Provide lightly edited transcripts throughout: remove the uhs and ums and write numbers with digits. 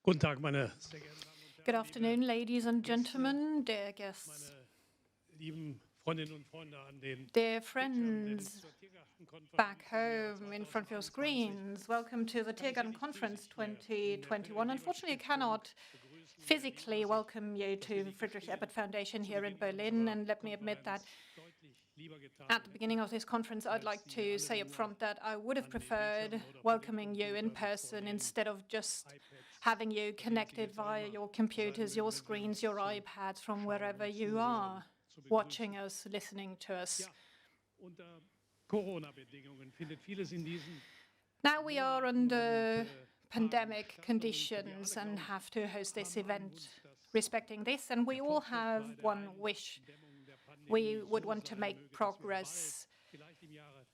Guten Tag, meine sehr geehrten Damen und Good Herren, afternoon, ladies and gentlemen, dear guests, meine lieben Freundinnen und Freunde an den dear Bildschirmen, denn friends zur Tiergarten Conference back im Jahr home in front of your 2021 screens. Welcome to the kann ich Sie Tiergarten nicht Conference physisch hier in der 2021. Friedrich Ebert Unfortunately, I Stiftung cannot begrüßen. Sie erinnern physically sich, welcome you dass wir to die the Friedrich Gespräche Ebert Foundation zu here in Beginn Berlin, unserer and let me admit that Konferenz deutlich lieber getan at the beginning hätten, of this conference, I'd als like Sie to alle say up nur front that I would have an den preferred Bildschirmen oder vor den welcoming you in Computern, vor person den instead of just iPads, having you bei denen Sie connected jetzt auch via immer your sein computers, mögen, your wenn Sie screens, uns your iPads from zuschauen wherever und you zuhören, are, zu watching begrüßen. us, listening to us. Ja, unter Corona-Bedingungen findet vieles in diesen Now we are Monaten und under Tagen pandemic statt und wir conditions alle, and glaube ich, have to host this haben einen event Wunsch, dass respecting this, and we der all Fortschritt have bei der one wish. Eindämmung der Pandemie We would so want to sein make möge, dass wir bald, progress vielleicht im Jahre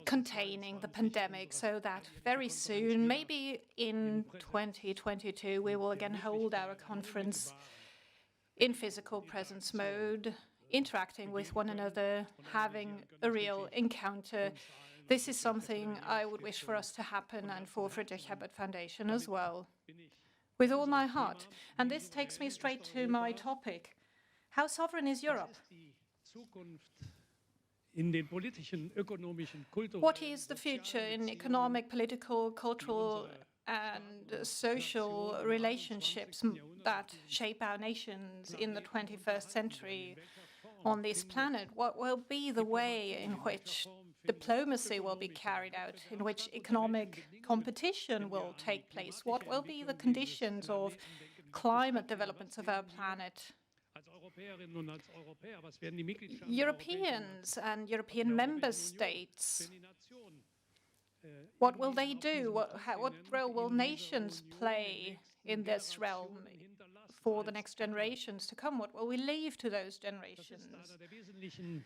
containing the 2022, pandemic so that alljährliche very Konferenz soon, wieder maybe in in Präsenz 2022, we mit will der again hold our Möglichkeit einer conference unmittelbaren in physical presence Interaktion mode, interacting with begehen one können. another, Von daher, meine having Damen und Herren, a das real wünsche ich encounter. uns allen und This is ich der something Friedrich I Ebert would wish for Stiftung us to happen von and for ganzem Friedrich Herzen. Ebert Foundation as Damit well, bin ich with bei all unserem my heart. Thema, And wie this takes me souverän ist straight to my Europa? topic. How sovereign is Was Europe? ist die Zukunft in den politischen, ökonomischen, What kulturellen, is the future sozialen in Beziehungen, economic, political, die cultural, unsere and Staaten und social Nationen im relationships 21. Jahrhundert auf that diesem shape our nations in the Planeten 21st unterhalten werden? century In welcher Form on this findet planet? What will be the way Diplomatie, in in welcher which Form findet diplomacy will be ökonomischer carried out, in Wettbewerb which statt, unter welchen economic Bedingungen, competition wenn wir will an die take place? klimatische What will be the Entwicklung dieses conditions of Planeten denken? Wie wird es climate weitergehen? developments Was of our werden wir planet? als Europäerinnen und als Europäer, was werden die Mitgliedstaaten der Europäischen Union, Europeans and der European member Europäischen Union states, für die Nation what in will they auf do? diesem What Kontinent, role will in dieser nations Union den play nächsten in this realm Generationen hinterlassen for the als next Erbe? generations to come? What will we leave to those Das ist generations einer der wesentlichen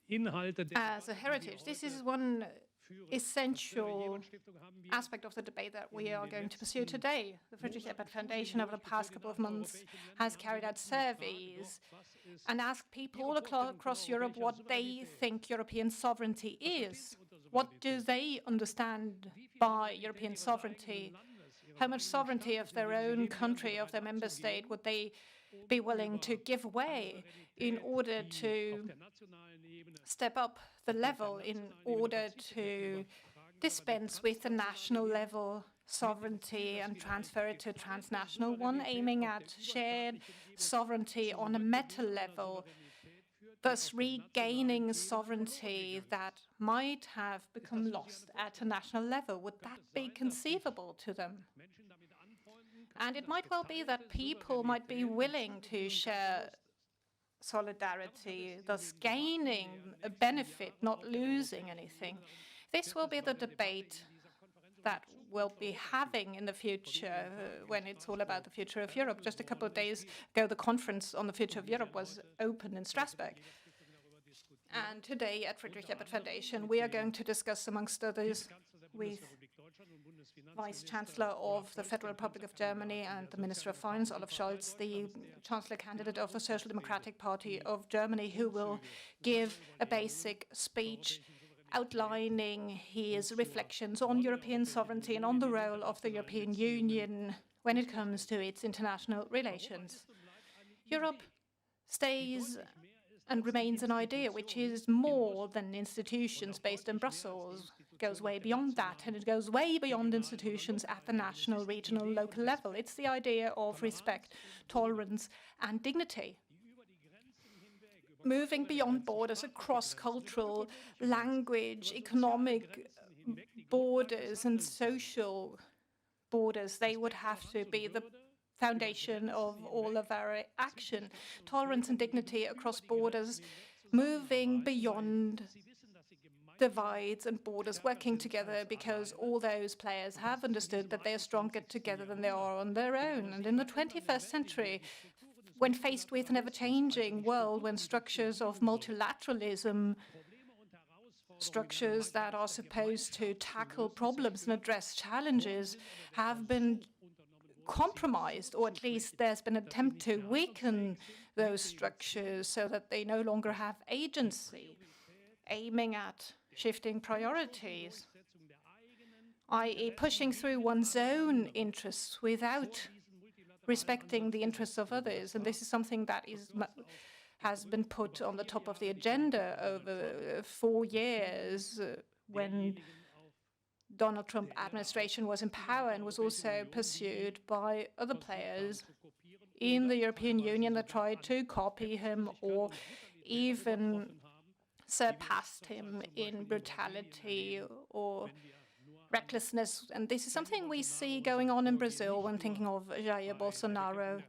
Inhalte der as a Debatte, die wir heritage? This heute is one führen. Als essential Friedrich-Ebert-Stiftung haben wir aspect of the debate that we in are den going to pursue letzten today. The Friedrich Monaten Ebert Studien Foundation over the past durchgeführt in couple of 8 months europäischen Ländern, has haben Sie carried out jetzt die Frage, surveys was ist and asked people Ihre all Vorstellung von across Europe europäischer what they Souveränität? think European sovereignty Was verstehen Sie is. unter What do Souveränität? they understand Wie viel by Souveränität European Ihres eigenen sovereignty? Landes, Ihres How much eigenen sovereignty of Staates, in their dem Sie own leben, wären Sie country, of bereit their member state, abzugeben, would they um be willing to über give die away in Souveränität, order die auf to der nationalen Ebene step up the auf der level in internationalen Ebene order verzichtet wird, to übertragen wir aber die dispense with the national transnationale Ebene level mit dem Ziel, sovereignty and dass transfer it vielleicht to geteilte transnational one, Souveränität aiming auf at der shared überstaatlichen Ebene sovereignty zum on a meta Rückgewinn einer level, Souveränität führt, die thus auf der nationalen regaining Ebene verloren sovereignty gegangen that ist. might have Ist become das für Sie eine lost at a Vorstellung? national level. Would Könnte that es be sein, dass sich conceivable to them? Menschen damit anfreunden And können, it dass might well be geteilte that people might be Souveränität den willing Zugewinn to und kein share Verlust solidarity, thus gaining a benefit, not losing anything. This will be the debate that we'll be having in the future when it's all about the future of Europe. Just a couple of days ago, the conference on the future of Europe was opened in Strasbourg. And today at Friedrich Ebert Foundation, we are going to discuss, amongst others, with Vice-Chancellor of the Federal Republic of Germany and the Minister of Finance, Olaf Scholz, the Chancellor candidate of the Social Democratic Party of Germany, who will give a basic speech outlining his reflections on European sovereignty and on the role of the European Union when it comes to its international relations. Europe stays and remains an idea which is more than institutions based in Brussels. It goes way beyond that, and it goes way beyond institutions at the national, regional, local level. It's the idea of respect, tolerance, and dignity. Moving beyond borders, across cultural, language, economic borders, and social borders, they would have to be the foundation of all of our action. Tolerance and dignity across borders, moving beyond divides and borders, working together, because all those players have understood that they are stronger together than they are on their own. And in the 21st century, when faced with an ever-changing world, when structures of multilateralism, structures that are supposed to tackle problems and address challenges, have been compromised, or at least there's been an attempt to weaken those structures so that they no longer have agency, aiming at shifting priorities, i.e. pushing through one's own interests without respecting the interests of others. And this is something that has been put on the top of the agenda over 4 years when Donald Trump administration was in power, and was also pursued by other players in the European Union that tried to copy him or even surpassed him in brutality or recklessness. And this is something we see going on in Brazil when thinking of Jair Bolsonaro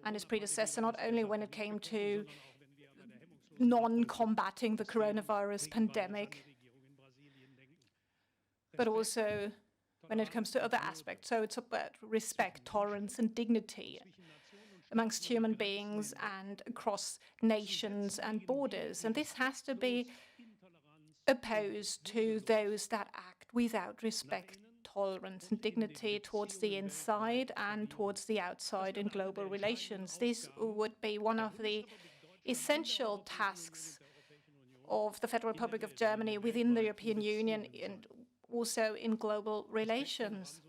and his predecessor, not only when it came to non-combating the coronavirus pandemic, but also when it comes to other aspects. So it's about respect, tolerance, and dignity amongst human beings and across nations and borders. And this has to be opposed to those that act without respect, tolerance, and dignity towards the inside and towards the outside in global relations. This would be one of the essential tasks of the Federal Republic of Germany within the European Union and also in global relations.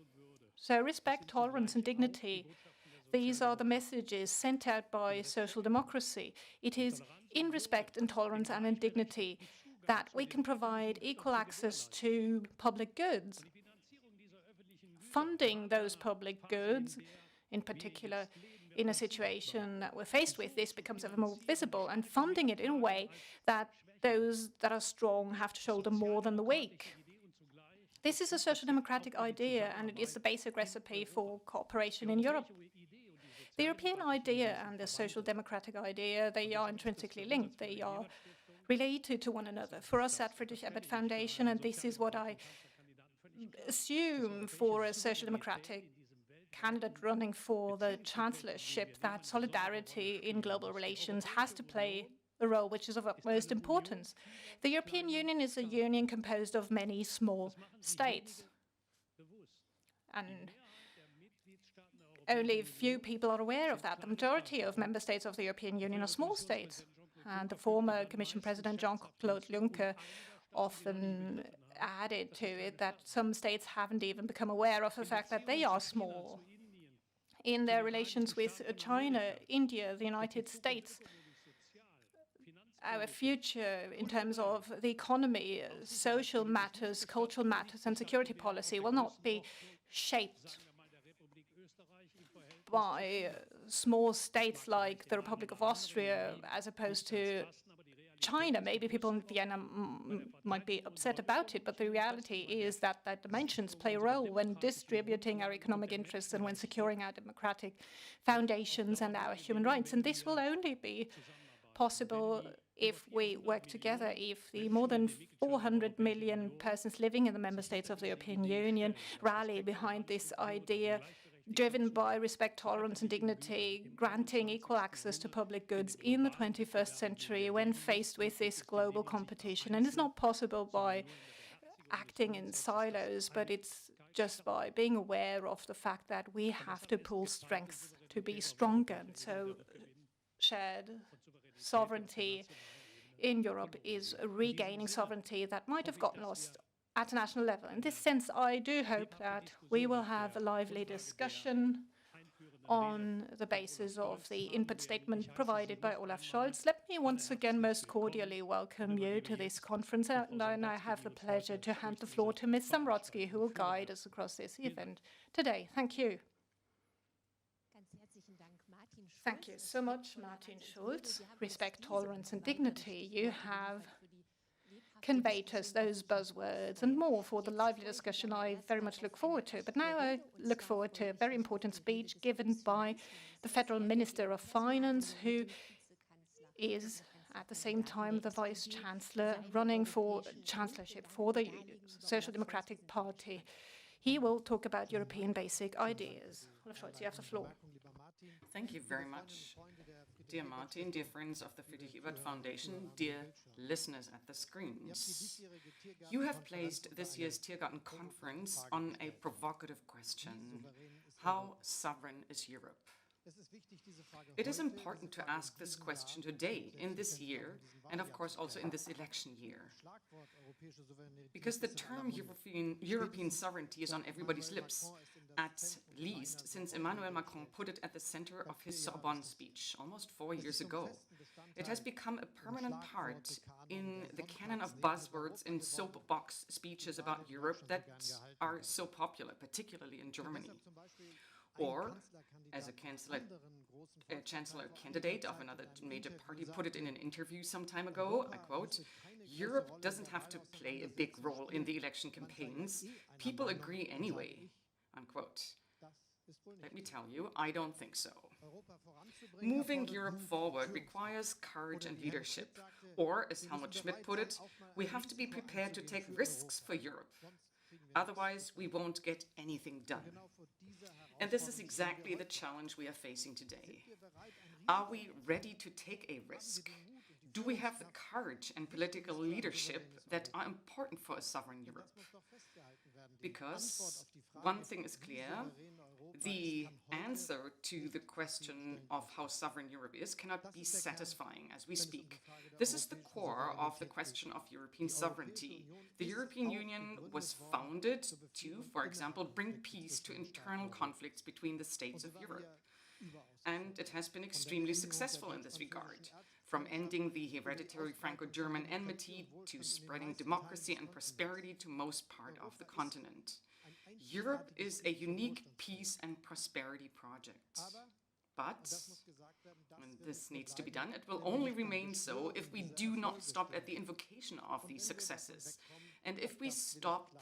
So respect, tolerance, and dignity, these are the messages sent out by social democracy. It is in respect and tolerance and in dignity that we can provide equal access to public goods. Funding those public goods, in particular in a situation that we're faced with, this becomes ever more visible, and funding it in a way that those that are strong have to shoulder more than the weak. This is a social democratic idea, and it is the basic recipe for cooperation in Europe. The European idea and the social democratic idea, they are intrinsically linked. They are related to one another. For us at Friedrich Ebert Foundation, and this is what I assume for a social democratic candidate running for the chancellorship, that solidarity in global relations has to play a role which is of utmost importance. The European Union is a union composed of many small states, and only few people are aware of that. The majority of member states of the European Union are small states, and the former Commission President Jean-Claude Juncker often added to it that some states haven't even become aware of the fact that they are small. In their relations with China, India, the United States, our future in terms of the economy, social matters, cultural matters, and security policy will not be shaped by small states like the Republic of Austria as opposed to China. Maybe people in Vienna might be upset about it, but the reality is that dimensions play a role when distributing our economic interests and when securing our democratic foundations and our human rights. And this will only be possible if we work together, if the more than 400 million persons living in the member states of the European Union rally behind this idea, driven by respect, tolerance, and dignity, granting equal access to public goods in the 21st century when faced with this global competition. And it's not possible by acting in silos, but it's just by being aware of the fact that we have to pull strengths to be stronger. And so shared sovereignty in Europe is regaining sovereignty that might have gotten lost at a national level. In this sense, I do hope that we will have a lively discussion on the basis of the input statement provided by Olaf Scholz. Let me once again most cordially welcome you to this conference, and I have the pleasure to hand the floor to Ms. Zamrotsky, who will guide us across this event today. Thank you. Thank you so much, Martin Schulz. Respect, tolerance, and dignity. You have conveyed to us those buzzwords and more for the lively discussion I very much look forward to. But now I look forward to a very important speech given by the Federal Minister of Finance, who is at the same time the Vice Chancellor running for Chancellorship for the Social Democratic Party. He will talk about European basic ideas. Olaf Scholz, you have the floor. Thank you very much, dear Martin, dear friends of the Friedrich Ebert Foundation, dear listeners at the screens. You have placed this year's Tiergarten Conference on a provocative question. How sovereign is Europe? It is important to ask this question today, in this year, and of course also in this election year. Because the term European sovereignty is on everybody's lips, at least since Emmanuel Macron put it at the center of his Sorbonne speech almost 4 years ago. It has become a permanent part in the canon of buzzwords in soapbox speeches about Europe that are so popular, particularly in Germany. Or, as a chancellor candidate of another major party put it in an interview some time ago, I quote, "Europe doesn't have to play a big role in the election campaigns. People agree anyway," unquote. Let me tell you, I don't think so. Moving Europe forward requires courage and leadership. Or, as Helmut Schmidt put it, we have to be prepared to take risks for Europe. Otherwise, we won't get anything done. And this is exactly the challenge we are facing today. Are we ready to take a risk? Do we have the courage and political leadership that are important for a sovereign Europe? Because one thing is clear, the answer to the question of how sovereign Europe is cannot be satisfying as we speak. This is the core of the question of European sovereignty. The European Union was founded to, for example, bring peace to internal conflicts between the states of Europe. And it has been extremely successful in this regard, from ending the hereditary Franco-German enmity to spreading democracy and prosperity to most part of the continent. Europe is a unique peace and prosperity project. But, and this needs to be done, it will only remain so if we do not stop at the invocation of these successes. And if we stop,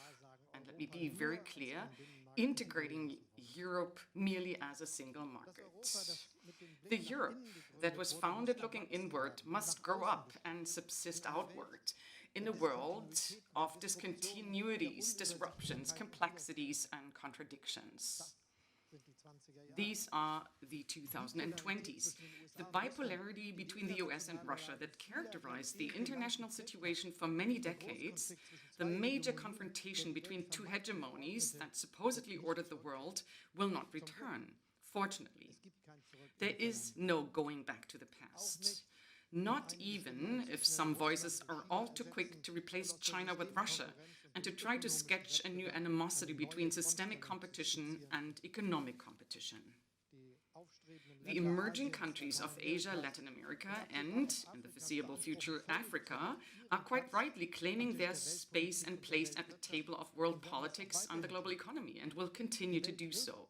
and let me be very clear, integrating Europe merely as a single market. The Europe that was founded looking inward must grow up and subsist outward in a world of discontinuities, disruptions, complexities, and contradictions. These are the 2020s, the bipolarity between the US and Russia that characterized the international situation for many decades, the major confrontation between two hegemonies that supposedly ordered the world, will not return, fortunately. There is no going back to the past. Not even if some voices are all too quick to replace China with Russia and to try to sketch a new animosity between systemic competition and economic competition. The emerging countries of Asia, Latin America, and, in the foreseeable future, Africa, are quite rightly claiming their space and place at the table of world politics and the global economy, and will continue to do so.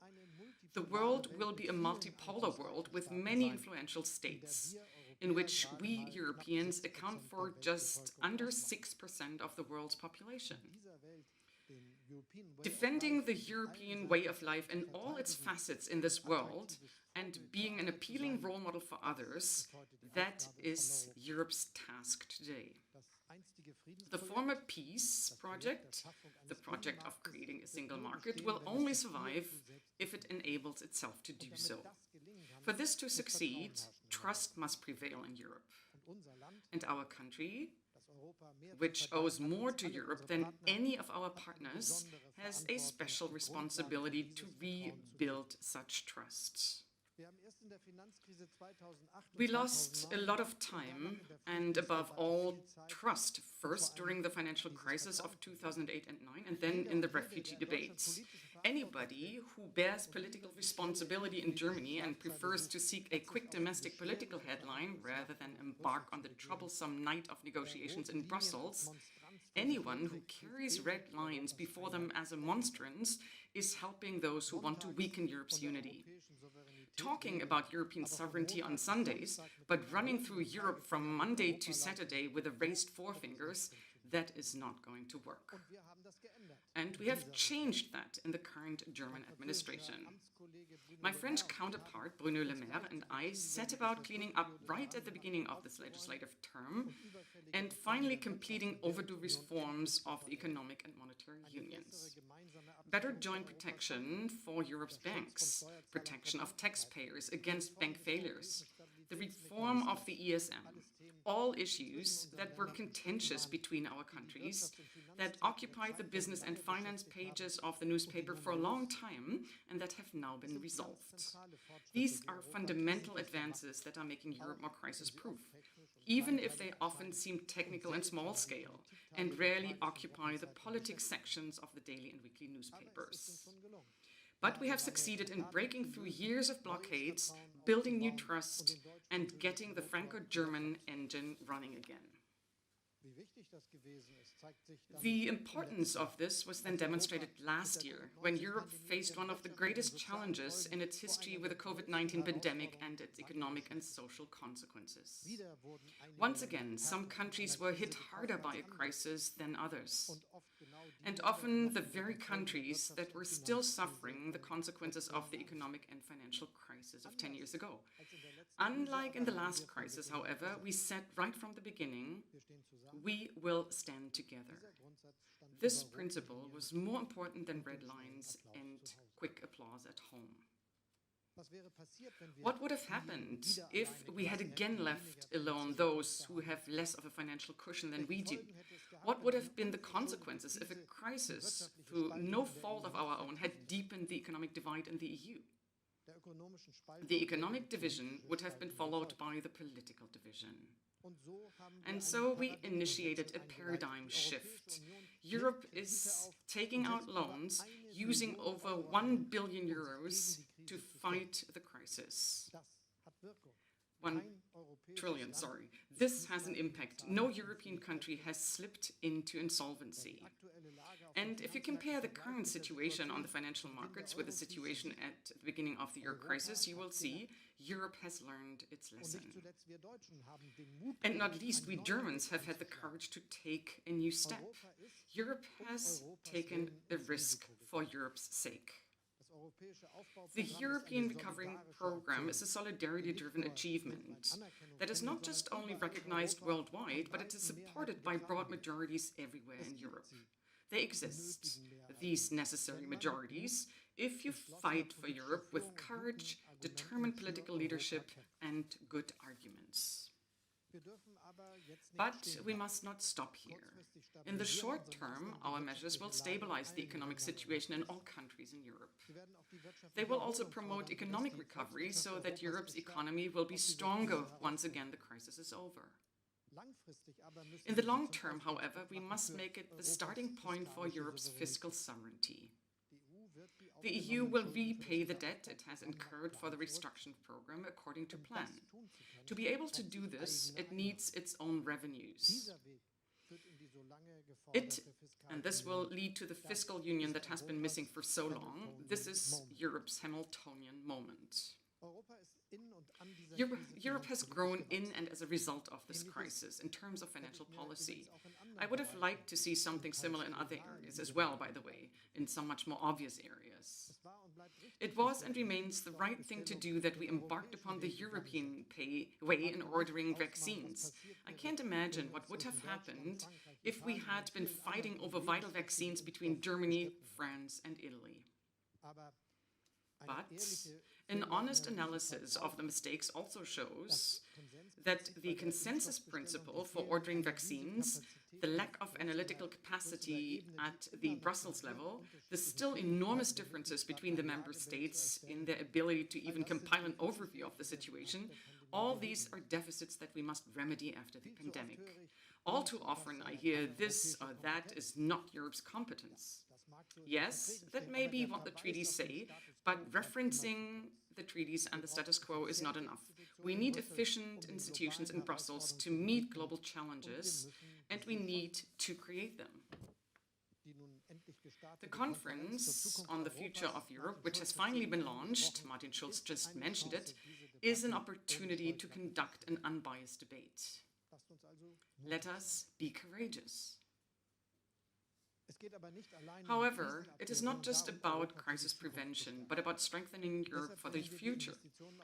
The world will be a multipolar world with many influential states, in which we Europeans account for just under 6% of the world's population. Defending the European way of life in all its facets in this world and being an appealing role model for others, that is Europe's task today. The former peace project, the project of creating a single market, will only survive if it enables itself to do so. For this to succeed, trust must prevail in Europe. And our country, which owes more to Europe than any of our partners, has a special responsibility to rebuild such trust. We lost a lot of time and, above all, trust, first during the financial crisis of 2008 and 2009, and then in the refugee debates. Anybody who bears political responsibility in Germany and prefers to seek a quick domestic political headline rather than embark on the troublesome night of negotiations in Brussels, anyone who carries red lines before them as a monstrance is helping those who want to weaken Europe's unity. Talking about European sovereignty on Sundays, but running through Europe from Monday to Saturday with a raised forefingers, that is not going to work. And we have changed that in the current German administration. My French counterpart, Bruno Le Maire, and I set about cleaning up right at the beginning of this legislative term and finally completing overdue reforms of the economic and monetary unions. Better joint protection for Europe's banks, protection of taxpayers against bank failures, the reform of the ESM, all issues that were contentious between our countries, that occupied the business and finance pages of the newspaper for a long time and that have now been resolved. These are fundamental advances that are making Europe more crisis-proof, even if they often seem technical and small-scale and rarely occupy the politics sections of the daily and weekly newspapers. But we have succeeded in breaking through years of blockades, building new trust, and getting the Franco-German engine running again. The importance of this was then demonstrated last year, when Europe faced one of the greatest challenges in its history with the COVID-19 pandemic and its economic and social consequences. Once again, some countries were hit harder by a crisis than others, and often the very countries that were still suffering the consequences of the economic and financial crisis of 10 years ago. Unlike in the last crisis, however, we said right from the beginning, we will stand together. This principle was more important than red lines and quick applause at home. What would have happened if we had again left alone those who have less of a financial cushion than we do? What would have been the consequences if a crisis, through no fault of our own, had deepened the economic divide in the EU? The economic division would have been followed by the political division. And so we initiated a paradigm shift. Europe is taking out loans using over 1 billion euros to fight the crisis. 1 trillion, sorry. This has an impact. No European country has slipped into insolvency. And if you compare the current situation on the financial markets with the situation at the beginning of the euro crisis, you will see Europe has learned its lesson. And not least, we Germans have had the courage to take a new step. Europe has taken a risk for Europe's sake. The European Recovery Programme is a solidarity-driven achievement that is not just only recognized worldwide, but it is supported by broad majorities everywhere in Europe. They exist, these necessary majorities, if you fight for Europe with courage, determined political leadership, and good arguments. But we must not stop here. In the short term, our measures will stabilize the economic situation in all countries in Europe. They will also promote economic recovery so that Europe's economy will be stronger once again the crisis is over. In the long term, however, we must make it the starting point for Europe's fiscal sovereignty. The EU will repay the debt it has incurred for the restructuring program according to plan. To be able to do this, it needs its own revenues. And this will lead to the fiscal union that has been missing for so long. This is Europe's Hamiltonian moment. Europe has grown in and as a result of this crisis in terms of financial policy. I would have liked to see something similar in other areas as well, by the way, in some much more obvious areas. It was and remains the right thing to do that we embarked upon the European way in ordering vaccines. I can't imagine what would have happened if we had been fighting over vital vaccines between Germany, France, and Italy. But an honest analysis of the mistakes also shows that the consensus principle for ordering vaccines, the lack of analytical capacity at the Brussels level, the still enormous differences between the member states in their ability to even compile an overview of the situation, all these are deficits that we must remedy after the pandemic. All too often I hear this or that is not Europe's competence. Yes, that may be what the treaties say, but referencing the treaties and the status quo is not enough. We need efficient institutions in Brussels to meet global challenges, and we need to create them. The conference on the future of Europe, which has finally been launched, Martin Schulz just mentioned it, is an opportunity to conduct an unbiased debate. Let us be courageous. However, it is not just about crisis prevention, but about strengthening Europe for the future.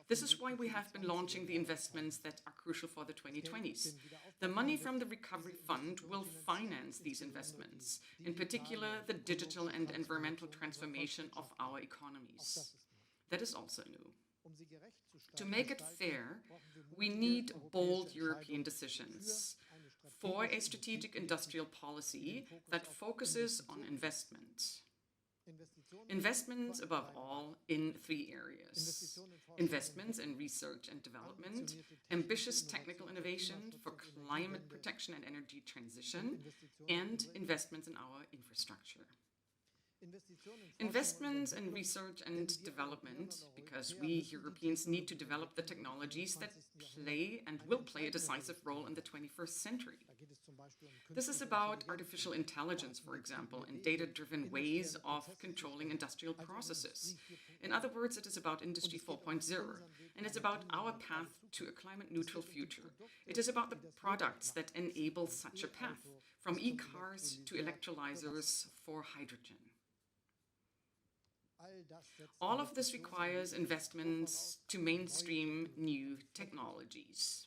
This is why we have been launching the investments that are crucial for the 2020s. The money from the Recovery Fund will finance these investments, in particular the digital and environmental transformation of our economies. That is also new. To make it fair, we need bold European decisions. for a strategic industrial policy that focuses on investment. Investments, above all, in 3 areas: investments in research and development, ambitious technical innovation for climate protection and energy transition, and investments in our infrastructure. Investments in research and development, because we Europeans need to develop the technologies that play and will play a decisive role in the 21st century. This is about artificial intelligence, for example, and data-driven ways of controlling industrial processes. In other words, it is about Industry 4.0, and it's about our path to a climate-neutral future. It is about the products that enable such a path, from e-cars to electrolyzers for hydrogen. All of this requires investments to mainstream new technologies.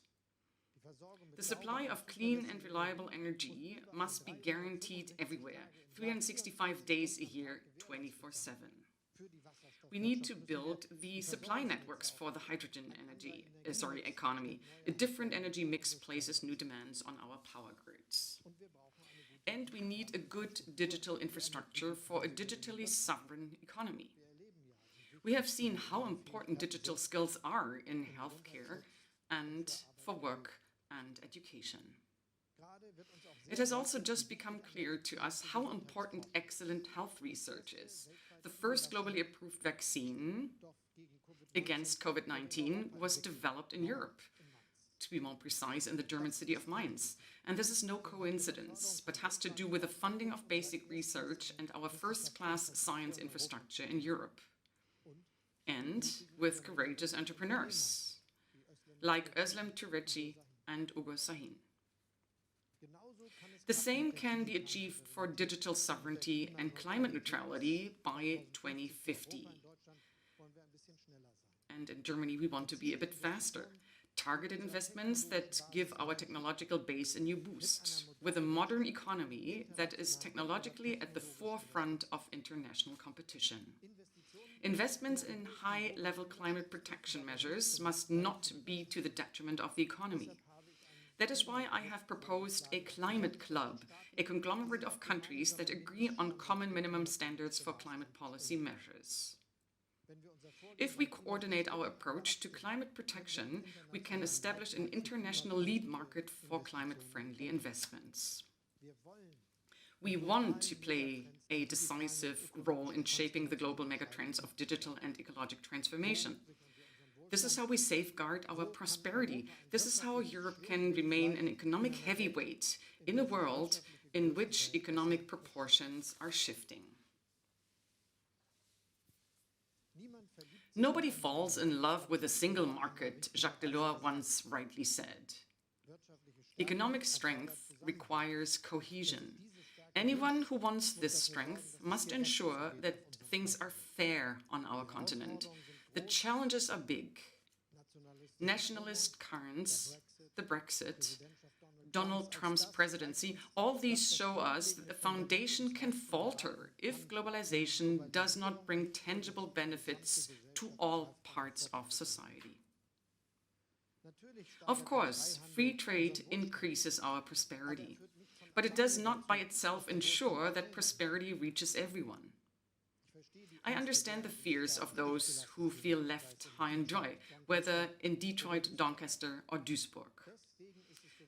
The supply of clean and reliable energy must be guaranteed everywhere, 365 days a year, 24/7. We need to build the supply networks for the hydrogen economy. A different energy mix places new demands on our power grids. And we need a good digital infrastructure for a digitally sovereign economy. We have seen how important digital skills are in healthcare and for work and education. It has also just become clear to us how important excellent health research is. The first globally approved vaccine against COVID-19 was developed in Europe, to be more precise, in the German city of Mainz. And this is no coincidence, but has to do with the funding of basic research and our first-class science infrastructure in Europe. And with courageous entrepreneurs, like Özlem Türeci and Ugo Sahin. The same can be achieved for digital sovereignty and climate neutrality by 2050. And in Germany, we want to be a bit faster. Targeted investments that give our technological base a new boost, with a modern economy that is technologically at the forefront of international competition. Investments in high-level climate protection measures must not be to the detriment of the economy. That is why I have proposed a climate club, a conglomerate of countries that agree on common minimum standards for climate policy measures. If we coordinate our approach to climate protection, we can establish an international lead market for climate-friendly investments. We want to play a decisive role in shaping the global megatrends of digital and ecological transformation. This is how we safeguard our prosperity. This is how Europe can remain an economic heavyweight in a world in which economic proportions are shifting. Nobody falls in love with a single market, Jacques Delors once rightly said. Economic strength requires cohesion. Anyone who wants this strength must ensure that things are fair on our continent. The challenges are big. Nationalist currents, the Brexit, Donald Trump's presidency, all these show us that the foundation can falter if globalization does not bring tangible benefits to all parts of society. Of course, free trade increases our prosperity, but it does not by itself ensure that prosperity reaches everyone. I understand the fears of those who feel left high and dry, whether in Detroit, Doncaster, or Duisburg.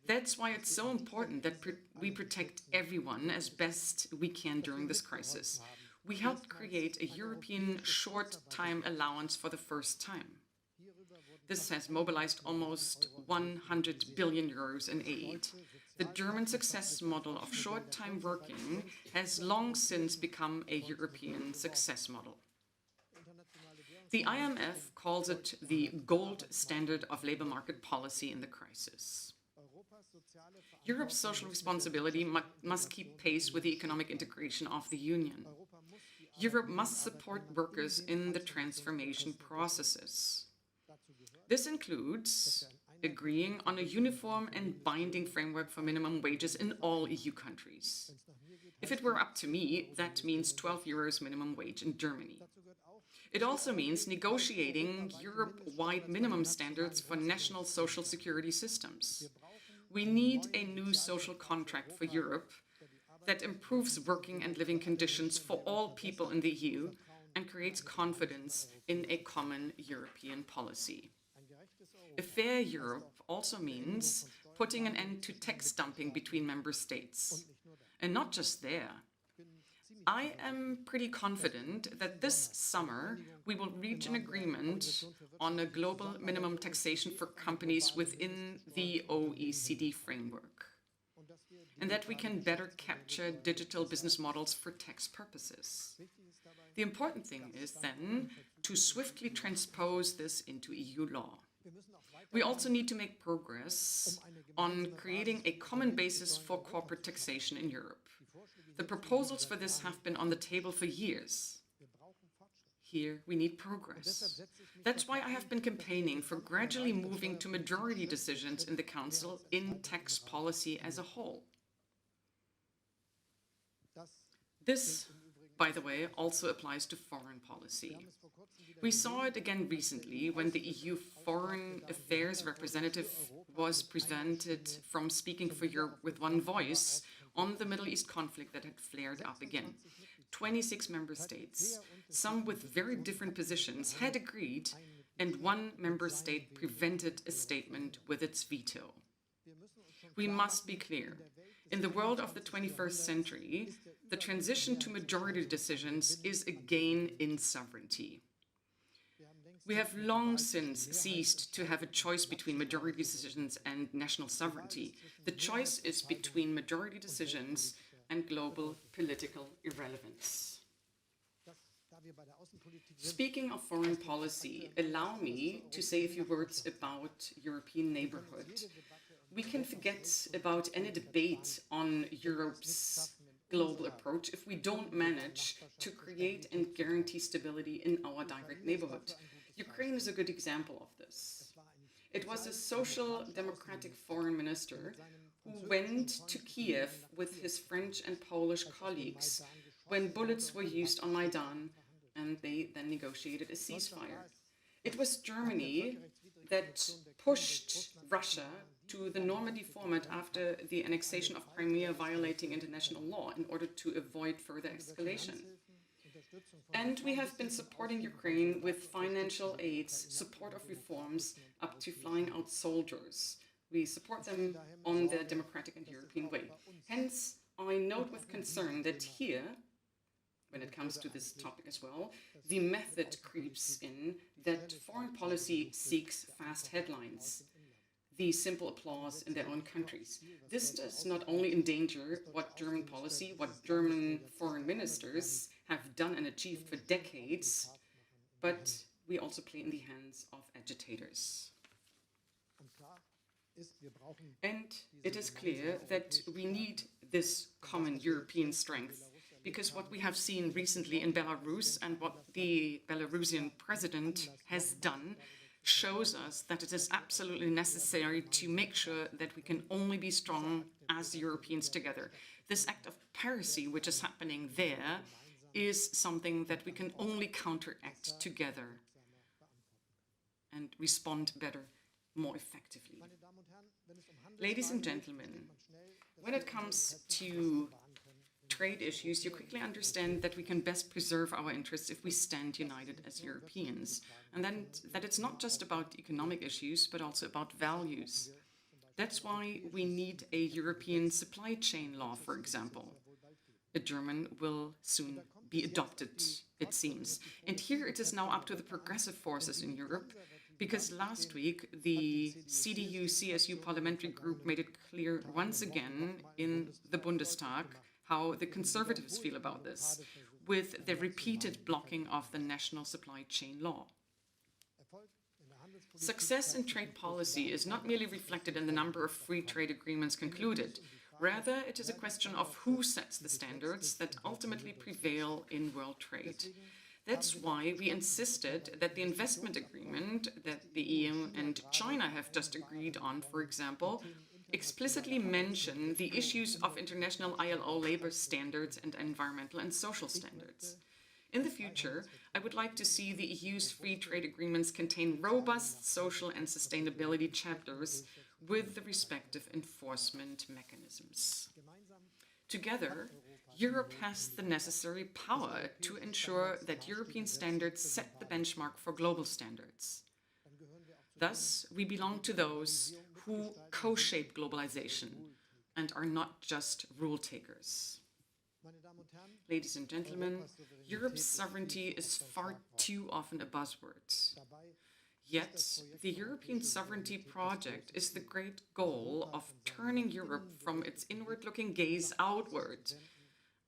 That's why it's so important that we protect everyone as best we can during this crisis. We helped create a European short-time allowance for the first time. This has mobilized almost 100 billion euros in aid. The German success model of short-time working has long since become a European success model. The IMF calls it the gold standard of labor market policy in the crisis. Europe's social responsibility must keep pace with the economic integration of the Union. Europe must support workers in the transformation processes. This includes agreeing on a uniform and binding framework for minimum wages in all EU countries. If it were up to me, that means 12 euros minimum wage in Germany. It also means negotiating Europe-wide minimum standards for national social security systems. We need a new social contract for Europe that improves working and living conditions for all people in the EU and creates confidence in a common European policy. A fair Europe also means putting an end to tax dumping between member states. And not just there. I am pretty confident that this summer we will reach an agreement on a global minimum taxation for companies within the OECD framework, and that we can better capture digital business models for tax purposes. The important thing is then to swiftly transpose this into EU law. We also need to make progress on creating a common basis for corporate taxation in Europe. The proposals for this have been on the table for years. Here we need progress. That's why I have been campaigning for gradually moving to majority decisions in the Council in tax policy as a whole. This, by the way, also applies to foreign policy. We saw it again recently when the EU Foreign Affairs representative was prevented from speaking for Europe with one voice on the Middle East conflict that had flared up again. 26 member states, some with very different positions, had agreed, and one member state prevented a statement with its veto. We must be clear. In the world of the 21st century, the transition to majority decisions is a gain in sovereignty. We have long since ceased to have a choice between majority decisions and national sovereignty. The choice is between majority decisions and global political irrelevance. Speaking of foreign policy, allow me to say a few words about European neighborhood. We can forget about any debate on Europe's global approach if we don't manage to create and guarantee stability in our direct neighborhood. Ukraine is a good example of this. It was a social democratic foreign minister who went to Kiev with his French and Polish colleagues when bullets were used on Maidan, and they then negotiated a ceasefire. It was Germany that pushed Russia to the Normandy format after the annexation of Crimea, violating international law in order to avoid further escalation. And we have been supporting Ukraine with financial aids, support of reforms, up to flying out soldiers. We support them on the democratic and European way. Hence, I note with concern that here, when it comes to this topic as well, the method creeps in that foreign policy seeks fast headlines, the simple applause in their own countries. This does not only endanger what German policy, what German foreign ministers have done and achieved for decades, but we also play in the hands of agitators. And it is clear that we need this common European strength, because what we have seen recently in Belarus and what the Belarusian president has done shows us that it is absolutely necessary to make sure that we can only be strong as Europeans together. This act of piracy which is happening there is something that we can only counteract together and respond better, more effectively. Ladies and gentlemen, when it comes to trade issues, you quickly understand that we can best preserve our interests if we stand united as Europeans, and then that it's not just about economic issues, but also about values. That's why we need a European supply chain law, for example. A German will soon be adopted, it seems. And here it is now up to the progressive forces in Europe, because last week the CDU-CSU parliamentary group made it clear once again in the Bundestag how the conservatives feel about this, with the repeated blocking of the national supply chain law. Success in trade policy is not merely reflected in the number of free trade agreements concluded. Rather, it is a question of who sets the standards that ultimately prevail in world trade. That's why we insisted that the investment agreement that the EU and China have just agreed on, for example, explicitly mention the issues of international ILO labor standards and environmental and social standards. In the future, I would like to see the EU's free trade agreements contain robust social and sustainability chapters with the respective enforcement mechanisms. Together, Europe has the necessary power to ensure that European standards set the benchmark for global standards. Thus, we belong to those who co-shape globalization and are not just rule takers. Ladies and gentlemen, Europe's sovereignty is far too often a buzzword. Yet, the European sovereignty project is the great goal of turning Europe from its inward-looking gaze outward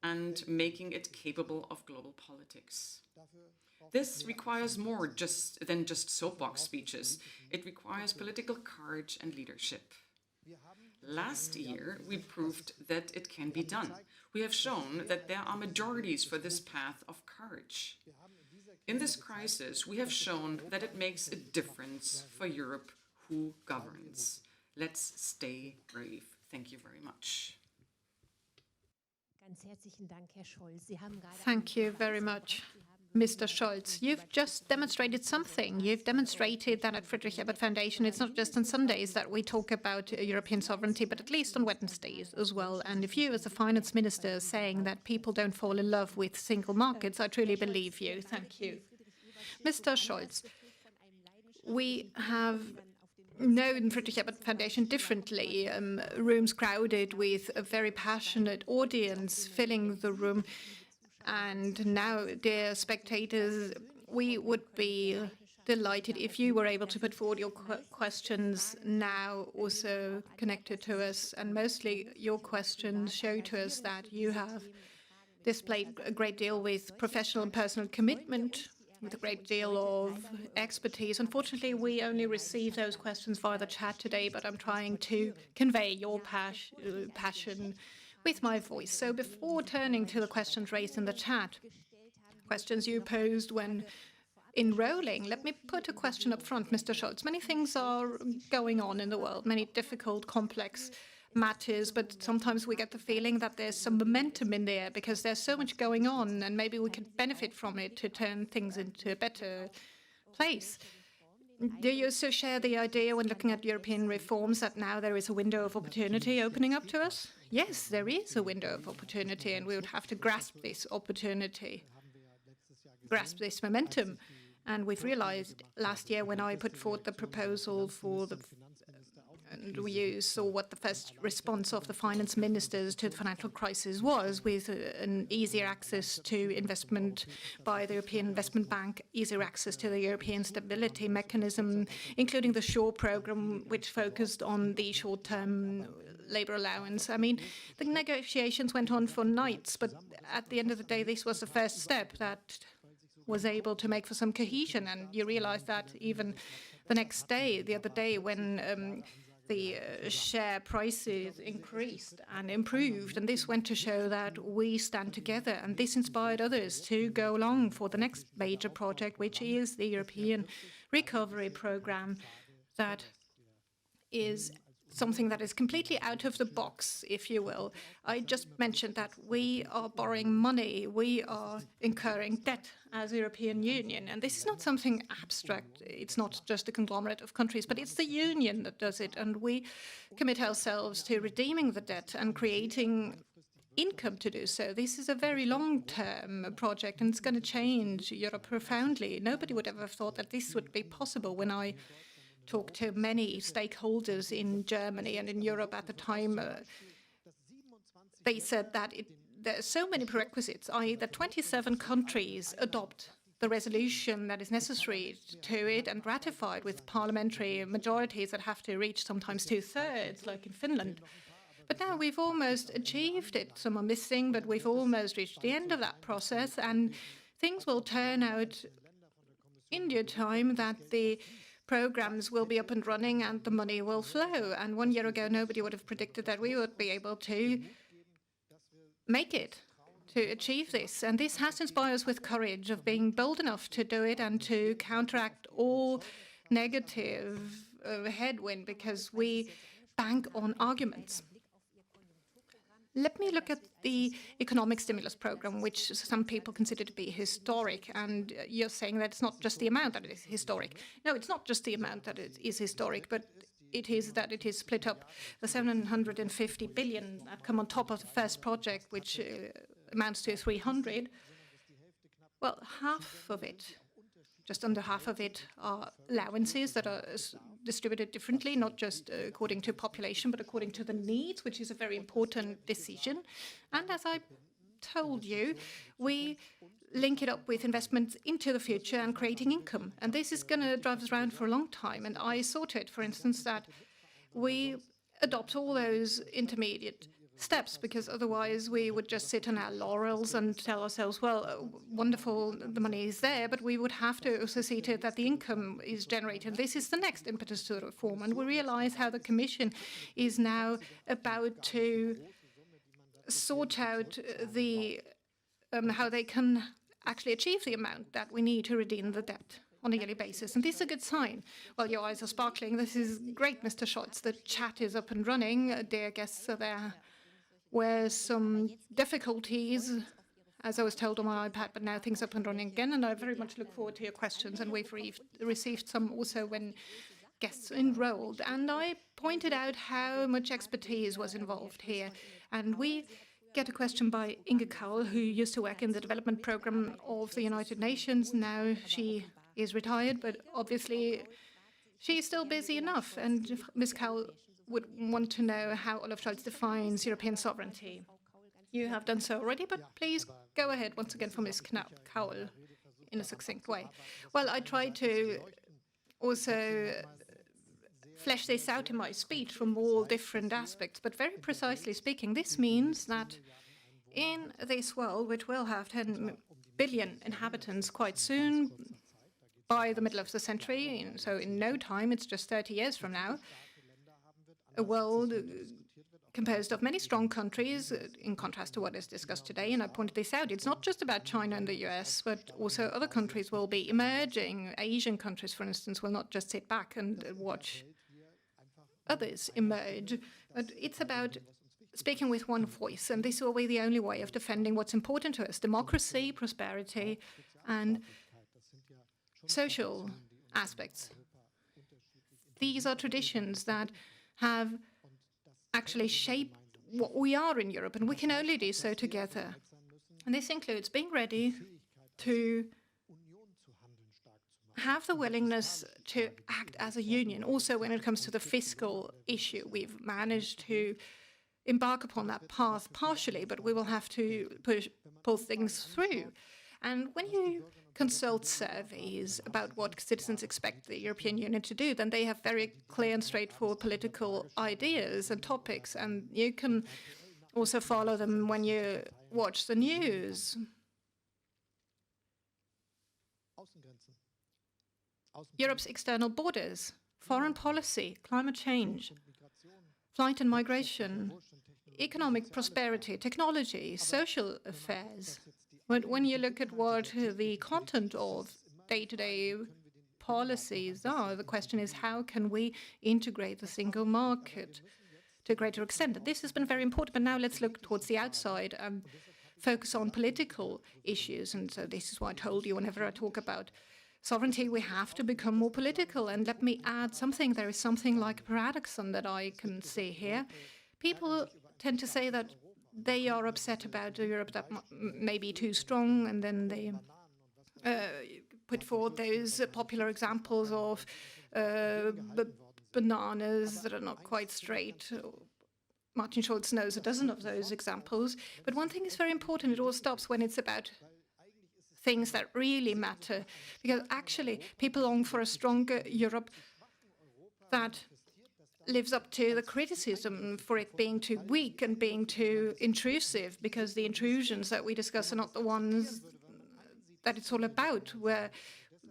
and making it capable of global politics. This requires more than just soapbox speeches. It requires political courage and leadership. Last year, we proved that it can be done. We have shown that there are majorities for this path of courage. In this crisis, we have shown that it makes a difference for Europe who governs. Let's stay brave. Thank you very much. Thank you very much, Mr. Scholz. You've just demonstrated something. You've demonstrated that at Friedrich Ebert Foundation, it's not just on Sundays that we talk about European sovereignty, but at least on Wednesdays as well. And if you, as a finance minister, saying that people don't fall in love with single markets, I truly believe you. Thank you. Mr. Scholz, we have known Friedrich Ebert Foundation differently. Rooms crowded with a very passionate audience filling the room. And now, dear spectators, we would be delighted if you were able to put forward your questions now, also connected to us. And mostly your questions show to us that you have displayed a great deal with professional and personal commitment, with a great deal of expertise. Unfortunately, we only received those questions via the chat today, but I'm trying to convey your passion with my voice. So before turning to the questions raised in the chat, questions you posed when enrolling, let me put a question up front, Mr. Scholz. Many things are going on in the world, many difficult, complex matters, but sometimes we get the feeling that there's some momentum in there because there's so much going on and maybe we can benefit from it to turn things into a better place. Do you also share the idea when looking at European reforms that now there is a window of opportunity opening up to us? Yes, there is a window of opportunity and we would have to grasp this opportunity, grasp this momentum. And we've realized last year when I put forward the proposal for the and we saw what the first response of the finance ministers to the financial crisis was, with an easier access to investment by the European Investment Bank, easier access to the European Stability Mechanism, including the SURE program, which focused on the short-term labor allowance. I mean, the negotiations went on for nights, but at the end of the day, this was the first step that was able to make for some cohesion. And you realize that even the next day, the other day, when the share prices increased and improved. And this went to show that we stand together. And this inspired others to go along for the next major project, which is the European Recovery Programme, that is something that is completely out of the box, if you will. I just mentioned that we are borrowing money, we are incurring debt as a European Union, and this is not something abstract. It's not just a conglomerate of countries, but it's the Union that does it, and we commit ourselves to redeeming the debt and creating income to do so. This is a very long-term project, and it's going to change Europe profoundly. Nobody would ever have thought that this would be possible. When I talked to many stakeholders in Germany and in Europe at the time, they said that there are so many prerequisites, i.e. that 27 countries adopt the resolution that is necessary to it and ratified with parliamentary majorities that have to reach sometimes 2/3, like in Finland. But now we've almost achieved it. Some are missing, but we've almost reached the end of that process, and things will turn out in due time that the programs will be up and running and the money will flow. And 1 year ago, nobody would have predicted that we would be able to make it, to achieve this. And this has inspired us with courage of being bold enough to do it and to counteract all negative headwind, because we bank on arguments. Let me look at the economic stimulus program, which some people consider to be historic. And you're saying that it's not just the amount that is historic. No, it's not just the amount that is historic, but it is that it is split up. The 750 billion that come on top of the first project, which amounts to 300, well, half of it, just under half of it, are allowances that are distributed differently, not just according to population, but according to the needs, which is a very important decision. And as I told you, we link it up with investments into the future and creating income. And this is going to drive us around for a long time. And I saw to it, for instance, that we adopt all those intermediate steps, because otherwise we would just sit on our laurels and tell ourselves, well, wonderful, the money is there, but we would have to also see to it that the income is generated. This is the next impetus to the reform. And we realize how the Commission is now about to sort out the how they can actually achieve the amount that we need to redeem the debt on a yearly basis. And this is a good sign. Well, your eyes are sparkling. This is great, Mr. Scholz. The chat is up and running. Dear guests, there were some difficulties, as I was told on my iPad, but now things are up and running again. And I very much look forward to your questions. And we've received some also when guests enrolled. And I pointed out how much expertise was involved here. And we get a question by Inge Kaul, who used to work in the development program of the United Nations. Now she is retired, but obviously she's still busy enough. And Ms. Kaul would want to know how Olaf Scholz defines European sovereignty. You have done so already, but please go ahead once again for Ms. Kaul in a succinct way. Well, I tried to also flesh this out in my speech from all different aspects, but very precisely speaking, this means that in this world, which will have 10 billion inhabitants quite soon, by the middle of the century, so in no time, it's just 30 years from now, a world composed of many strong countries, in contrast to what is discussed today, and I pointed this out. It's not just about China and the US, but also other countries will be emerging. Asian countries, for instance, will not just sit back and watch others emerge, but it's about speaking with one voice, and this will be the only way of defending what's important to us: democracy, prosperity, and social aspects. These are traditions that have actually shaped what we are in Europe, and we can only do so together. And this includes being ready to have the willingness to act as a union. Also, when it comes to the fiscal issue, we've managed to embark upon that path partially, but we will have to pull things through. And when you consult surveys about what citizens expect the European Union to do, then they have very clear and straightforward political ideas and topics, and you can also follow them when you watch the news. Europe's external borders, foreign policy, climate change, flight and migration, economic prosperity, technology, social affairs. But when you look at what the content of day-to-day policies are, the question is, how can we integrate the single market to a greater extent? And this has been very important, but now let's look towards the outside and focus on political issues. And so this is why I told you whenever I talk about sovereignty, we have to become more political. And let me add something. There is something like a paradoxon that I can see here. People tend to say that they are upset about a Europe that may be too strong, and then they put forward those popular examples of bananas that are not quite straight. Martin Schulz knows a dozen of those examples. But one thing is very important. It all stops when it's about things that really matter. Because actually, people long for a stronger Europe that lives up to the criticism for it being too weak and being too intrusive, because the intrusions that we discuss are not the ones that it's all about,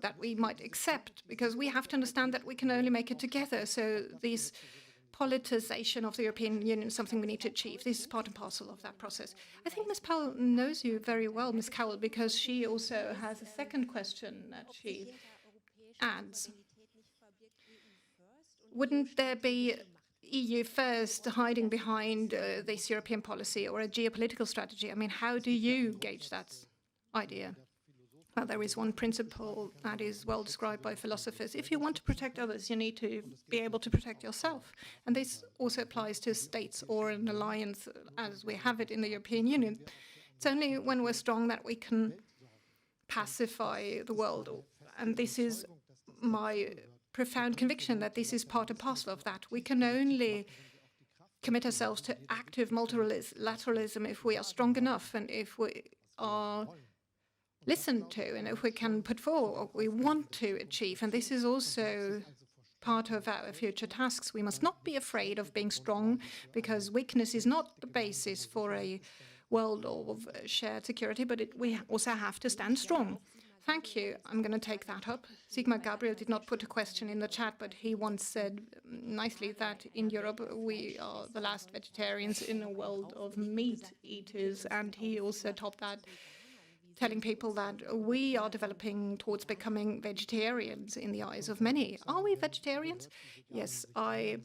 that we might accept, because we have to understand that we can only make it together. So this politicization of the European Union is something we need to achieve. This is part and parcel of that process. I think Ms. Powell knows you very well, Ms. Cowell, because she also has a second question that she adds. Wouldn't there be EU first hiding behind this European policy or a geopolitical strategy? I mean, how do you gauge that idea? Well, there is one principle that is well described by philosophers. If you want to protect others, you need to be able to protect yourself. And this also applies to states or an alliance as we have it in the European Union. It's only when we're strong that we can pacify the world. And this is my profound conviction that this is part and parcel of that. We can only commit ourselves to active multilateralism if we are strong enough and if we are listened to and if we can put forward what we want to achieve. And this is also part of our future tasks. We must not be afraid of being strong, because weakness is not the basis for a world of shared security, but we also have to stand strong. Thank you. I'm going to take that up. Sigmar Gabriel did not put a question in the chat, but he once said nicely that in Europe we are the last vegetarians in a world of meat eaters. And he also topped that, telling people that we are developing towards becoming vegetarians in the eyes of many. Are we vegetarians? Yes, I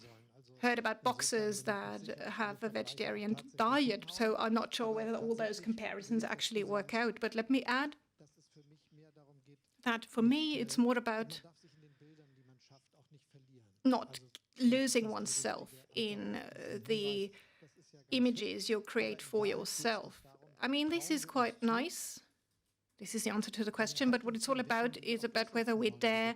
heard about boxers that have a vegetarian diet, so I'm not sure whether all those comparisons actually work out. But let me add that for me, it's more about not losing oneself in the images you create for yourself. I mean, this is quite nice. This is the answer to the question, but what it's all about is about whether we dare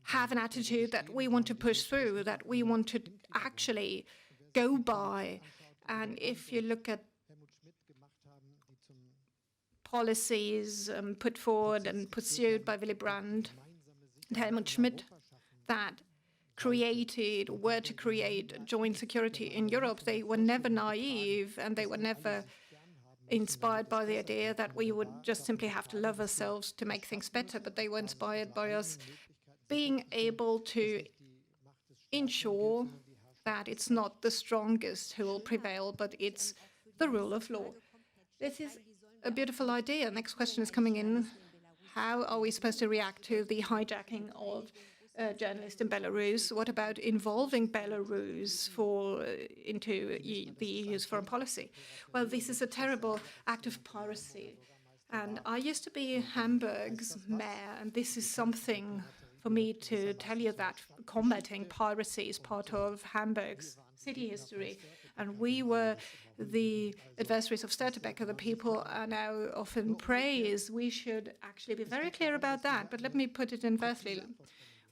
have an attitude that we want to push through, that we want to actually go by. And if you look at policies put forward and pursued by Willy Brandt and Helmut Schmidt that were to create joint security in Europe, they were never naive and they were never inspired by the idea that we would just simply have to love ourselves to make things better, but they were inspired by us being able to ensure that it's not the strongest who will prevail, but it's the rule of law. This is a beautiful idea. Next question is coming in. How are we supposed to react to the hijacking of journalists in Belarus? What about involving Belarus into the EU's foreign policy? Well, this is a terrible act of piracy. And I used to be Hamburg's mayor, and this is something for me to tell you that combating piracy is part of Hamburg's city history. And we were the adversaries of Störtebeker. The people are now often praised. We should actually be very clear about that. But let me put it inversely.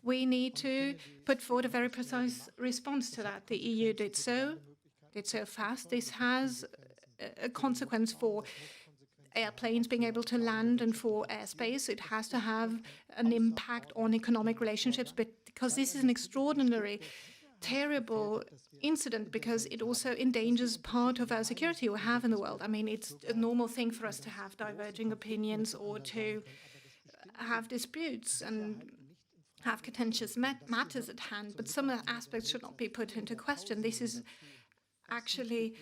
We need to put forward a very precise response to that. The EU did so fast. This has a consequence for airplanes being able to land and for airspace. It has to have an impact on economic relationships, but because this is an extraordinary, terrible incident, because it also endangers part of our security we have in the world. I mean, it's a normal thing for us to have diverging opinions or to have disputes and have contentious matters at hand, but some aspects should not be put into question. This is actually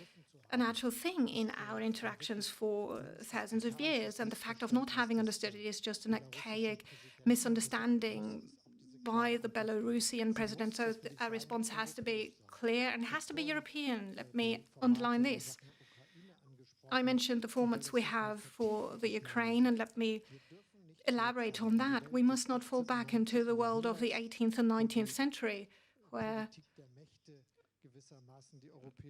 a natural thing in our interactions for thousands of years, and the fact of not having understood it is just an archaic misunderstanding by the Belarusian president. So our response has to be clear and has to be European. Let me underline this. I mentioned the formats we have for the Ukraine, and let me elaborate on that. We must not fall back into the world of the 18th and 19th century, where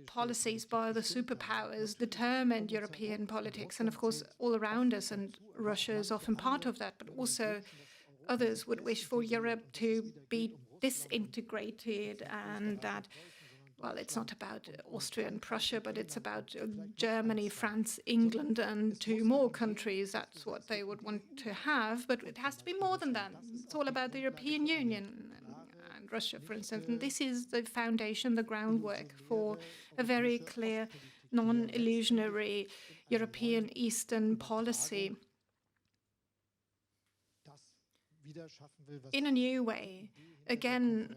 policies by the superpowers determined European politics, and of course all around us, and Russia is often part of that, but also others would wish for Europe to be disintegrated, and that, well, it's not about Austria and Prussia, but it's about Germany, France, England, and 2 more countries. That's what they would want to have, but it has to be more than that. It's all about the European Union and Russia, for instance. And this is the foundation, the groundwork for a very clear, non-illusionary European Eastern policy in a new way. Again,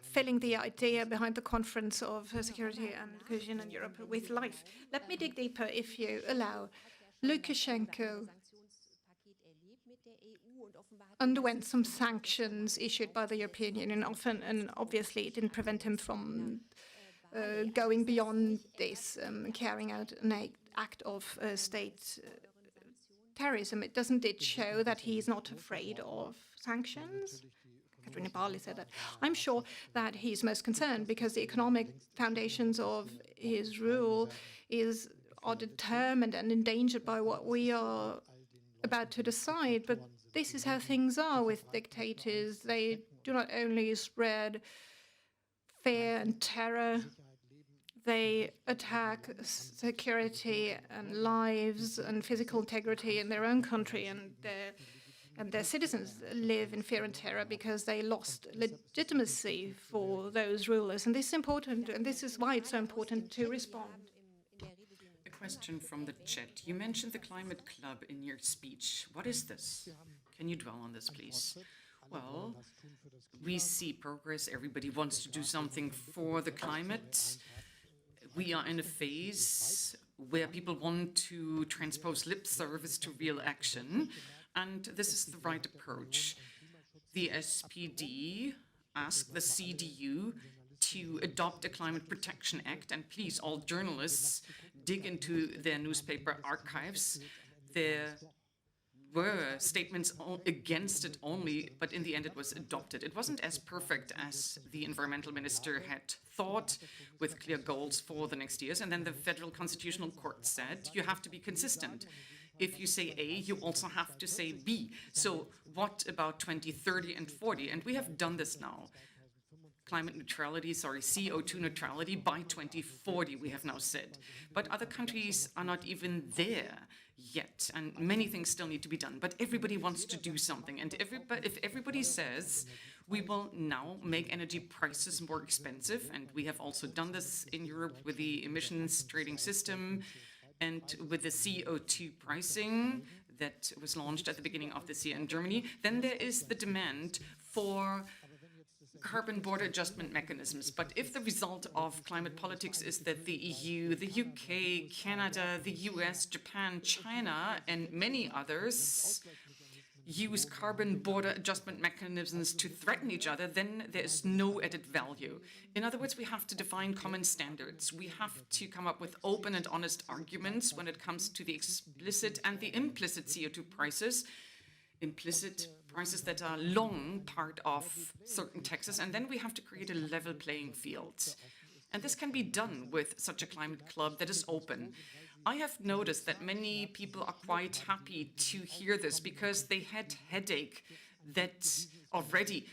filling the idea behind the Conference of Security and Cohesion in Europe with life. Let me dig deeper, if you allow. Lukashenko underwent some sanctions issued by the European Union often, and obviously it didn't prevent him from going beyond this, carrying out an act of state terrorism. Doesn't it show that he's not afraid of sanctions? Katarina Barley said that. I'm sure that he's most concerned because the economic foundations of his rule are determined and endangered by what we are about to decide. But this is how things are with dictators. They do not only spread fear and terror, they attack security and lives and physical integrity in their own country, and their citizens live in fear and terror because they lost legitimacy for those rulers. And this is important, and this is why it's so important to respond. A question from the chat. You mentioned the Climate Club in your speech. What is this? Can you dwell on this, please? Well, we see progress. Everybody wants to do something for the climate. We are in a phase where people want to transpose lip service to real action, and this is the right approach. The SPD asked the CDU to adopt a Climate Protection Act, and please, all journalists, dig into their newspaper archives. There were statements against it only, but in the end it was adopted. It wasn't as perfect as the environmental minister had thought, with clear goals for the next years. And then the Federal Constitutional Court said, you have to be consistent. If you say A, you also have to say B. So what about 2030 and 40? And we have done this now. CO2 neutrality by 2040, we have now said. But other countries are not even there yet, and many things still need to be done. But everybody wants to do something, and if everybody says, we will now make energy prices more expensive, and we have also done this in Europe with the emissions trading system and with the CO2 pricing that was launched at the beginning of this year in Germany, then there is the demand for carbon border adjustment mechanisms. But if the result of climate politics is that the EU, the UK, Canada, the US, Japan, China, and many others use carbon border adjustment mechanisms to threaten each other, then there is no added value. In other words, we have to define common standards. We have to come up with open and honest arguments when it comes to the explicit and the implicit CO2 prices. Implicit prices that are long part of certain taxes, and then we have to create a level playing field. And this can be done with such a climate club that is open. I have noticed that many people are quite happy to hear this because they had headache that already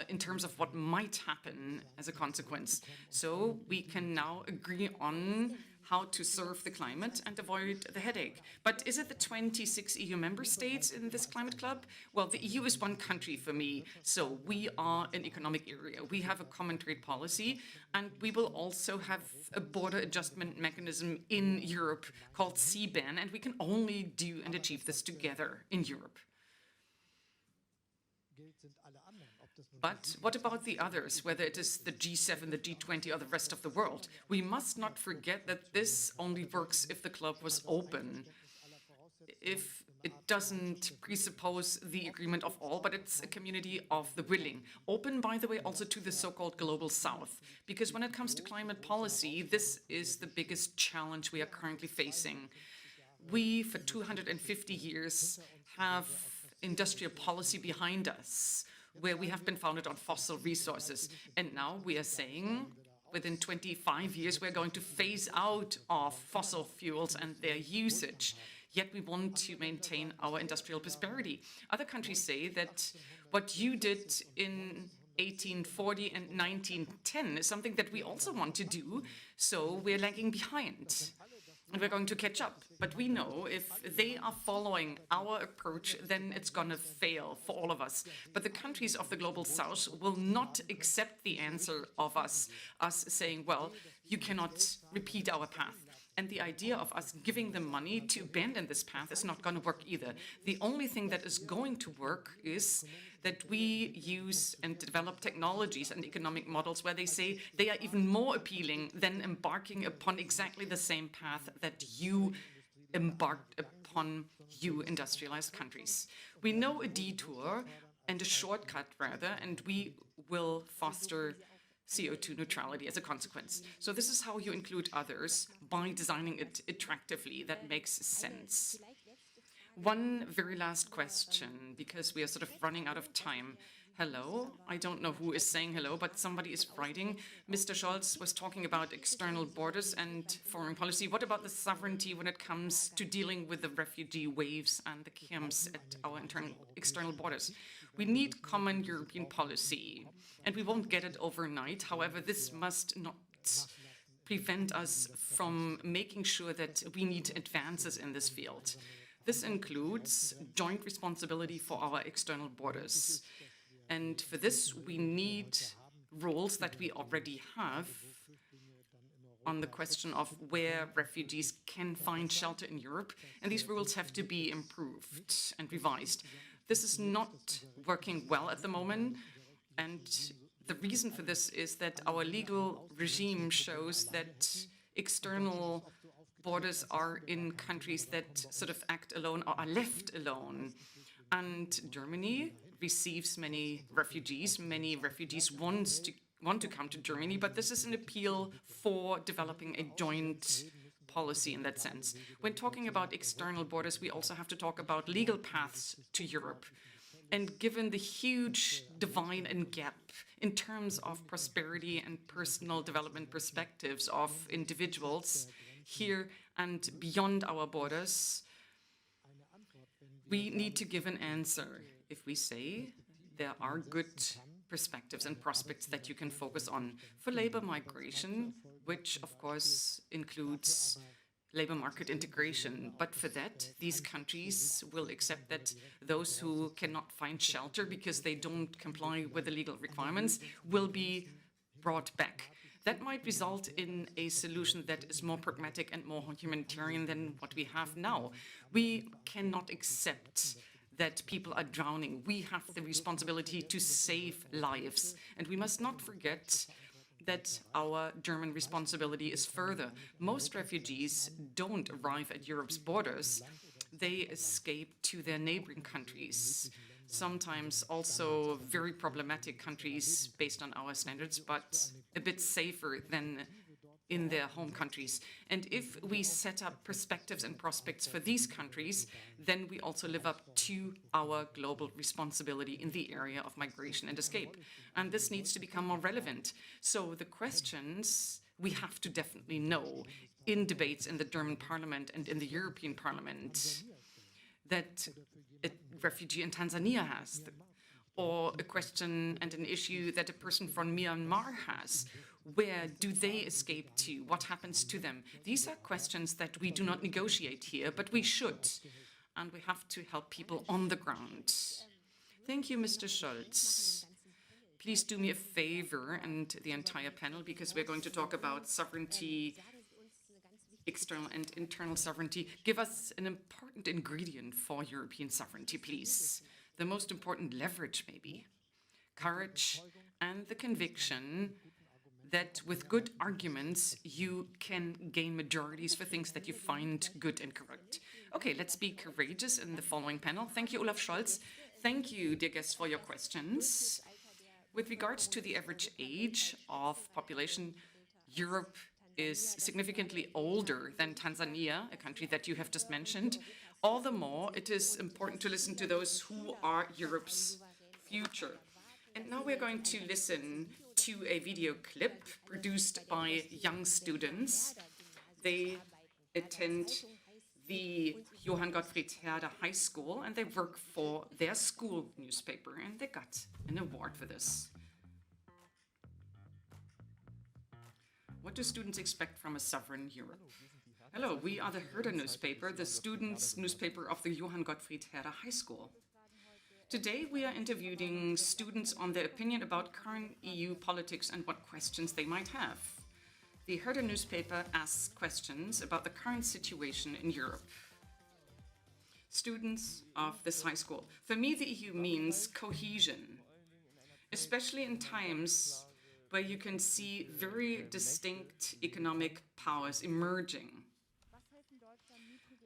in terms of what might happen as a consequence. So we can now agree on how to serve the climate and avoid the headache. But is it the 26 EU member states in this climate club? Well, the EU is one country for me, so we are an economic area. We have a common trade policy, and we will also have a border adjustment mechanism in Europe called CBAN, and we can only do and achieve this together in Europe. But what about the others, whether it is the G7, the G20, or the rest of the world? We must not forget that this only works if the club was open, if it doesn't presuppose the agreement of all, but it's a community of the willing. Open, by the way, also to the so-called global south, because when it comes to climate policy, this is the biggest challenge we are currently facing. We, for 250 years, have industrial policy behind us, where we have been founded on fossil resources. And now we are saying within 25 years we're going to phase out of fossil fuels and their usage. Yet we want to maintain our industrial prosperity. Other countries say that what you did in 1840 and 1910 is something that we also want to do, so we're lagging behind. And we're going to catch up. But we know if they are following our approach, then it's going to fail for all of us. But the countries of the global south will not accept the answer of us saying, well, you cannot repeat our path. And the idea of us giving them money to abandon this path is not going to work either. The only thing that is going to work is that we use and develop technologies and economic models where they say they are even more appealing than embarking upon exactly the same path that you embarked upon, you industrialized countries. We know a detour and a shortcut rather, and we will foster CO2 neutrality as a consequence. So this is how you include others, by designing it attractively. That makes sense. One very last question, because we are sort of running out of time. Hello. I don't know who is saying hello, but somebody is writing. Mr. Scholz was talking about external borders and foreign policy. What about the sovereignty when it comes to dealing with the refugee waves and the camps at our external borders? We need common European policy, and we won't get it overnight. However, this must not prevent us from making sure that we need advances in this field. This includes joint responsibility for our external borders. And for this, we need rules that we already have on the question of where refugees can find shelter in Europe. And these rules have to be improved and revised. This is not working well at the moment. And the reason for this is that our legal regime shows that external borders are in countries that sort of act alone or are left alone. And Germany receives many refugees. Many refugees want to come to Germany, but this is an appeal for developing a joint policy in that sense. When talking about external borders, we also have to talk about legal paths to Europe. And given the huge divide and gap in terms of prosperity and personal development perspectives of individuals here and beyond our borders, we need to give an answer. If we say there are good perspectives and prospects that you can focus on for labor migration, which of course includes labor market integration. But for that, these countries will accept that those who cannot find shelter because they don't comply with the legal requirements will be brought back. That might result in a solution that is more pragmatic and more humanitarian than what we have now. We cannot accept that people are drowning. We have the responsibility to save lives. And we must not forget that our German responsibility is further. Most refugees don't arrive at Europe's borders. They escape to their neighboring countries, sometimes also very problematic countries based on our standards, but a bit safer than in their home countries. And if we set up perspectives and prospects for these countries, then we also live up to our global responsibility in the area of migration and escape. And this needs to become more relevant. So the questions we have to definitely know in debates in the German parliament and in the European Parliament that a refugee in Tanzania has, or a question and an issue that a person from Myanmar has. Where do they escape to? What happens to them? These are questions that we do not negotiate here, but we should. And we have to help people on the ground. Thank you, Mr. Scholz. Please do me a favor and the entire panel, because we're going to talk about sovereignty, external and internal sovereignty. Give us an important ingredient for European sovereignty, please. The most important leverage, maybe. Courage and the conviction that with good arguments, you can gain majorities for things that you find good and correct. Okay, let's be courageous in the following panel. Thank you, Olaf Scholz. Thank you, dear guests, for your questions. With regards to the average age of population, Europe is significantly older than Tanzania, a country that you have just mentioned. All the more, it is important to listen to those who are Europe's future. And now we're going to listen to a video clip produced by young students. They attend the Johann Gottfried Herder High School and they work for their school newspaper, and they got an award for this. What do students expect from a sovereign Europe? Hello, we are the Herder newspaper, the students' newspaper of the Johann Gottfried Herder High School. Today we are interviewing students on their opinion about current EU politics and what questions they might have. The Herder newspaper asks questions about the current situation in Europe. Students of this high school. For me, the EU means cohesion, especially in times where you can see very distinct economic powers emerging.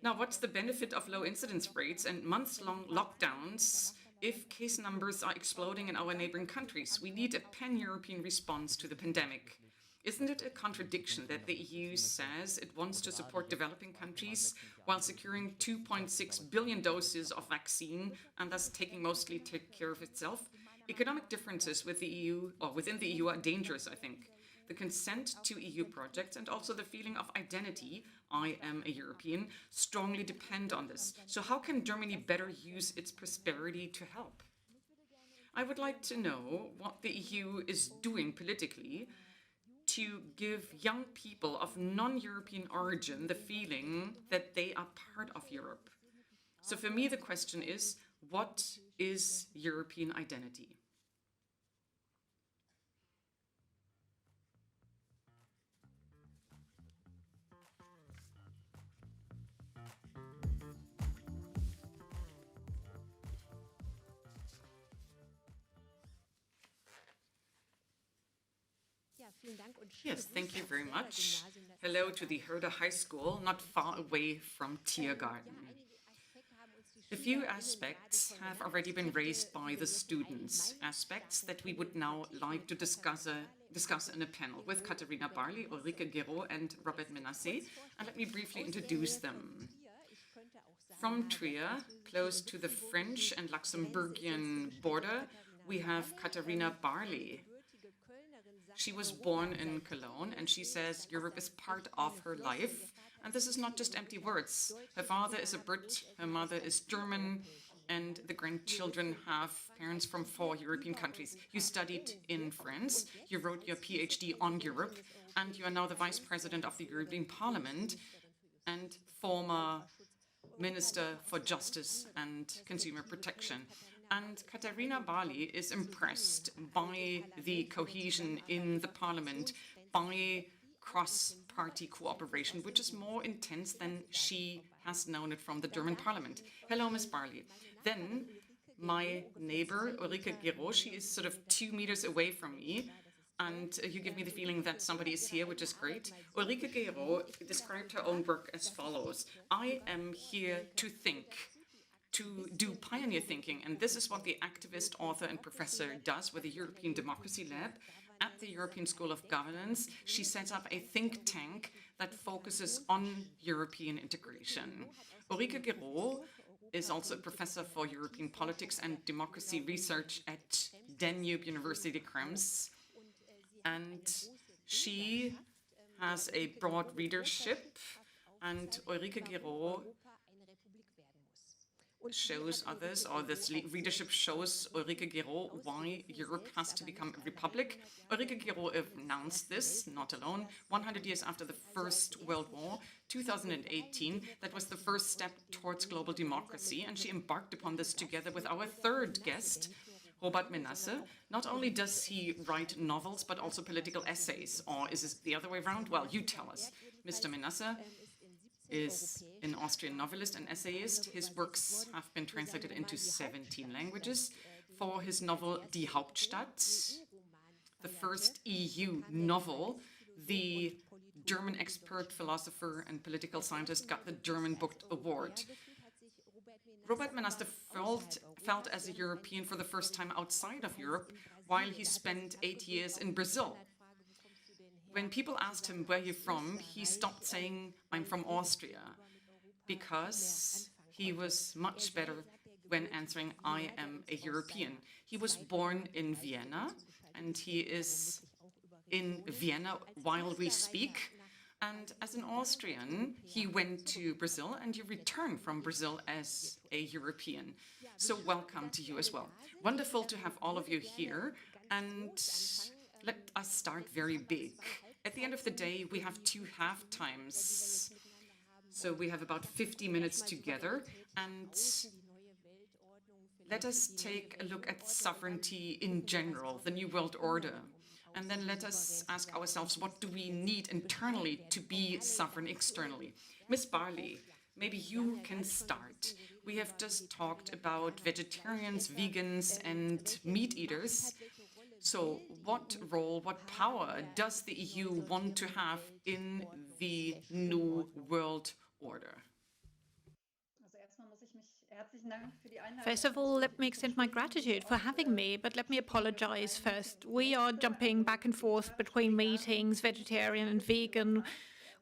Now, what's the benefit of low incidence rates and months-long lockdowns if case numbers are exploding in our neighboring countries? We need a pan-European response to the pandemic. Isn't it a contradiction that the EU says it wants to support developing countries while securing 2.6 billion doses of vaccine and thus taking mostly care of itself? Economic differences with the EU or within the EU are dangerous, I think. The consent to EU projects and also the feeling of identity, I am a European, strongly depend on this. So how can Germany better use its prosperity to help? I would like to know what the EU is doing politically to give young people of non-European origin the feeling that they are part of Europe. So for me, the question is, what is European identity? Yes, thank you very much. Hello to the Herder High School, not far away from Tiergarten. A few aspects have already been raised by the students, aspects that we would now like to discuss in a panel with Katarina Barley, Ulrike Gero and Robert Menasse, and let me briefly introduce them. From Trier, close to the French and Luxembourgian border, we have Katarina Barley. She was born in Cologne, and she says Europe is part of her life. And this is not just empty words. Her father is a Brit, her mother is German, and the grandchildren have parents from 4 European countries. You studied in France, you wrote your PhD on Europe, and you are now the Vice President of the European Parliament and former Minister for Justice and Consumer Protection. And Katarina Barley is impressed by the cohesion in the parliament, by cross-party cooperation, which is more intense than she has known it from the German parliament. Hello, Ms. Barley. Then my neighbor, Ulrike Gero, she is sort of 2 meters away from me, and you give me the feeling that somebody is here, which is great. Ulrike Gero described her own work as follows. I am here to think, to do pioneer thinking, and this is what the activist, author and professor does with the European Democracy Lab at the European School of Governance. She sets up a think tank that focuses on European integration. Ulrike Gero is also a professor for European politics and democracy research at Danube University Krems, and she has a broad readership, and Ulrike Gero shows others, or this readership shows Ulrike Gero why Europe has to become a republic. Ulrike Gero announced this, not alone, 100 years after the First World War, 2018. That was the first step towards global democracy, and she embarked upon this together with our third guest, Robert Menasse. Not only does he write novels, but also political essays, or is it the other way around? Well, you tell us. Mr. Menasse is an Austrian novelist and essayist. His works have been translated into 17 languages. For his novel Die Hauptstadt, the first EU novel, the German expert, philosopher and political scientist got the German Book Award. Robert Menasse felt as a European for the first time outside of Europe while he spent 8 years in Brazil. When people asked him where you're from, he stopped saying, I'm from Austria, because he was much better when answering, I am a European. He was born in Vienna, and he is in Vienna while we speak. And as an Austrian, he went to Brazil, and you returned from Brazil as a European. So welcome to you as well. Wonderful to have all of you here. And let us start very big. At the end of the day, we have 2 half times. So we have about 50 minutes together. And let us take a look at sovereignty in general, the New World Order. And then let us ask ourselves, what do we need internally to be sovereign externally? Ms. Barley, maybe you can start. We have just talked about vegetarians, vegans, and meat eaters. So what role, what power does the EU want to have in the New World Order? First of all, let me extend my gratitude for having me, but let me apologize first. We are jumping back and forth between meetings, vegetarian and vegan.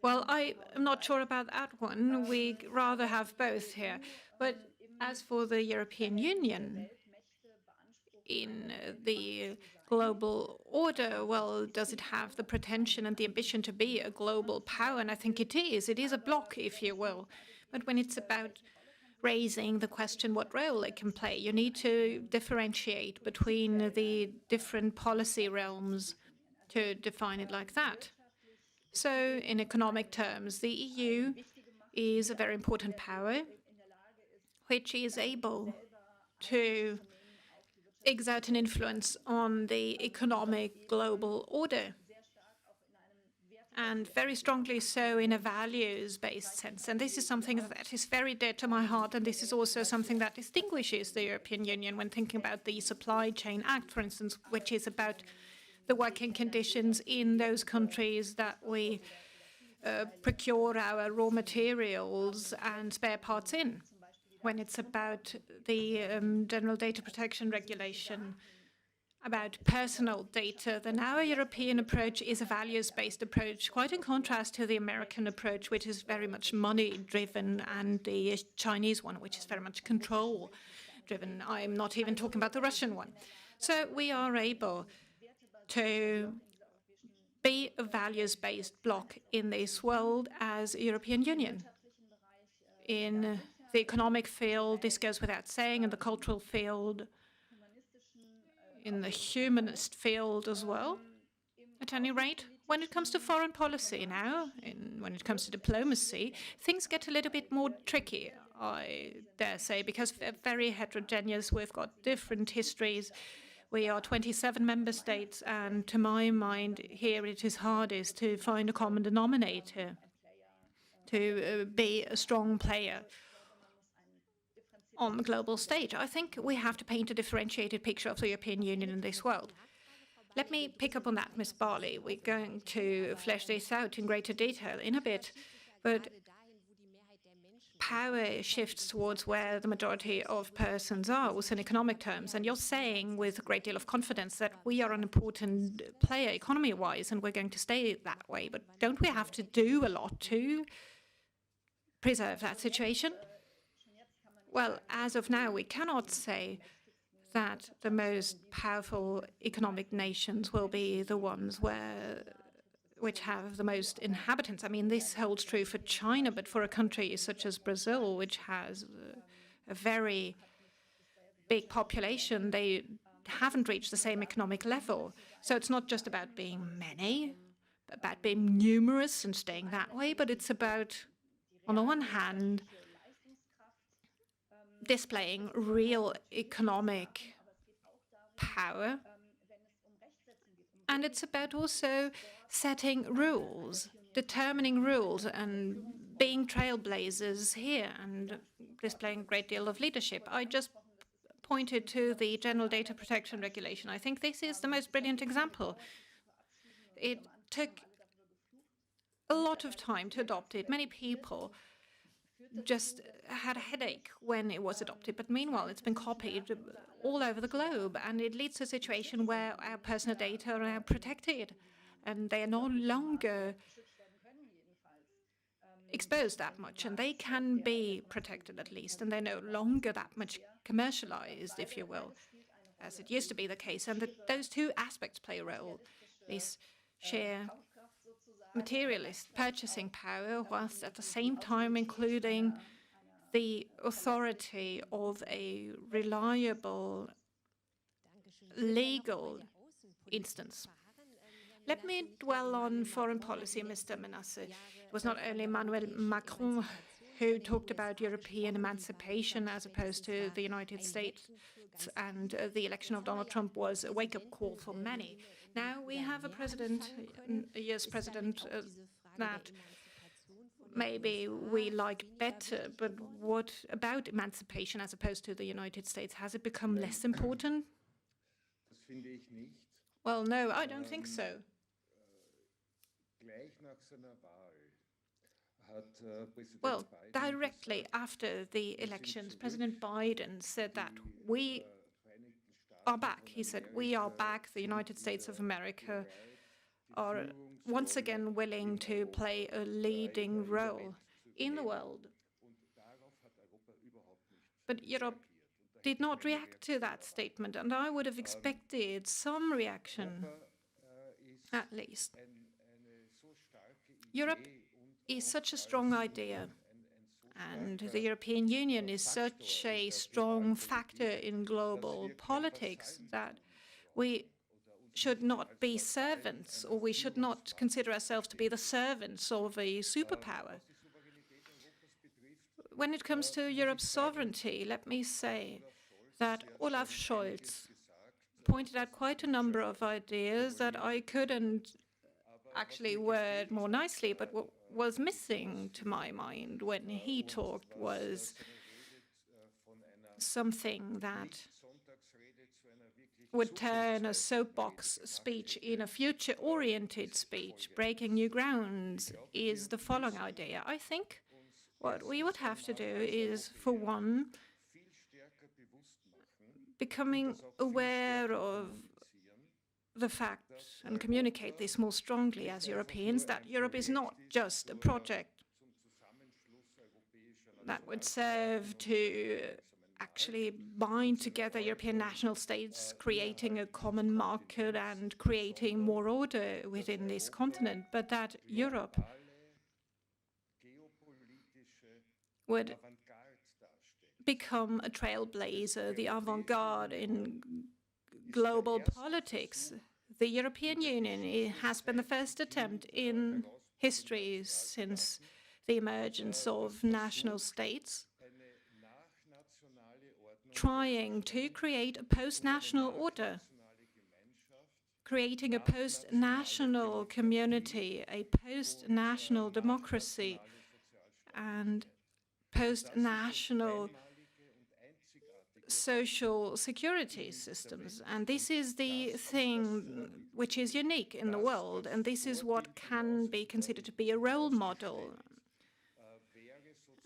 Well, I am not sure about that one. We'd rather have both here. But as for the European Union, in the global order, well, does it have the pretension and the ambition to be a global power? And I think it is. It is a bloc, if you will. But when it's about raising the question what role it can play, you need to differentiate between the different policy realms to define it like that. So in economic terms, the EU is a very important power which is able to exert an influence on the economic global order, and very strongly so in a values-based sense. And this is something that is very dear to my heart, and this is also something that distinguishes the European Union when thinking about the Supply Chain Act, for instance, which is about the working conditions in those countries that we procure our raw materials and spare parts in. When it's about the General Data Protection Regulation, about personal data, then our European approach is a values-based approach, quite in contrast to the American approach, which is very much money-driven, and the Chinese one, which is very much control-driven. I'm not even talking about the Russian one. So we are able to be a values-based bloc in this world as a European Union. In the economic field, this goes without saying, in the cultural field, in the humanist field as well. At any rate, when it comes to foreign policy now, when it comes to diplomacy, things get a little bit more tricky, I dare say, because they're very heterogeneous. We've got different histories. We are 27 member states, and to my mind, here it is hardest to find a common denominator, to be a strong player on the global stage. I think we have to paint a differentiated picture of the European Union in this world. Let me pick up on that, Ms. Barley. We're going to flesh this out in greater detail in a bit, but power shifts towards where the majority of persons are, also in economic terms. And you're saying with a great deal of confidence that we are an important player economy-wise, and we're going to stay that way. But don't we have to do a lot to preserve that situation? Well, as of now, we cannot say that the most powerful economic nations will be the ones which have the most inhabitants. I mean, this holds true for China, but for a country such as Brazil, which has a very big population, they haven't reached the same economic level. So it's not just about being many, about being numerous and staying that way, but it's about, on the one hand, displaying real economic power. And it's about also setting rules, determining rules, and being trailblazers here and displaying a great deal of leadership. I just pointed to the General Data Protection Regulation. I think this is the most brilliant example. It took a lot of time to adopt it. Many people just had a headache when it was adopted, but meanwhile it's been copied all over the globe, and it leads to a situation where our personal data are now protected and they are no longer exposed that much, and they can be protected at least, and they're no longer that much commercialized, if you will, as it used to be the case. And those two aspects play a role. This sheer materialist purchasing power, whilst at the same time including the authority of a reliable legal instance. Let me dwell on foreign policy, Mr. Menasse. It was not only Emmanuel Macron who talked about European emancipation as opposed to the United States, and the election of Donald Trump was a wake-up call for many. Now we have a president, a US president, that maybe we like better, but what about emancipation as opposed to the United States? Has it become less important? Well, no, I don't think so. Well, directly after the elections, President Biden said that we are back. He said, we are back. The United States of America are once again willing to play a leading role in the world. But Europe did not react to that statement, and I would have expected some reaction, at least. Europe is such a strong idea, and the European Union is such a strong factor in global politics that we should not be servants, or we should not consider ourselves to be the servants of a superpower. When it comes to Europe's sovereignty, let me say that Olaf Scholz pointed out quite a number of ideas that I couldn't actually word more nicely, but what was missing to my mind when he talked was something that would turn a soapbox speech in a future-oriented speech. Breaking new grounds is the following idea. I think what we would have to do is, for one, becoming aware of the fact and communicate this more strongly as Europeans, that Europe is not just a project that would serve to actually bind together European national states, creating a common market and creating more order within this continent, but that Europe would become a trailblazer, the avant-garde in global politics. The European Union has been the first attempt in history since the emergence of national states, trying to create a post-national order, creating a post-national community, a post-national democracy, and post-national social security systems. And this is the thing which is unique in the world, and this is what can be considered to be a role model.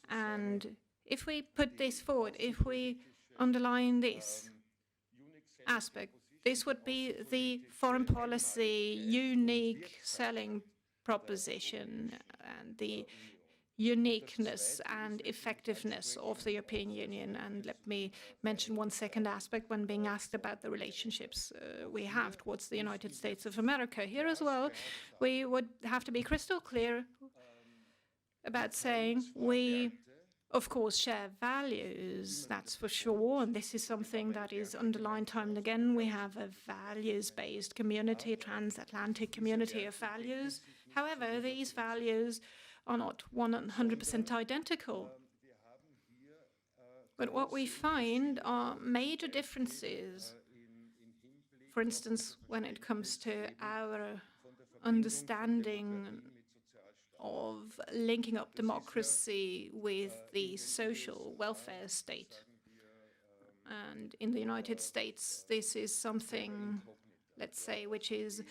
And if we put this forward, if we underline this aspect, this would be the foreign policy unique selling proposition and the uniqueness and effectiveness of the European Union. And let me mention one second aspect when being asked about the relationships we have towards the United States of America. Here as well, we would have to be crystal clear about saying we, of course, share values, that's for sure, and this is something that is underlined time and again. We have a values-based community, a transatlantic community of values. However, these values are not 100% identical. But what we find are major differences. For instance, when it comes to our understanding of linking up democracy with the social welfare state. And in the United States, this is something, let's say, which is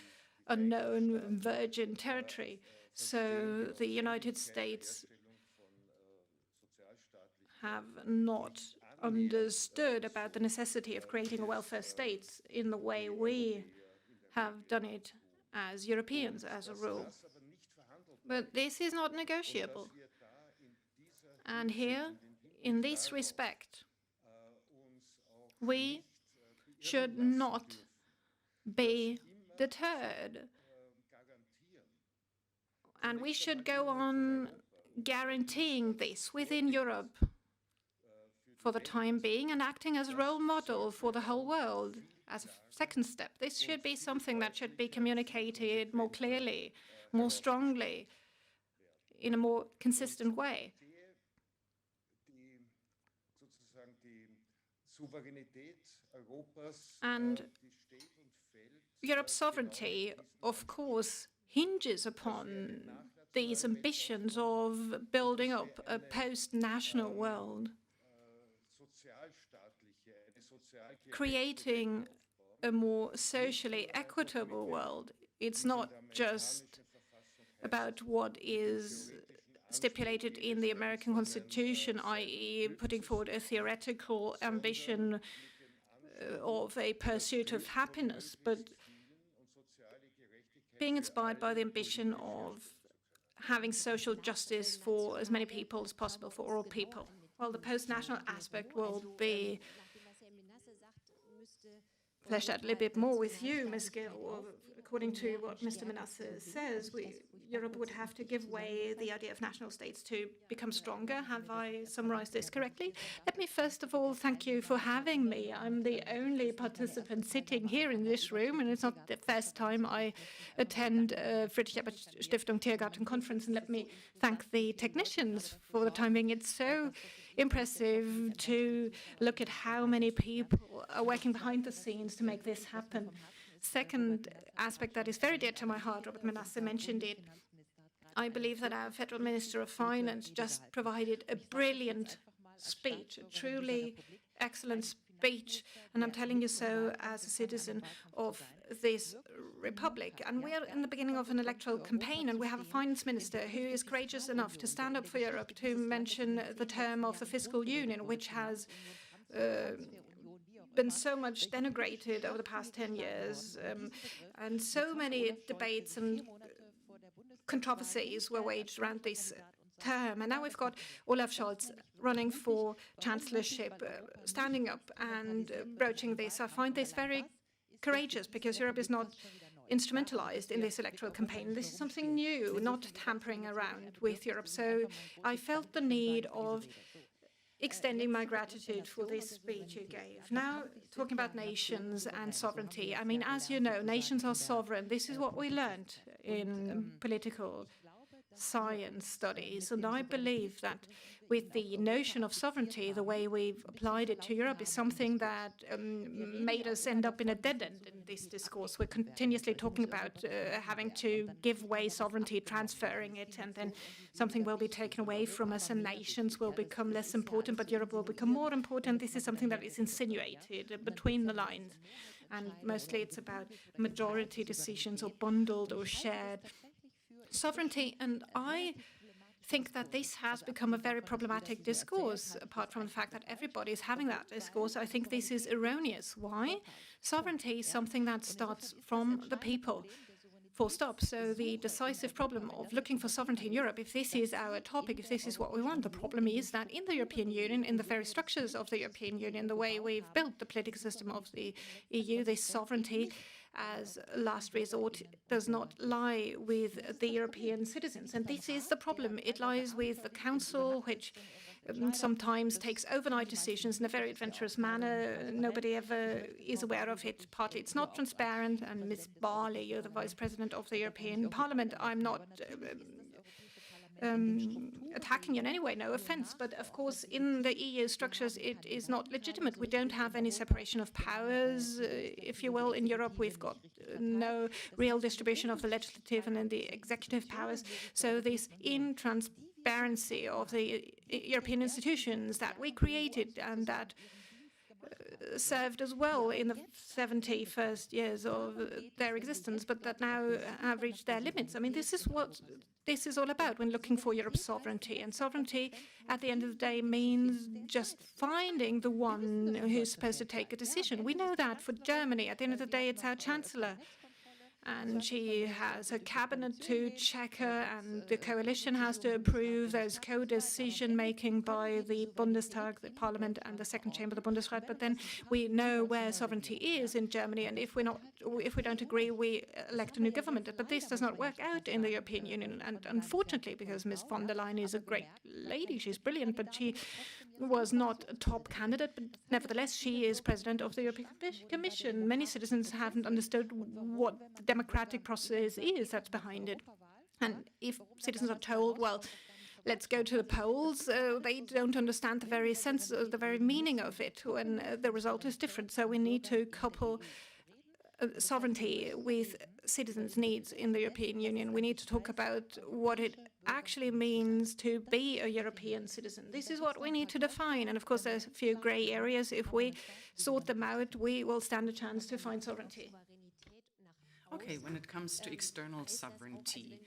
unknown virgin territory. So the United States have not understood about the necessity of creating a welfare state in the way we have done it as Europeans, as a rule. But this is not negotiable. And here, in this respect, we should not be deterred. And we should go on guaranteeing this within Europe for the time being and acting as a role model for the whole world as a second step. This should be something that should be communicated more clearly, more strongly, in a more consistent way. And Europe's sovereignty, of course, hinges upon these ambitions of building up a post-national world, creating a more socially equitable world. It's not just about what is stipulated in the American Constitution, i.e. putting forward a theoretical ambition of a pursuit of happiness, but being inspired by the ambition of having social justice for as many people as possible, for all people. Well, the post-national aspect will be fleshed out a little bit more with you, Ms. Gill. According to what Mr. Menasse says, Europe would have to give way the idea of national states to become stronger. Have I summarized this correctly? Let me first of all thank you for having me. I'm the only participant sitting here in this room, and it's not the first time I attend Friedrich Ebert Stiftung Tiergarten Conference. And let me thank the technicians for the timing. It's so impressive to look at how many people are working behind the scenes to make this happen. Second aspect that is very dear to my heart, Robert Menasse mentioned it. I believe that our Federal Minister of Finance just provided a brilliant speech, a truly excellent speech, and I'm telling you so as a citizen of this republic. And we are in the beginning of an electoral campaign, and we have a finance minister who is courageous enough to stand up for Europe, to mention the term of the fiscal union, which has been so much denigrated over the past 10 years, and so many debates and controversies were waged around this term. And now we've got Olaf Scholz running for chancellorship, standing up and broaching this. I find this very courageous because Europe is not instrumentalized in this electoral campaign. This is something new, not tampering around with Europe. So I felt the need of extending my gratitude for this speech you gave. Now, talking about nations and sovereignty. I mean, as you know, nations are sovereign. This is what we learned in political science studies. And I believe that with the notion of sovereignty, the way we've applied it to Europe is something that made us end up in a dead end in this discourse. We're continuously talking about having to give away sovereignty, transferring it, and then something will be taken away from us and nations will become less important, but Europe will become more important. This is something that is insinuated between the lines. And mostly it's about majority decisions or bundled or shared sovereignty. And I think that this has become a very problematic discourse, apart from the fact that everybody is having that discourse. I think this is erroneous. Why? Sovereignty is something that starts from the people, full stop. So the decisive problem of looking for sovereignty in Europe, if this is our topic, if this is what we want, the problem is that in the European Union, in the very structures of the European Union, the way we've built the political system of the EU, this sovereignty as last resort does not lie with the European citizens. And this is the problem. It lies with the Council, which sometimes takes overnight decisions in a very adventurous manner. Nobody ever is aware of it. Partly it's not transparent. And Ms. Barley, you're the Vice President of the European Parliament. I'm not attacking you in any way, no offense. But of course, in the EU structures, it is not legitimate. We don't have any separation of powers, if you will. In Europe, we've got no real distribution of the legislative and then the executive powers. So this intransparency of the European institutions that we created and that served as well in the 71st years of their existence, but that now have reached their limits. I mean, this is what this is all about when looking for Europe's sovereignty. And sovereignty, at the end of the day, means just finding the one who's supposed to take a decision. We know that for Germany. At the end of the day, it's our chancellor. And she has a cabinet to check her, and the coalition has to approve. There's co-decision making by the Bundestag, the parliament, and the second chamber, the Bundesrat. But then we know where sovereignty is in Germany, and if we don't agree, we elect a new government. But this does not work out in the European Union, and unfortunately, because Ms. von der Leyen is a great lady, she's brilliant, but she was not a top candidate, but nevertheless, she is president of the European Commission. Many citizens haven't understood what the democratic process is that's behind it. And if citizens are told, well, let's go to the polls, they don't understand the very sense, the very meaning of it when the result is different. So we need to couple sovereignty with citizens' needs in the European Union. We need to talk about what it actually means to be a European citizen. This is what we need to define. And of course, there's a few gray areas. If we sort them out, we will stand a chance to find sovereignty. Okay, when it comes to external sovereignty,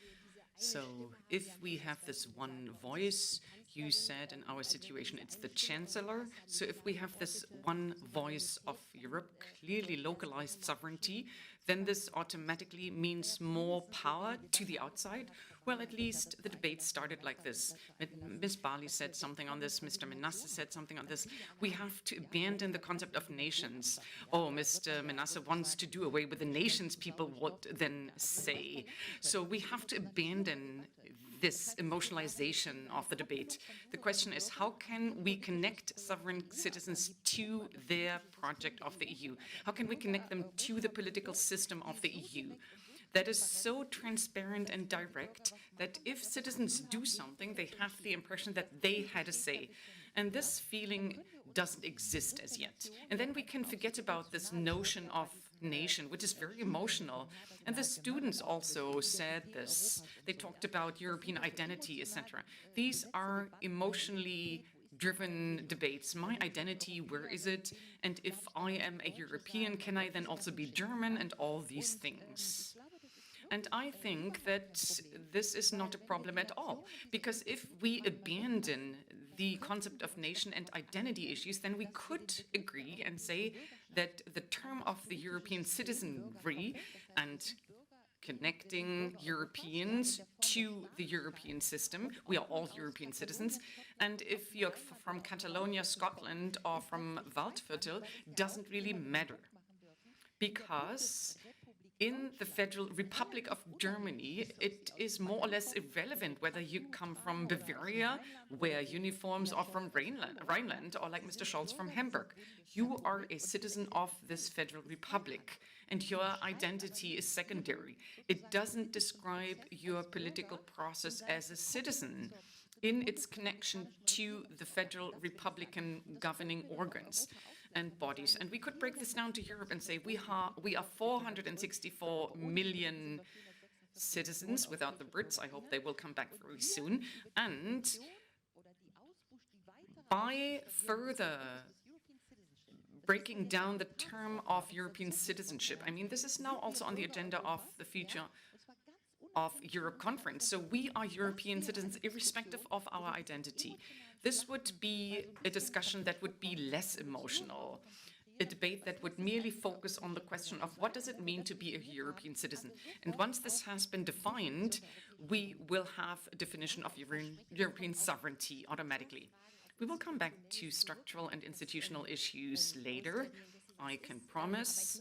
So if we have this one voice, you said in our situation it's the Chancellor. So if we have this one voice of Europe, clearly localized sovereignty, then this automatically means more power to the outside. Well, at least the debate started like this. Ms. Barley said something on this, Mr. Menasse said something on this. We have to abandon the concept of nations. Oh, Mr. Menasse wants to do away with the nations, people would then say. So we have to abandon this emotionalization of the debate. The question is, how can we connect sovereign citizens to their project of the EU? How can we connect them to the political system of the EU? That is so transparent and direct that if citizens do something, they have the impression that they had a say. And this feeling doesn't exist as yet. And then we can forget about this notion of nation, which is very emotional. And the students also said this. They talked about European identity, etc. These are emotionally driven debates. My identity, where is it? And if I am a European, can I then also be German and all these things? And I think that this is not a problem at all, because if we abandon the concept of nation and identity issues, then we could agree and say that the term of the European citizenry and connecting Europeans to the European system. We are all European citizens. And if you're from Catalonia, Scotland, or from Waldviertel, doesn't really matter. Because in the Federal Republic of Germany, it is more or less irrelevant whether you come from Bavaria, wear uniforms, or from Rhineland, or like Mr. Scholz from Hamburg. You are a citizen of this Federal Republic, and your identity is secondary. It doesn't describe your political process as a citizen in its connection to the Federal Republican governing organs and bodies. And we could break this down to Europe and say we are 464 million citizens without the Brits. I hope they will come back very soon. And by further breaking down the term of European citizenship, I mean, this is now also on the agenda of the future of Europe conference. So we are European citizens irrespective of our identity. This would be a discussion that would be less emotional, a debate that would merely focus on the question of what does it mean to be a European citizen. And once this has been defined, we will have a definition of European sovereignty automatically. We will come back to structural and institutional issues later, I can promise.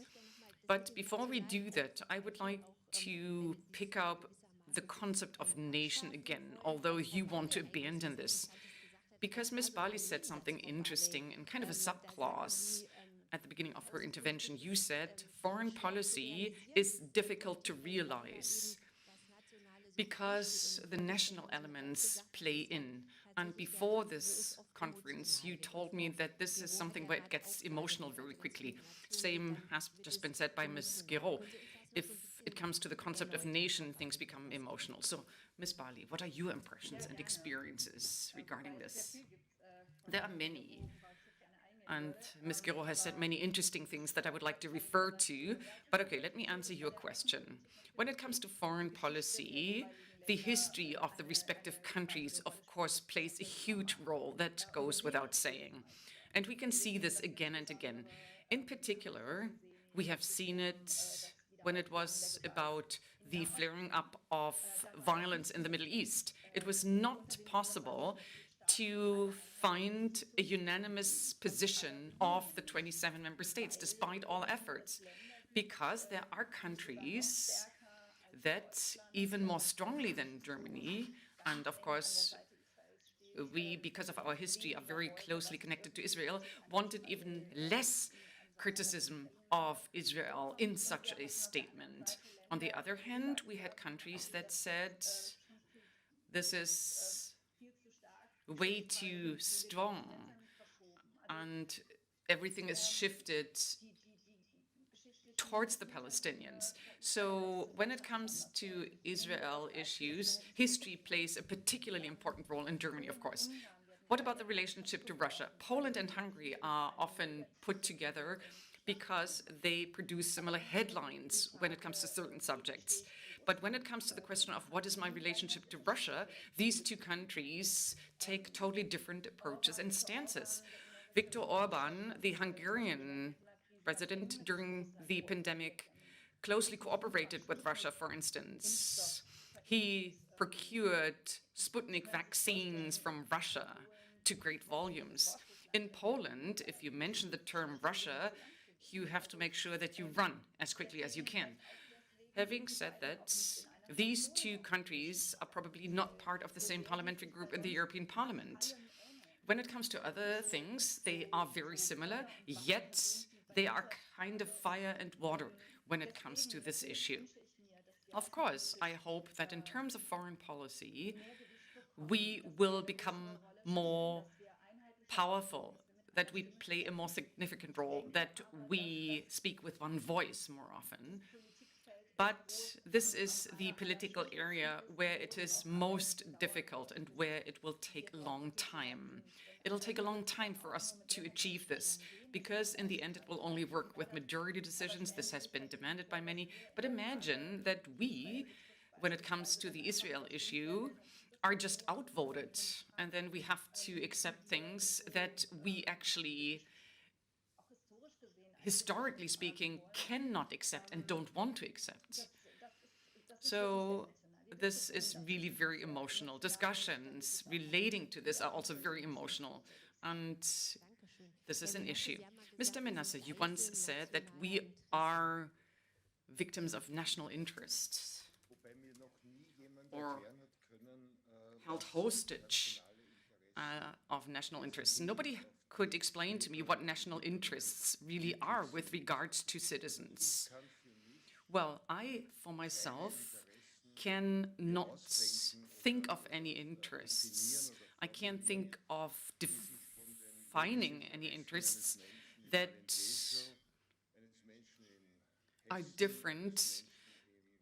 But before we do that, I would like to pick up the concept of nation again, although you want to abandon this. Because Ms. Barley said something interesting in kind of a subclause at the beginning of her intervention. You said foreign policy is difficult to realize because the national elements play in. And before this conference, you told me that this is something where it gets emotional very quickly. Same has just been said by Ms. Guiraud. If it comes to the concept of nation, things become emotional. So, Ms. Barley, what are your impressions and experiences regarding this? There are many. And Ms. Guiraud has said many interesting things that I would like to refer to. But okay, let me answer your question. When it comes to foreign policy, the history of the respective countries, of course, plays a huge role. That goes without saying. And we can see this again and again. In particular, we have seen it when it was about the flaring up of violence in the Middle East. It was not possible to find a unanimous position of the 27 member states, despite all efforts, because there are countries that even more strongly than Germany, and of course we, because of our history, are very closely connected to Israel, wanted even less criticism of Israel in such a statement. On the other hand, we had countries that said this is way too strong and everything is shifted towards the Palestinians. So when it comes to Israel issues, history plays a particularly important role in Germany, of course. What about the relationship to Russia? Poland and Hungary are often put together because they produce similar headlines when it comes to certain subjects. But when it comes to the question of what is my relationship to Russia, these two countries take totally different approaches and stances. Viktor Orban, the Hungarian president during the pandemic, closely cooperated with Russia, for instance. He procured Sputnik vaccines from Russia to great volumes. In Poland, if you mention the term Russia, you have to make sure that you run as quickly as you can. Having said that, these two countries are probably not part of the same parliamentary group in the European Parliament. When it comes to other things, they are very similar, yet they are kind of fire and water when it comes to this issue. Of course, I hope that in terms of foreign policy, we will become more powerful, that we play a more significant role, that we speak with one voice more often. But this is the political area where it is most difficult and where it will take a long time. It'll take a long time for us to achieve this, because in the end it will only work with majority decisions. This has been demanded by many. But imagine that we, when it comes to the Israel issue, are just outvoted, and then we have to accept things that we actually, historically speaking, cannot accept and don't want to accept. So this is really very emotional. Discussions relating to this are also very emotional, and this is an issue. Mr. Menasse, you once said that we are victims of national interests, or held hostage of national interests. Nobody could explain to me what national interests really are with regards to citizens. Well, I, for myself, cannot think of any interests. I can't think of defining any interests that are different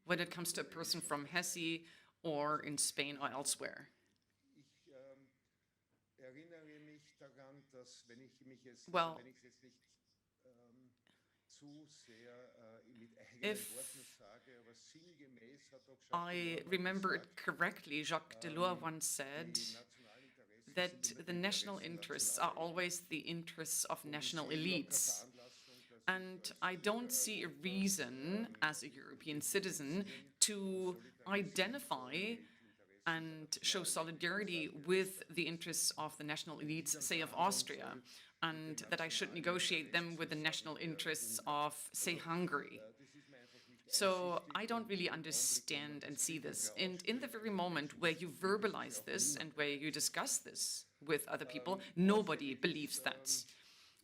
when it comes to a person from Hesse or in Spain or elsewhere. Well, if I remember it correctly, Jacques Delors once said that the national interests are always the interests of national elites. And I don't see a reason as a European citizen to identify and show solidarity with the interests of the national elites, say, of Austria, and that I should negotiate them with the national interests of, say, Hungary. So I don't really understand and see this. And in the very moment where you verbalize this and where you discuss this with other people, nobody believes that.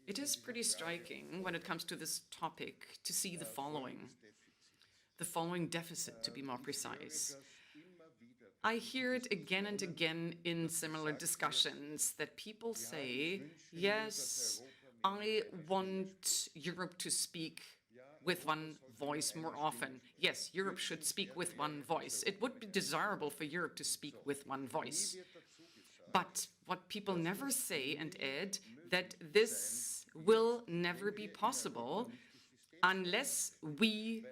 It is pretty striking when it comes to this topic to see the following deficit, to be more precise. I hear it again and again in similar discussions that people say, yes, I want Europe to speak with one voice more often. Yes, Europe should speak with one voice. It would be desirable for Europe to speak with one voice. But what people never say and add, that this will never be possible unless we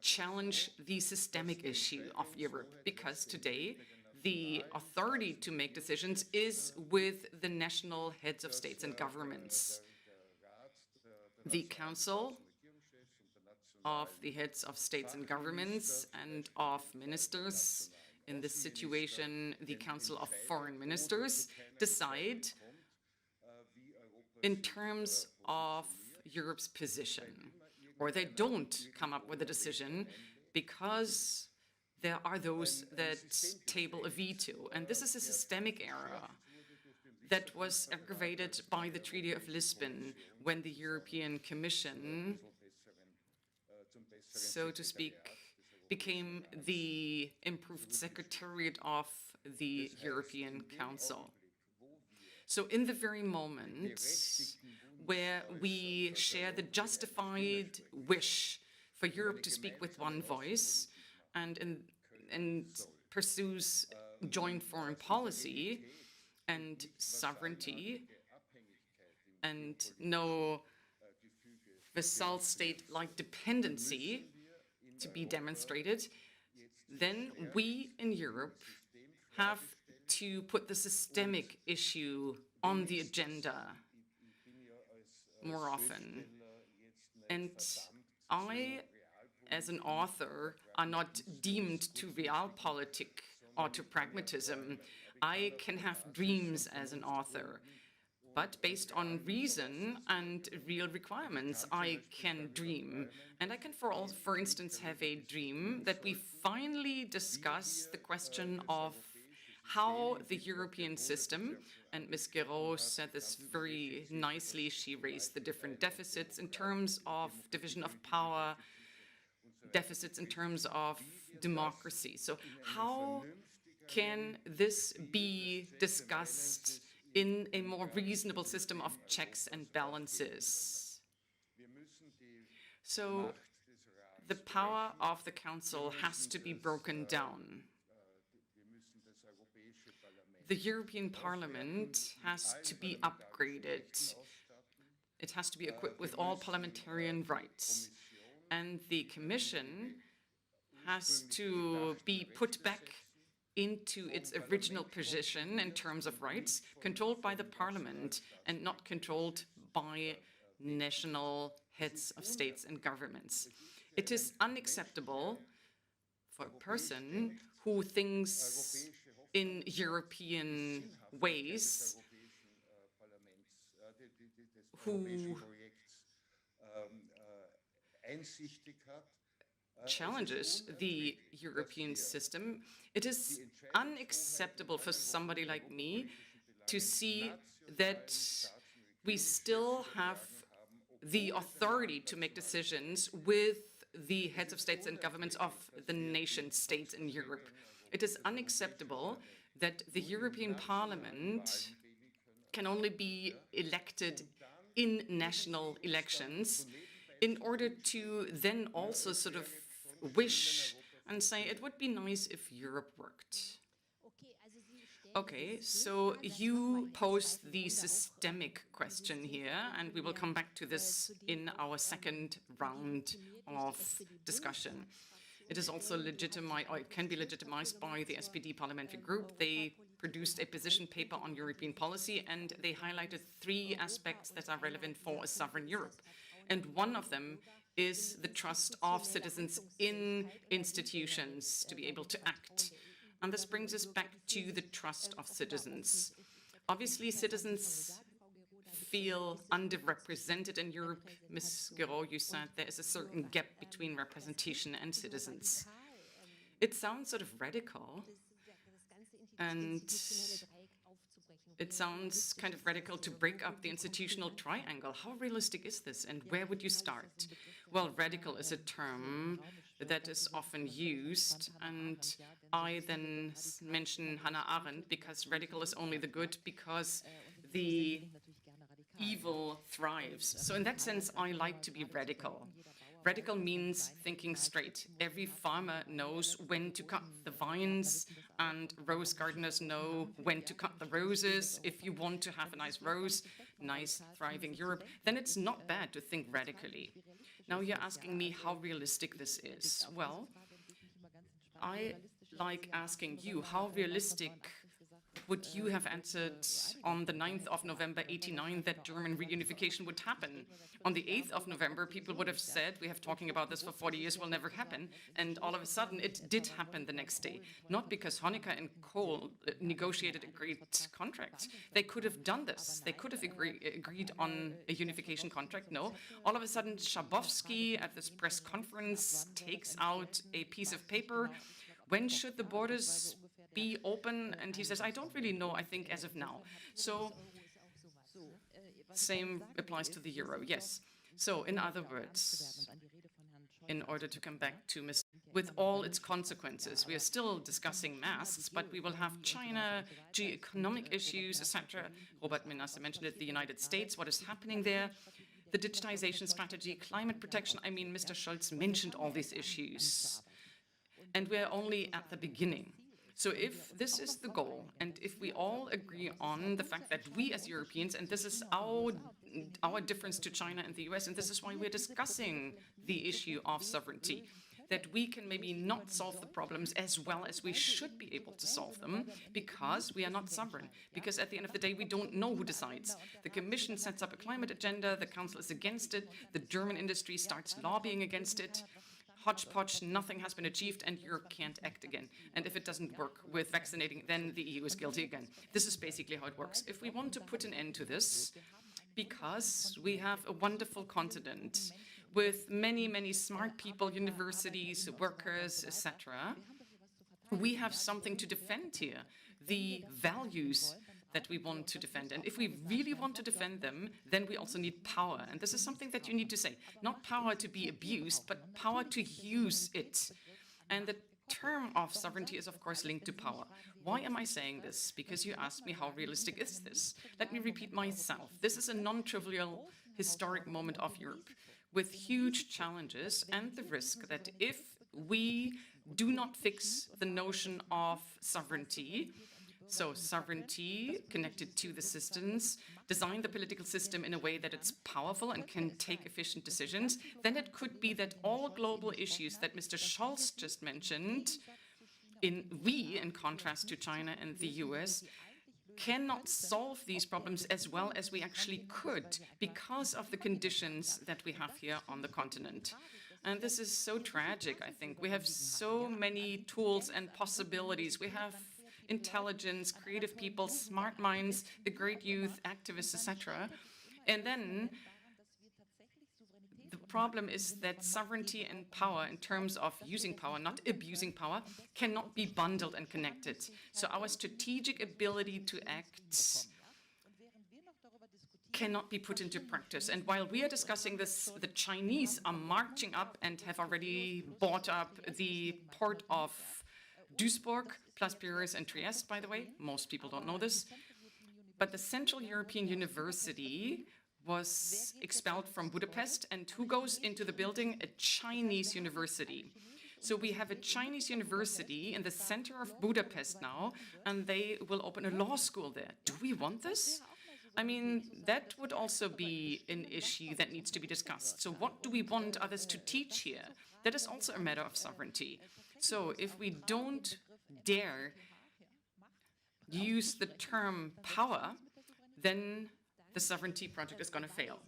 challenge the systemic issue of Europe, because today the authority to make decisions is with the national heads of states and governments. The Council of the heads of states and governments and of ministers, in this situation the Council of Foreign Ministers, decide in terms of Europe's position. Or they don't come up with a decision because there are those that table a veto. And this is a systemic error that was aggravated by the Treaty of Lisbon, when the European Commission, so to speak, became the improved secretariat of the European Council. So in the very moment where we share the justified wish for Europe to speak with one voice and pursues joint foreign policy and sovereignty and no vassal state-like dependency to be demonstrated, then we in Europe have to put the systemic issue on the agenda more often. And I, as an author, are not deemed to realpolitik or to pragmatism. I can have dreams as an author, but based on reason and real requirements, I can dream. And I can, for instance, have a dream that we finally discuss the question of how the European system, and Ms. Guéraud said this very nicely, she raised the different deficits in terms of division of power, deficits in terms of democracy. So how can this be discussed in a more reasonable system of checks and balances? So the power of the Council has to be broken down. The European Parliament has to be upgraded. It has to be equipped with all parliamentarian rights. And the Commission has to be put back into its original position in terms of rights, controlled by the Parliament and not controlled by national heads of states and governments. It is unacceptable for a person who thinks in European ways, who challenges the European system. It is unacceptable for somebody like me to see that we still have the authority to make decisions with the heads of states and governments of the nation states in Europe. It is unacceptable that the European Parliament can only be elected in national elections in order to then also sort of wish and say it would be nice if Europe worked. Okay, so you pose the systemic question here, and we will come back to this in our second round of discussion. It is also legitimized, or it can be legitimized by the SPD parliamentary group. They produced a position paper on European policy, and they highlighted 3 aspects that are relevant for a sovereign Europe. And one of them is the trust of citizens in institutions to be able to act. And this brings us back to the trust of citizens. Obviously, citizens feel underrepresented in Europe. Ms. Guéraud, you said there is a certain gap between representation and citizens. It sounds sort of radical, and it sounds kind of radical to break up the institutional triangle. How realistic is this, and where would you start? Well, radical is a term that is often used, and I then mention Hannah Arendt, because radical is only the good because the evil thrives. So in that sense, I like to be radical. Radical means thinking straight. Every farmer knows when to cut the vines, and rose gardeners know when to cut the roses. If you want to have a nice rose, nice, thriving Europe, then it's not bad to think radically. Now you're asking me how realistic this is. Well, I like asking you, how realistic would you have answered on the 9th of November 89 that German reunification would happen? On the 8th of November, people would have said, we have talking about this for 40 years, will never happen. And all of a sudden, it did happen the next day. Not because Honecker and Kohl negotiated a great contract. They could have done this. They could have agreed on a unification contract. No. All of a sudden, Schabowski at this press conference takes out a piece of paper. When should the borders be open? And he says, I don't really know, I think as of now. So same applies to the euro, yes. So in other words, in order to come back to with all its consequences, we are still discussing masks, but we will have China, geoeconomic issues, etc. Robert Menasse mentioned it, the United States, what is happening there, the digitization strategy, climate protection. I mean, Mr. Scholz mentioned all these issues. And we're only at the beginning. So if this is the goal, and if we all agree on the fact that we as Europeans, and this is our difference to China and the US, and this is why we're discussing the issue of sovereignty, that we can maybe not solve the problems as well as we should be able to solve them because we are not sovereign. Because at the end of the day, we don't know who decides. The Commission sets up a climate agenda, the Council is against it, the German industry starts lobbying against it. Hodgepodge, nothing has been achieved, and Europe can't act again. And if it doesn't work with vaccinating, then the EU is guilty again. This is basically how it works. If we want to put an end to this, because we have a wonderful continent with many, many smart people, universities, workers, etc., we have something to defend here, the values that we want to defend. And if we really want to defend them, then we also need power. And this is something that you need to say. Not power to be abused, but power to use it. And the term of sovereignty is, of course, linked to power. Why am I saying this? Because you asked me how realistic is this. Let me repeat myself. This is a non-trivial historic moment of Europe with huge challenges and the risk that if we do not fix the notion of sovereignty, so sovereignty connected to the systems, design the political system in a way that it's powerful and can take efficient decisions, then it could be that all global issues that Mr. Scholz just mentioned, in contrast to China and the US, cannot solve these problems as well as we actually could because of the conditions that we have here on the continent. And this is so tragic, I think. We have so many tools and possibilities. We have intelligence, creative people, smart minds, the great youth, activists, etc. And then the problem is that sovereignty and power, in terms of using power, not abusing power, cannot be bundled and connected. So our strategic ability to act cannot be put into practice. And while we are discussing this, the Chinese are marching up and have already bought up the port of Duisburg, plus Piraeus and Trieste, by the way. Most people don't know this. But the Central European University was expelled from Budapest, and who goes into the building? A Chinese university. So we have a Chinese university in the center of Budapest now, and they will open a law school there. Do we want this? I mean, that would also be an issue that needs to be discussed. So what do we want others to teach here? That is also a matter of sovereignty. So if we don't dare use the term power, then the sovereignty project is going to fail.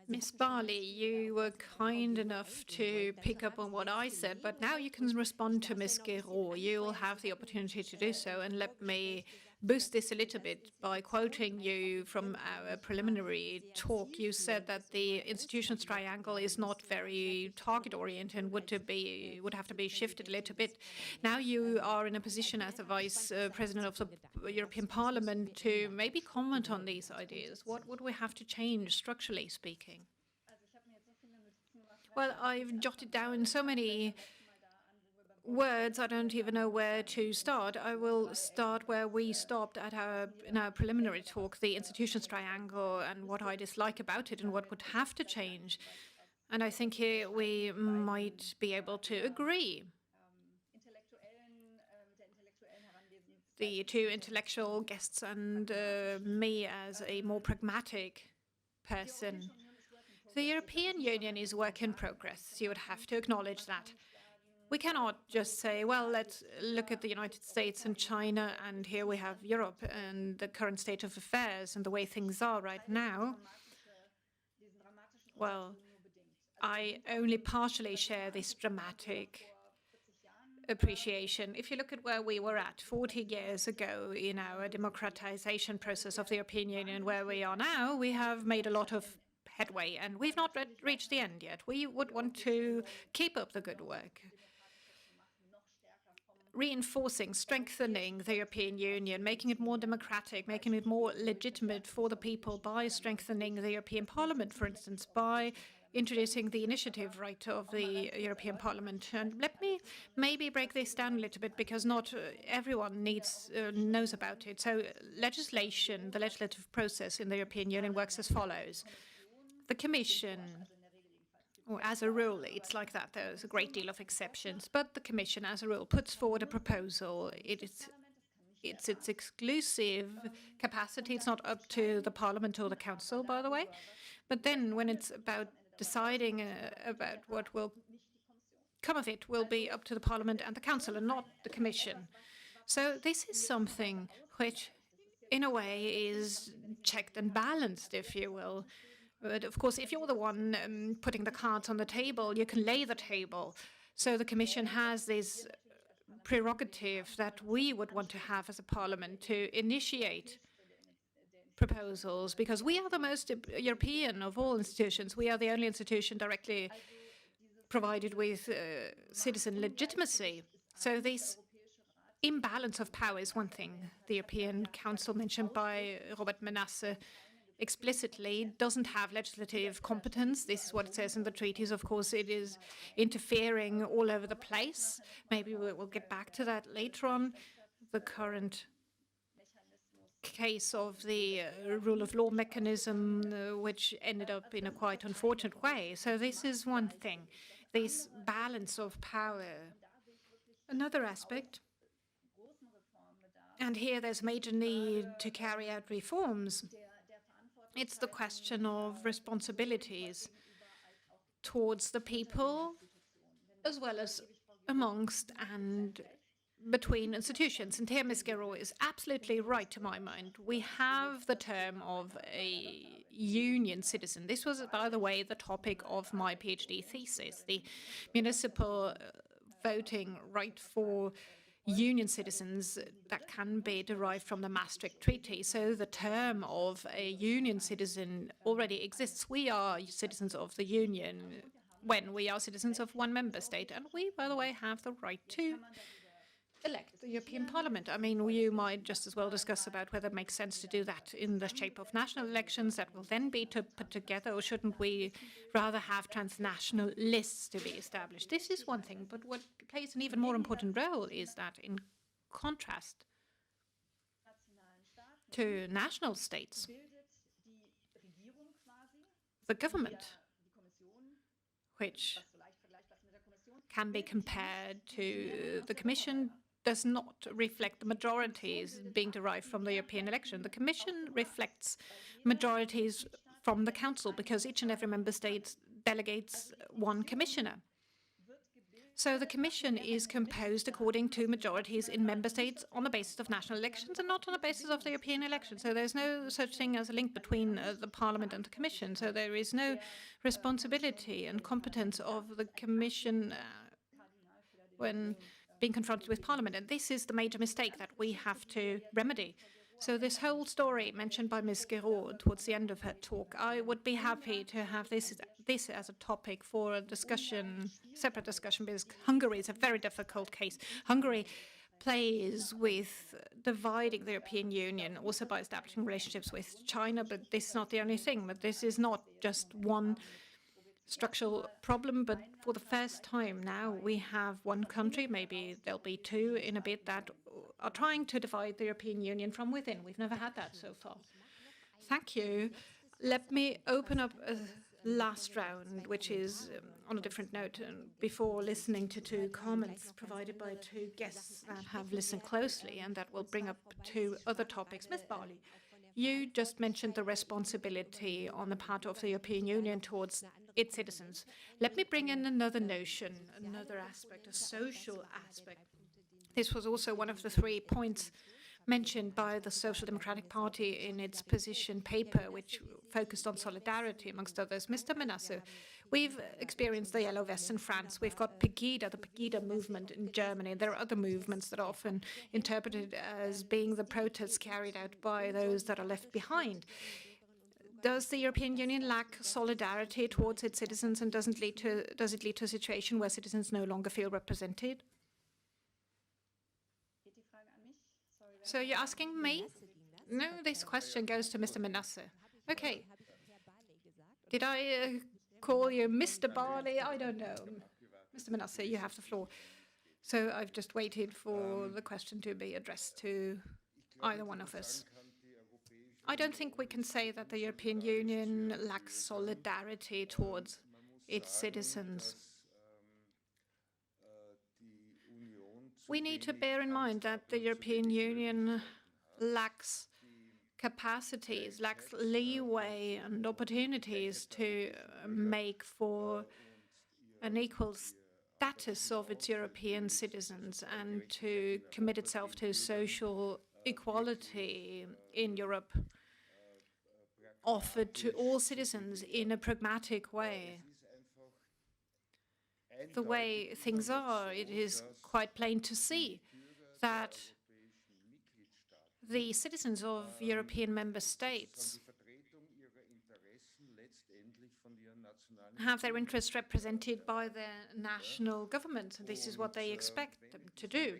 Ms. Barley, you were kind enough to pick up on what I said, but now you can respond to Ms. Guéraud. You'll have the opportunity to do so, and let me boost this a little bit by quoting you from our preliminary talk. You said that the institutions triangle is not very target-oriented and would have to be shifted a little bit. Now you are in a position as the Vice President of the European Parliament to maybe comment on these ideas. What would we have to change, structurally speaking? Well, I've jotted down so many words, I don't even know where to start. I will start where we stopped at in our preliminary talk, the institutions triangle and what I dislike about it and what would have to change. And I think here we might be able to agree. The two intellectual guests and me as a more pragmatic person. The European Union is a work in progress. You would have to acknowledge that. We cannot just say, well, let's look at the United States and China, and here we have Europe and the current state of affairs and the way things are right now. Well, I only partially share this dramatic appreciation. If you look at where we were at 40 years ago in our democratization process of the European Union, where we are now, we have made a lot of headway, and we've not reached the end yet. We would want to keep up the good work. Reinforcing, strengthening the European Union, making it more democratic, making it more legitimate for the people by strengthening the European Parliament, for instance, by introducing the initiative right of the European Parliament. And let me maybe break this down a little bit, because not everyone knows about it. So legislation, the legislative process in the European Union works as follows. The Commission, or as a rule, it's like that. There's a great deal of exceptions, but the Commission, as a rule, puts forward a proposal. It's its exclusive capacity. It's not up to the Parliament or the Council, by the way. But then when it's about deciding about what will come of it will be up to the Parliament and the Council and not the Commission. So this is something which, in a way, is checked and balanced, if you will. But of course, if you're the one putting the cards on the table, you can lay the table. So the Commission has this prerogative that we would want to have as a Parliament to initiate proposals, because we are the most European of all institutions. We are the only institution directly provided with citizen legitimacy. So this imbalance of power is one thing. The European Council, mentioned by Robert Menasse, explicitly doesn't have legislative competence. This is what it says in the treaties. Of course, it is interfering all over the place. Maybe we'll get back to that later on. The current case of the rule of law mechanism, which ended up in a quite unfortunate way. So this is one thing, this balance of power. Another aspect, and here there's major need to carry out reforms, it's the question of responsibilities towards the people, as well as amongst and between institutions. And here Ms. Guerrero is absolutely right to my mind. We have the term of a union citizen. This was, by the way, the topic of my PhD thesis, the municipal voting right for union citizens that can be derived from the Maastricht Treaty. So the term of a union citizen already exists. We are citizens of the union when we are citizens of one member state. And we, by the way, have the right to elect the European Parliament. I mean, you might just as well discuss about whether it makes sense to do that in the shape of national elections that will then be put together, or shouldn't we rather have transnational lists to be established? This is one thing, but what plays an even more important role is that, in contrast to national states, the government, which can be compared to the Commission, does not reflect the majorities being derived from the European election. The Commission reflects majorities from the Council because each and every member state delegates one commissioner. So the Commission is composed according to majorities in member states on the basis of national elections and not on the basis of the European election. So there's no such thing as a link between the Parliament and the Commission. So there is no responsibility and competence of the Commission when being confronted with Parliament. And this is the major mistake that we have to remedy. So this whole story mentioned by Ms. Guerrero towards the end of her talk, I would be happy to have this as a topic for a discussion, separate discussion, because Hungary is a very difficult case. Hungary plays with dividing the European Union, also by establishing relationships with China, but this is not the only thing. But this is not just one structural problem, but for the first time now we have one country, maybe there'll be two in a bit, that are trying to divide the European Union from within. We've never had that so far. Thank you. Let me open up a last round, which is on a different note, before listening to two comments provided by two guests that have listened closely and that will bring up two other topics. Ms. Barley, you just mentioned the responsibility on the part of the European Union towards its citizens. Let me bring in another notion, another aspect, a social aspect. This was also one of the 3 points mentioned by the Social Democratic Party in its position paper, which focused on solidarity, amongst others. Mr. Menasse, we've experienced the Yellow Vests in France. We've got Pegida, the Pegida movement in Germany. There are other movements that are often interpreted as being the protests carried out by those that are left behind. Does the European Union lack solidarity towards its citizens, and does it lead to a situation where citizens no longer feel represented? So you're asking me? No, this question goes to Mr. Menasse. Okay. Did I call you Mr. Barley? I don't know. Mr. Menasse, you have the floor. So I've just waited for the question to be addressed to either one of us. I don't think we can say that the European Union lacks solidarity towards its citizens. We need to bear in mind that the European Union lacks capacities, lacks leeway and opportunities to make for an equal status of its European citizens and to commit itself to social equality in Europe, offered to all citizens in a pragmatic way. The way things are, it is quite plain to see that the citizens of European member states have their interests represented by their national government. This is what they expect them to do.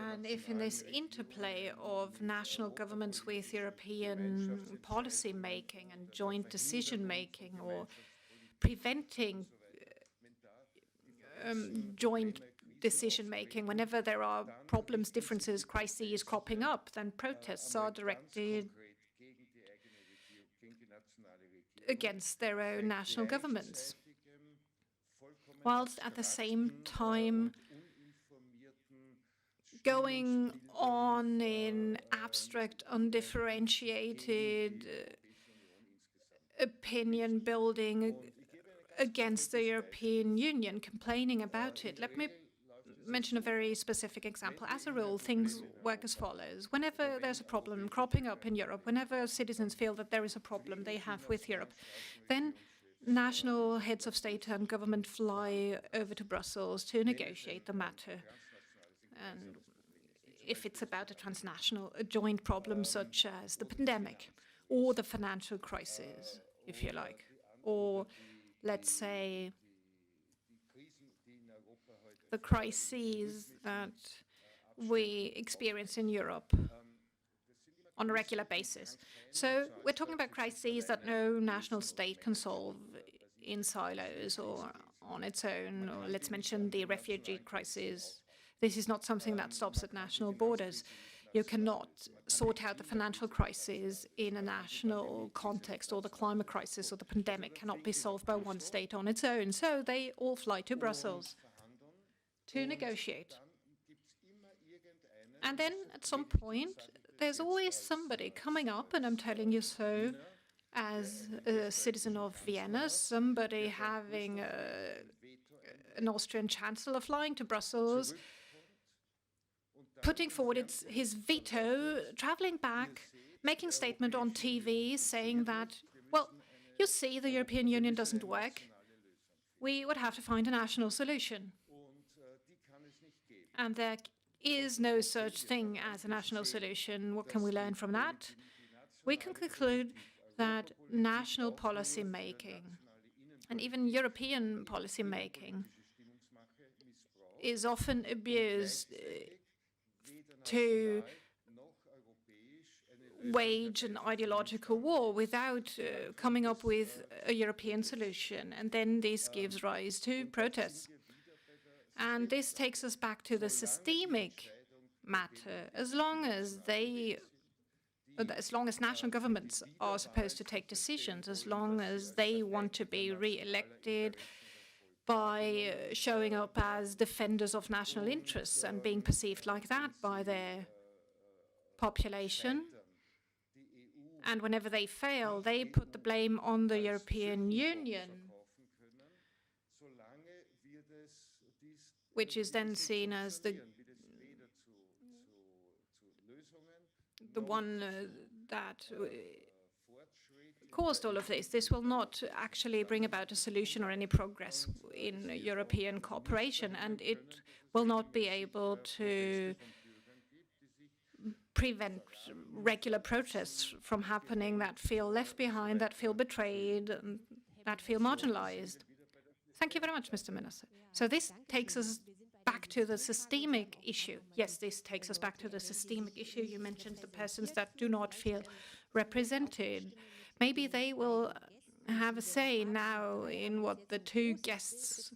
And if in this interplay of national governments with European policy making and joint decision making, or preventing joint decision making, whenever there are problems, differences, crises cropping up, then protests are directed against their own national governments, whilst at the same time going on in abstract, undifferentiated opinion building against the European Union, complaining about it. Let me mention a very specific example. As a rule, things work as follows. Whenever there's a problem cropping up in Europe, whenever citizens feel that there is a problem they have with Europe, then national heads of state and government fly over to Brussels to negotiate the matter. And if it's about a joint problem such as the pandemic or the financial crisis, if you like, or let's say the crises that we experience in Europe on a regular basis. So we're talking about crises that no national state can solve in silos or on its own. Or let's mention the refugee crisis. This is not something that stops at national borders. You cannot sort out the financial crisis in a national context, or the climate crisis or the pandemic cannot be solved by one state on its own. So they all fly to Brussels to negotiate. And then at some point, there's always somebody coming up, and I'm telling you so as a citizen of Vienna, somebody having an Austrian chancellor flying to Brussels, putting forward his veto, traveling back, making a statement on TV saying that, well, you see, the European Union doesn't work. We would have to find a national solution. And there is no such thing as a national solution. What can we learn from that? We can conclude that national policy making, and even European policy making, is often abused to wage an ideological war without coming up with a European solution. And then this gives rise to protests. And this takes us back to the systemic matter. As long as national governments are supposed to take decisions, as long as they want to be re-elected by showing up as defenders of national interests and being perceived like that by their population, and whenever they fail, they put the blame on the European Union, which is then seen as the one that caused all of this. This will not actually bring about a solution or any progress in European cooperation, and it will not be able to prevent regular protests from happening that feel left behind, that feel betrayed, and that feel marginalized. Thank you very much, Mr. Minister. So this takes us back to the systemic issue. Yes, this takes us back to the systemic issue. You mentioned the persons that do not feel represented. Maybe they will have a say now in what the two guests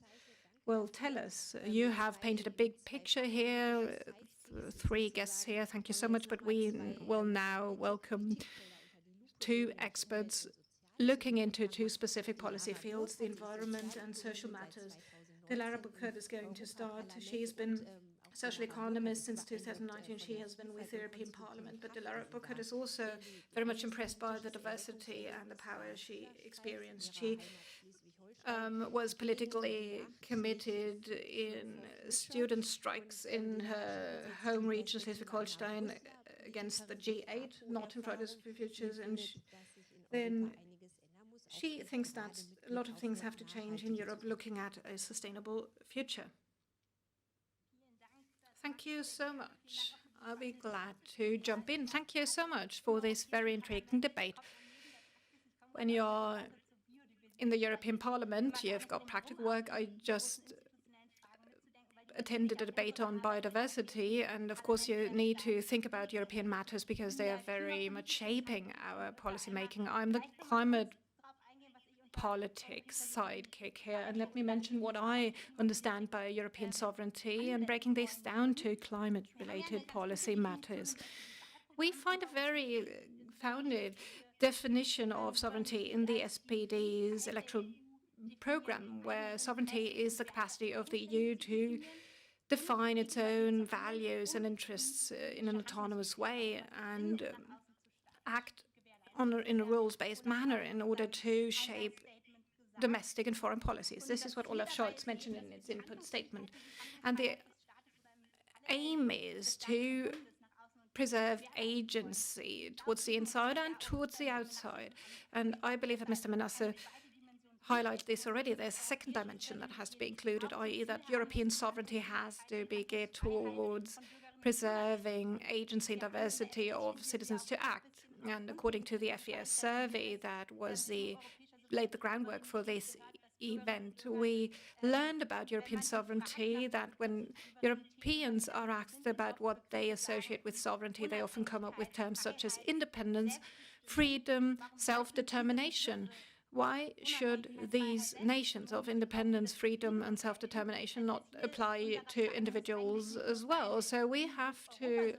will tell us. You have painted a big picture here, three guests here. Thank you so much. But we will now welcome two experts looking into two specific policy fields, the environment and social matters. Lara Burkhardt is going to start. She's been social economist since 2019. She has been with the European Parliament, but Dilara Burkhardt is also very much impressed by the diversity and the power she experienced. She was politically committed in student strikes in her home region, Schleswig-Holstein, against the G8, not in Fridays for Futures, and then she thinks that a lot of things have to change in Europe, looking at a sustainable future. Thank you so much. I'll be glad to jump in. Thank you so much for this very intriguing debate. When you're in the European Parliament, you've got practical work. I just attended a debate on biodiversity, and of course you need to think about European matters because they are very much shaping our policy making. I'm the climate politics sidekick here, and let me mention what I understand by European sovereignty and breaking this down to climate-related policy matters. We find a very founded definition of sovereignty in the SPD's electoral program, where sovereignty is the capacity of the EU to define its own values and interests in an autonomous way and act in a rules-based manner in order to shape domestic and foreign policies. This is what Olaf Scholz mentioned in his input statement. And the aim is to preserve agency towards the inside and towards the outside. And I believe that Mr. Menasse highlighted this already. There's a second dimension that has to be included, i.e. that European sovereignty has to be geared towards preserving agency and diversity of citizens to act. And according to the FES survey that laid the groundwork for this event, we learned about European sovereignty, that when Europeans are asked about what they associate with sovereignty, they often come up with terms such as independence, freedom, self-determination. Why should these nations of independence, freedom, and self-determination not apply to individuals as well? So we have to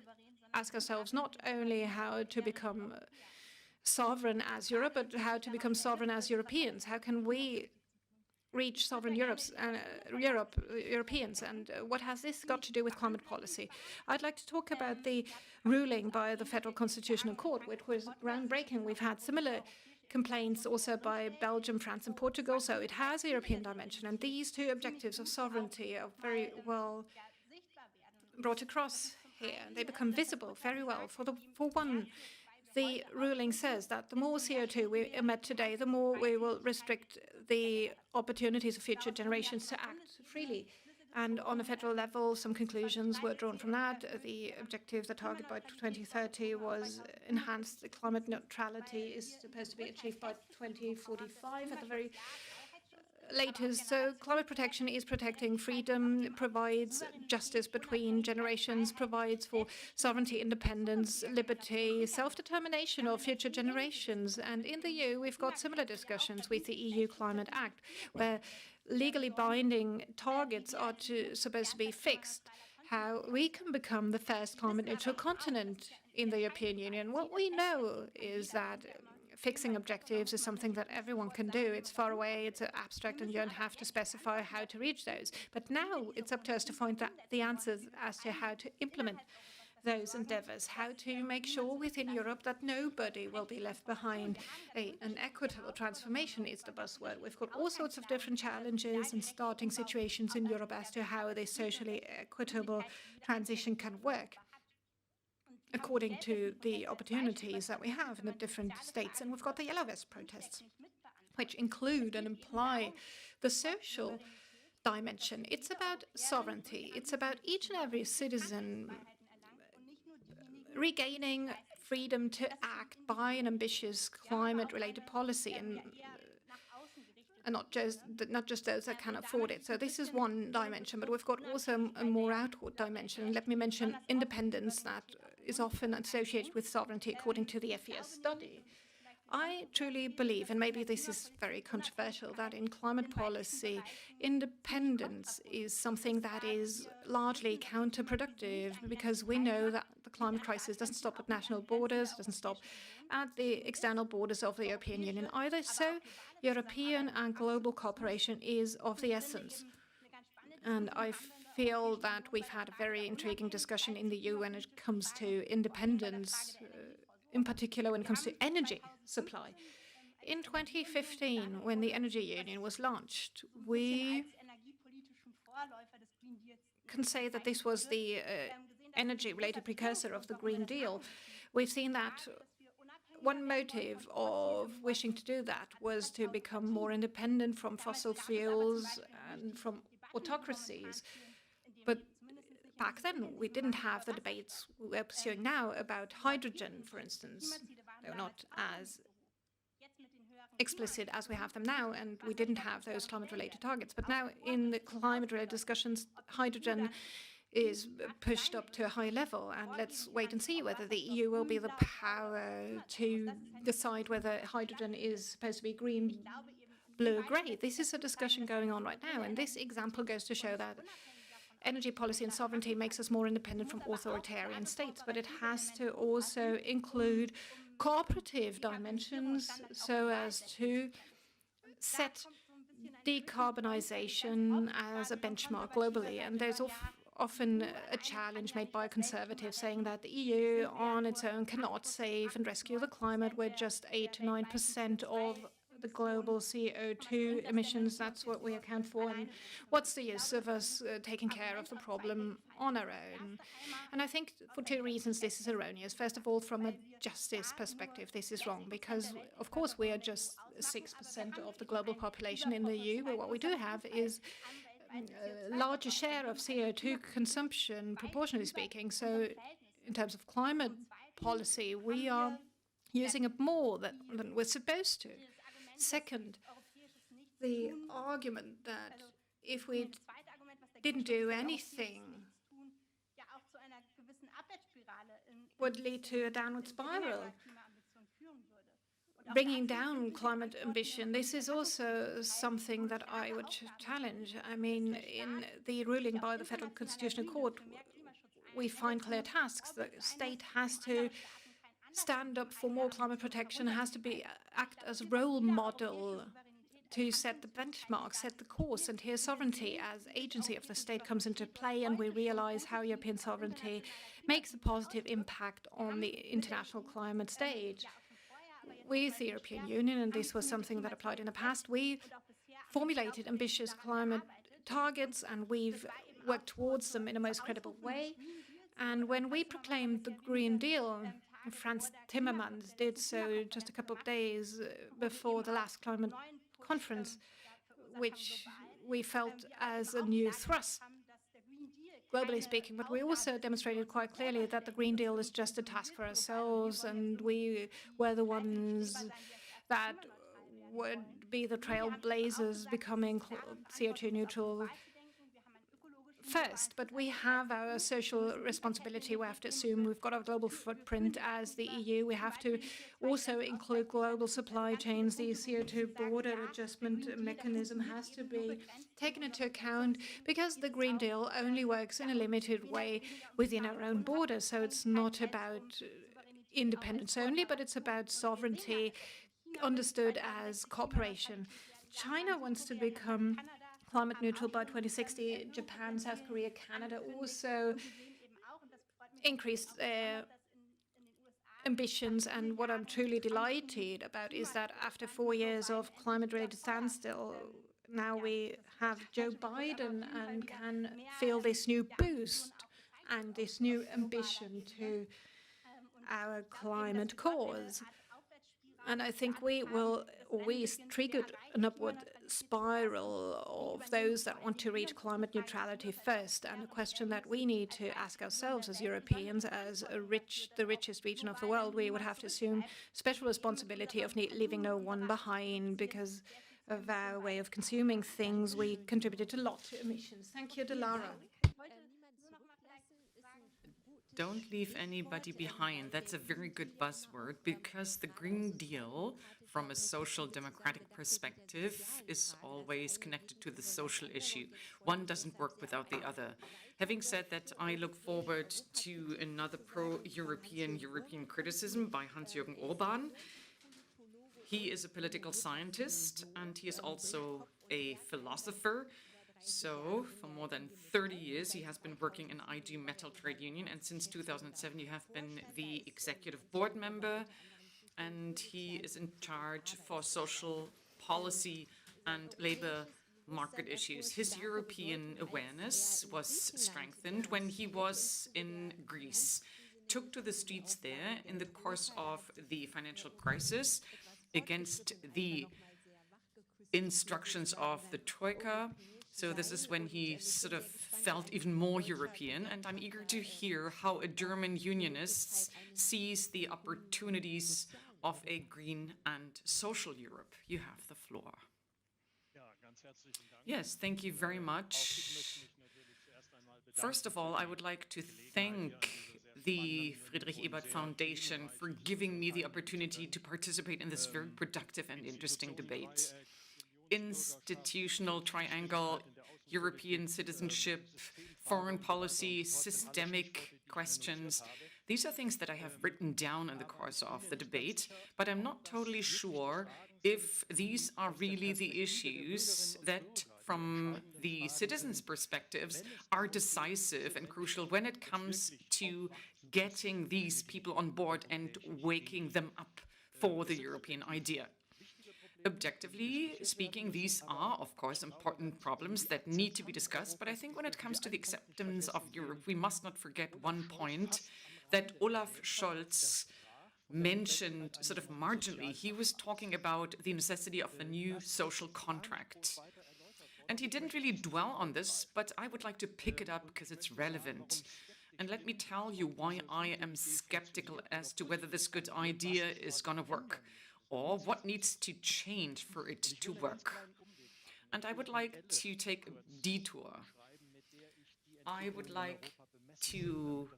ask ourselves not only how to become sovereign as Europe, but how to become sovereign as Europeans. How can we reach sovereign Europeans, and what has this got to do with climate policy? I'd like to talk about the ruling by the Federal Constitutional Court, which was groundbreaking. We've had similar complaints also by Belgium, France, and Portugal, so it has a European dimension, and these two objectives of sovereignty are very well brought across here. They become visible very well. For one, the ruling says that the more CO2 we emit today, the more we will restrict the opportunities of future generations to act freely. And on a federal level, some conclusions were drawn from that. The objective, the target by 2030 was enhanced. The climate neutrality is supposed to be achieved by 2045 at the very latest. So climate protection is protecting freedom, provides justice between generations, provides for sovereignty, independence, liberty, self-determination of future generations. And in the EU, we've got similar discussions with the EU Climate Act, where legally binding targets are supposed to be fixed. How we can become the first climate neutral continent in the European Union. What we know is that fixing objectives is something that everyone can do. It's far away, it's abstract, and you don't have to specify how to reach those. But now it's up to us to find the answers as to how to implement those endeavors, how to make sure within Europe that nobody will be left behind. An equitable transformation is the buzzword. We've got all sorts of different challenges and starting situations in Europe as to how this socially equitable transition can work, according to the opportunities that we have in the different states. And we've got the Yellow Vest protests, which include and imply the social dimension. It's about sovereignty. It's about each and every citizen regaining freedom to act by an ambitious climate-related policy, and not just those that can afford it. So this is one dimension, but we've got also a more outward dimension. Let me mention independence, that is often associated with sovereignty according to the FES study. I truly believe, and maybe this is very controversial, that in climate policy, independence is something that is largely counterproductive, because we know that the climate crisis doesn't stop at national borders, doesn't stop at the external borders of the European Union either. So European and global cooperation is of the essence. And I feel that we've had a very intriguing discussion in the EU when it comes to independence, in particular when it comes to energy supply. In 2015, when the Energy Union was launched, we can say that this was the energy-related precursor of the Green Deal. We've seen that one motive of wishing to do that was to become more independent from fossil fuels and from autocracies. But back then, we didn't have the debates we're pursuing now about hydrogen, for instance. They were not as explicit as we have them now, and we didn't have those climate-related targets. But now, in the climate-related discussions, hydrogen is pushed up to a high level, and let's wait and see whether the EU will be the power to decide whether hydrogen is supposed to be green, blue, grey. This is a discussion going on right now, and this example goes to show that energy policy and sovereignty makes us more independent from authoritarian states, but it has to also include cooperative dimensions so as to set decarbonization as a benchmark globally. And there's often a challenge made by conservatives saying that the EU on its own cannot save and rescue the climate. We're just 8 to 9% of the global CO2 emissions. That's what we account for. And what's the use of us taking care of the problem on our own? And I think for two reasons this is erroneous. First of all, from a justice perspective, this is wrong because, of course, we are just 6% of the global population in the EU. But what we do have is a larger share of CO2 consumption, proportionally speaking. So in terms of climate policy, we are using up more than we're supposed to. Second, the argument that if we didn't do anything would lead to a downward spiral, bringing down climate ambition. This is also something that I would challenge. I mean, in the ruling by the Federal Constitutional Court, we find clear tasks. The state has to stand up for more climate protection, has to act as a role model to set the benchmark, set the course. And here sovereignty as agency of the state comes into play, and we realize how European sovereignty makes a positive impact on the international climate stage. With the European Union, and this was something that applied in the past, we formulated ambitious climate targets and we've worked towards them in a most credible way. And when we proclaimed the Green Deal, Franz Timmermans did so just a couple of days before the last climate conference, which we felt as a new thrust, globally speaking. But we also demonstrated quite clearly that the Green Deal is just a task for ourselves, and we were the ones that would be the trailblazers becoming CO2 neutral first. But we have our social responsibility. We have to assume we've got our global footprint as the EU. We have to also include global supply chains. The CO2 border adjustment mechanism has to be taken into account because the Green Deal only works in a limited way within our own borders. So it's not about independence only, but it's about sovereignty understood as cooperation. China wants to become climate neutral by 2060. Japan, South Korea, Canada also increased their ambitions. And what I'm truly delighted about is that after 4 years of climate-related standstill, now we have Joe Biden and can feel this new boost and this new ambition to our climate cause. And I think we will always trigger an upward spiral of those that want to reach climate neutrality first. And a question that we need to ask ourselves as Europeans, as the richest region of the world, we would have to assume special responsibility of leaving no one behind because of our way of consuming things. We contributed a lot to emissions. Thank you, Delara. Don't leave anybody behind. That's a very good buzzword because the Green Deal, from a social democratic perspective, is always connected to the social issue. One doesn't work without the other. Having said that, I look forward to another pro-European criticism by Hans-Jürgen Orban. He is a political scientist and he is also a philosopher. So, for more than 30 years, he has been working in IG Metall Trade Union, and since 2007, you have been the executive board member, and he is in charge for social policy and labor market issues. His European awareness was strengthened when he was in Greece, took to the streets there in the course of the financial crisis against the instructions of the Troika. So this is when he sort of felt even more European, and I'm eager to hear how a German unionist sees the opportunities of a green and social Europe. You have the floor. Yes, thank you very much. First of all, I would like to thank the Friedrich Ebert Foundation for giving me the opportunity to participate in this very productive and interesting debate. Institutional triangle, European citizenship, foreign policy, systemic questions. These are things that I have written down in the course of the debate, but I'm not totally sure if these are really the issues that, from the citizens' perspectives, are decisive and crucial when it comes to getting these people on board and waking them up for the European idea. Objectively speaking, these are, of course, important problems that need to be discussed, but I think when it comes to the acceptance of Europe, we must not forget one point that Olaf Scholz mentioned sort of marginally. He was talking about the necessity of a new social contract. And he didn't really dwell on this, but I would like to pick it up because it's relevant. And let me tell you why I am skeptical as to whether this good idea is going to work, or what needs to change for it to work. And I would like to take a detour. I would like to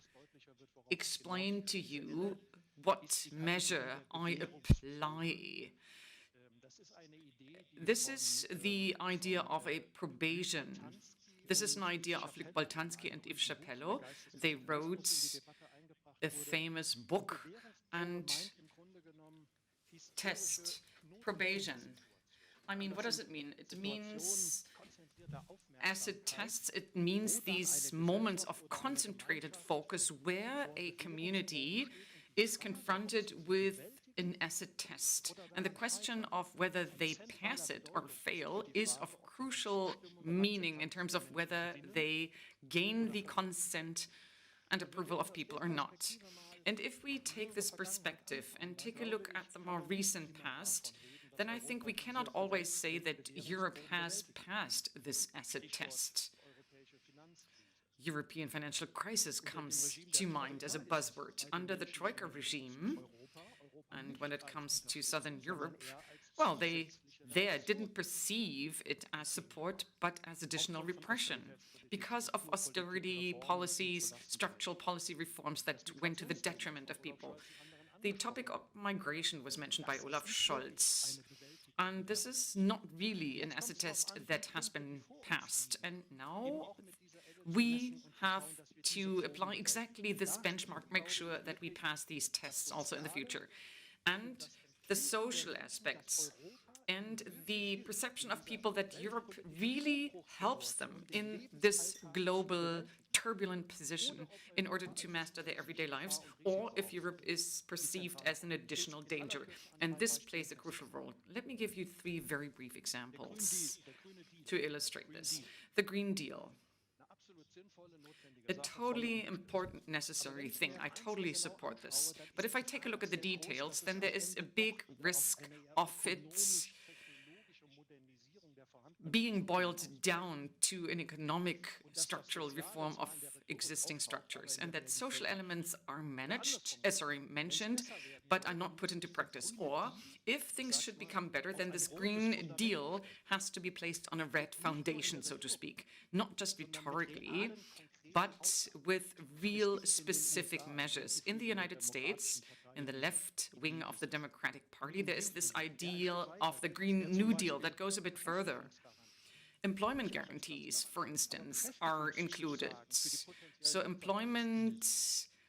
explain to you what measure I apply. This is the idea of a probation. This is an idea of Luc Boltanski and Yves Chapello. They wrote a famous book and test probation. I mean, what does it mean? It means acid tests. It means these moments of concentrated focus where a community is confronted with an acid test. And the question of whether they pass it or fail is of crucial meaning in terms of whether they gain the consent and approval of people or not. And if we take this perspective and take a look at the more recent past, then I think we cannot always say that Europe has passed this acid test. European financial crisis comes to mind as a buzzword. Under the Troika regime, and when it comes to Southern Europe, well, they didn't perceive it as support, but as additional repression because of austerity policies, structural policy reforms that went to the detriment of people. The topic of migration was mentioned by Olaf Scholz. And this is not really an acid test that has been passed. And now we have to apply exactly this benchmark, make sure that we pass these tests also in the future. And the social aspects and the perception of people that Europe really helps them in this global turbulent position in order to master their everyday lives, or if Europe is perceived as an additional danger. And this plays a crucial role. Let me give you 3 very brief examples to illustrate this. The Green Deal. A totally important, necessary thing. I totally support this. But if I take a look at the details, then there is a big risk of it being boiled down to an economic structural reform of existing structures, and that social elements are mentioned, but are not put into practice. Or if things should become better, then this Green Deal has to be placed on a red foundation, so to speak, not just rhetorically, but with real specific measures. In the United States, in the left wing of the Democratic Party, there is this ideal of the Green New Deal that goes a bit further. Employment guarantees, for instance, are included. So employment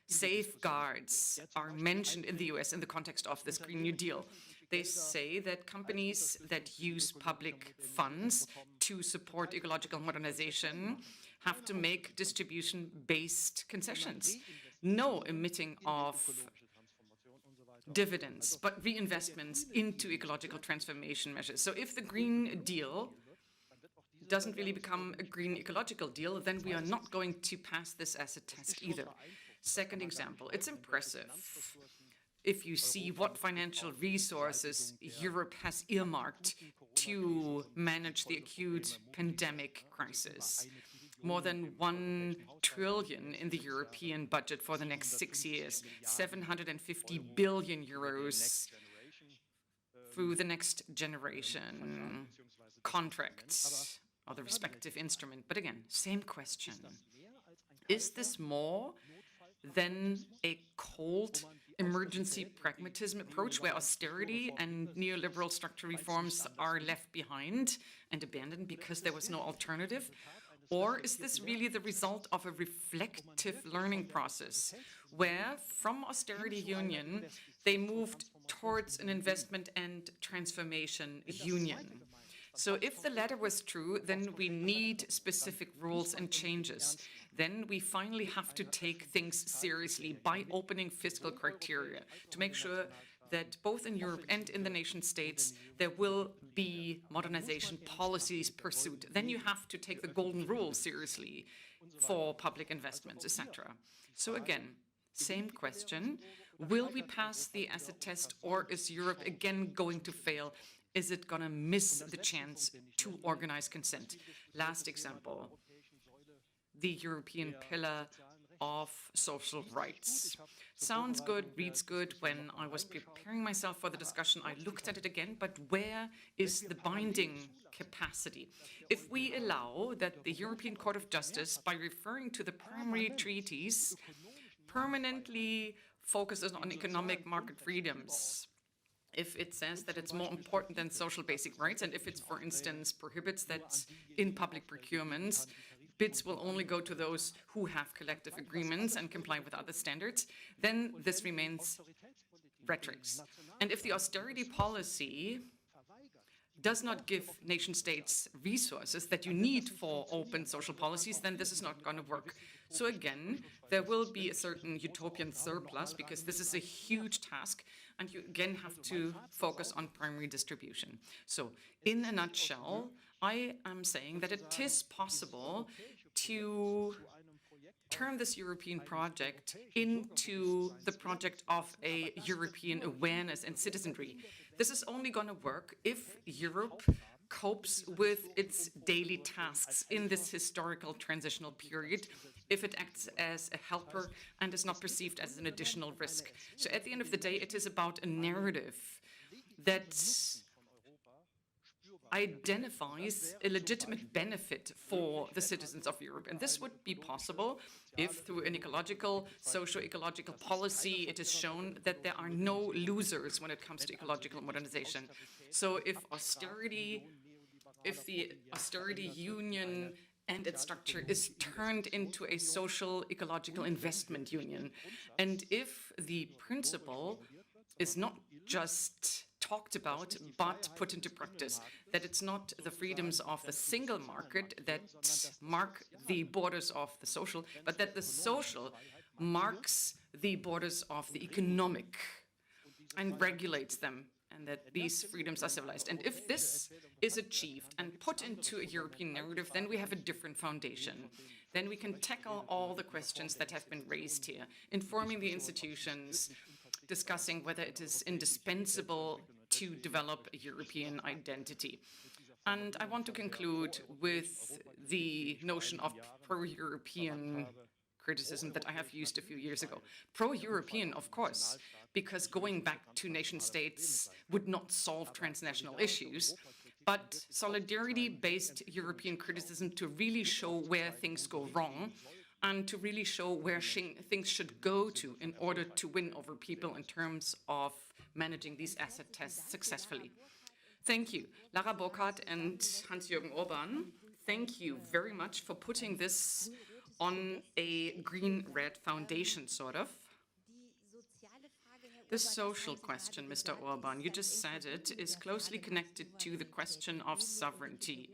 safeguards are mentioned in the US in the context of this Green New Deal. They say that companies that use public funds to support ecological modernization have to make distribution-based concessions. No emitting of dividends, but reinvestments into ecological transformation measures. So if the Green Deal doesn't really become a green ecological deal, then we are not going to pass this asset test either. Second example, it's impressive if you see what financial resources Europe has earmarked to manage the acute pandemic crisis. More than 1 trillion in the European budget for the next 6 years, 750 billion euros through the next generation contracts or the respective instrument. But again, same question. Is this more than a cold emergency pragmatism approach where austerity and neoliberal structural reforms are left behind and abandoned because there was no alternative? Or is this really the result of a reflective learning process where from austerity union they moved towards an investment and transformation union? So if the latter was true, then we need specific rules and changes. Then we finally have to take things seriously by opening fiscal criteria to make sure that both in Europe and in the nation states there will be modernization policies pursued. Then you have to take the golden rule seriously for public investments, etc. So again, same question. Will we pass the asset test, or is Europe again going to fail? Is it going to miss the chance to organize consent? Last example, the European pillar of social rights. Sounds good, reads good. When I was preparing myself for the discussion, I looked at it again, but where is the binding capacity? If we allow that the European Court of Justice, by referring to the primary treaties, permanently focuses on economic market freedoms, if it says that it's more important than social basic rights, and if it, for instance, prohibits that in public procurements, bids will only go to those who have collective agreements and comply with other standards, then this remains rhetoric. And if the austerity policy does not give nation states resources that you need for open social policies, then this is not going to work. So again, there will be a certain utopian surplus because this is a huge task, and you again have to focus on primary distribution. So in a nutshell, I am saying that it is possible to turn this European project into the project of a European awareness and citizenry. This is only going to work if Europe copes with its daily tasks in this historical transitional period, if it acts as a helper and is not perceived as an additional risk. So at the end of the day, it is about a narrative that identifies a legitimate benefit for the citizens of Europe. And this would be possible if, through an ecological, socio-ecological policy, it is shown that there are no losers when it comes to ecological modernization. So if the austerity union and its structure is turned into a social ecological investment union, and if the principle is not just talked about but put into practice, that it's not the freedoms of the single market that mark the borders of the social, but that the social marks the borders of the economic and regulates them, and that these freedoms are civilized. And if this is achieved and put into a European narrative, then we have a different foundation. Then we can tackle all the questions that have been raised here, informing the institutions, discussing whether it is indispensable to develop a European identity. And I want to conclude with the notion of pro-European criticism that I have used a few years ago. Pro-European, of course, because going back to nation states would not solve transnational issues, but solidarity-based European criticism to really show where things go wrong and to really show where things should go to in order to win over people in terms of managing these asset tests successfully. Thank you. Lara Burkhardt and Hans-Jürgen Orban, thank you very much for putting this on a green-red foundation, sort of. The social question, Mr. Orban, you just said it, is closely connected to the question of sovereignty.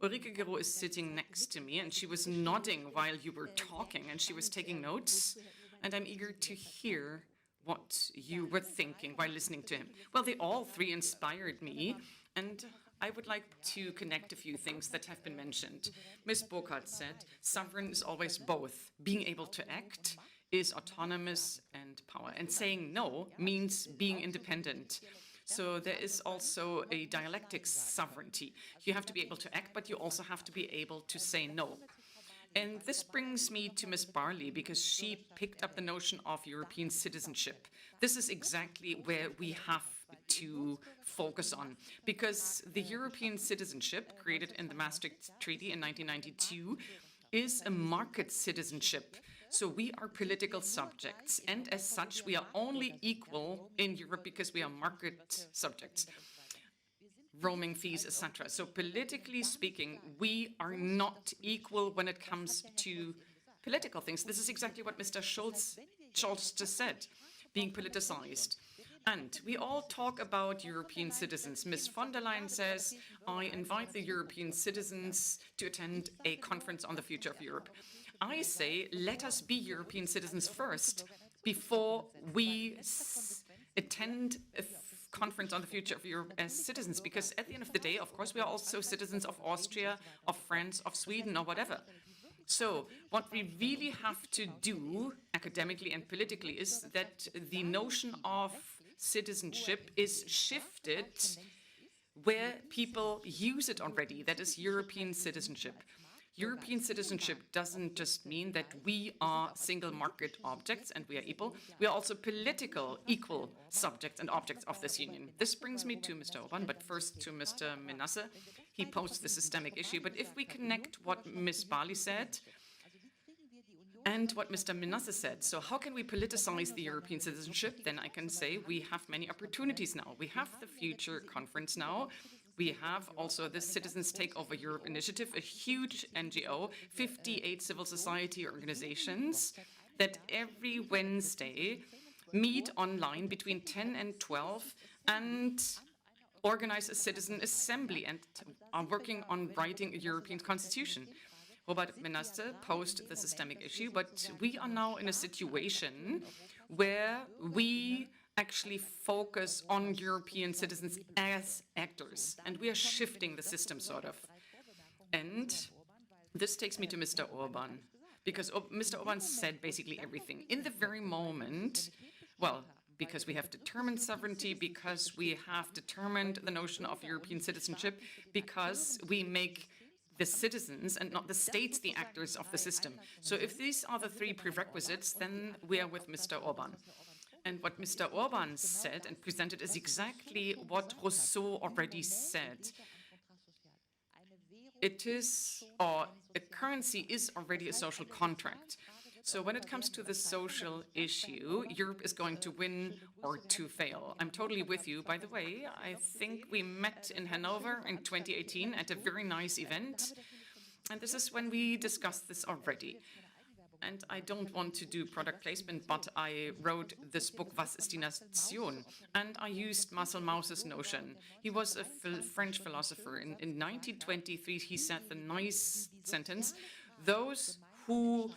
Ulrike Gero is sitting next to me, and she was nodding while you were talking, and she was taking notes. And I'm eager to hear what you were thinking while listening to him. Well, they all three inspired me, and I would like to connect a few things that have been mentioned. Ms. Burkhardt said, sovereign is always both. Being able to act is autonomous and power. And saying no means being independent. So there is also a dialectic sovereignty. You have to be able to act, but you also have to be able to say no. And this brings me to Ms. Barley, because she picked up the notion of European citizenship. This is exactly where we have to focus on, because the European citizenship created in the Maastricht Treaty in 1992 is a market citizenship. So we are political subjects, and as such, we are only equal in Europe because we are market subjects. Roaming fees, etc. So politically speaking, we are not equal when it comes to political things. This is exactly what Mr. Scholz just said, being politicized. And we all talk about European citizens. Ms. von der Leyen says, I invite the European citizens to attend a conference on the future of Europe. I say, let us be European citizens first before we attend a conference on the future of Europe as citizens, because at the end of the day, of course, we are also citizens of Austria, of France, of Sweden, or whatever. So what we really have to do academically and politically is that the notion of citizenship is shifted where people use it already, that is European citizenship. European citizenship doesn't just mean that we are single market objects and we are equal. We are also political equal subjects and objects of this union. This brings me to Mr. Orban, but first to Mr. Menasse. He posed the systemic issue. But if we connect what Ms. Barley said and what Mr. Menasse said, so how can we politicize the European citizenship? Then I can say we have many opportunities now. We have the Future Conference now. We have also the Citizens Take Over Europe initiative, a huge NGO, 58 civil society organizations that every Wednesday meet online between 10 and 12 and organize a citizen assembly and are working on writing a European constitution. Robert Menasse posed the systemic issue, but we are now in a situation where we actually focus on European citizens as actors, and we are shifting the system, sort of. And this takes me to Mr. Orban, because Mr. Orban said basically everything. In the very moment, well, because we have determined sovereignty, because we have determined the notion of European citizenship, because we make the citizens and not the states the actors of the system. So if these are the three prerequisites, then we are with Mr. Orban. And what Mr. Orban said and presented is exactly what Rousseau already said. It is, or a currency is already a social contract. So when it comes to the social issue, Europe is going to win or to fail. I'm totally with you. By the way, I think we met in Hanover in 2018 at a very nice event. And this is when we discussed this already. And I don't want to do product placement, but I wrote this book, Was ist die Nation? And I used Marcel Maus's notion. He was a French philosopher. In 1923, he said the nice sentence, those who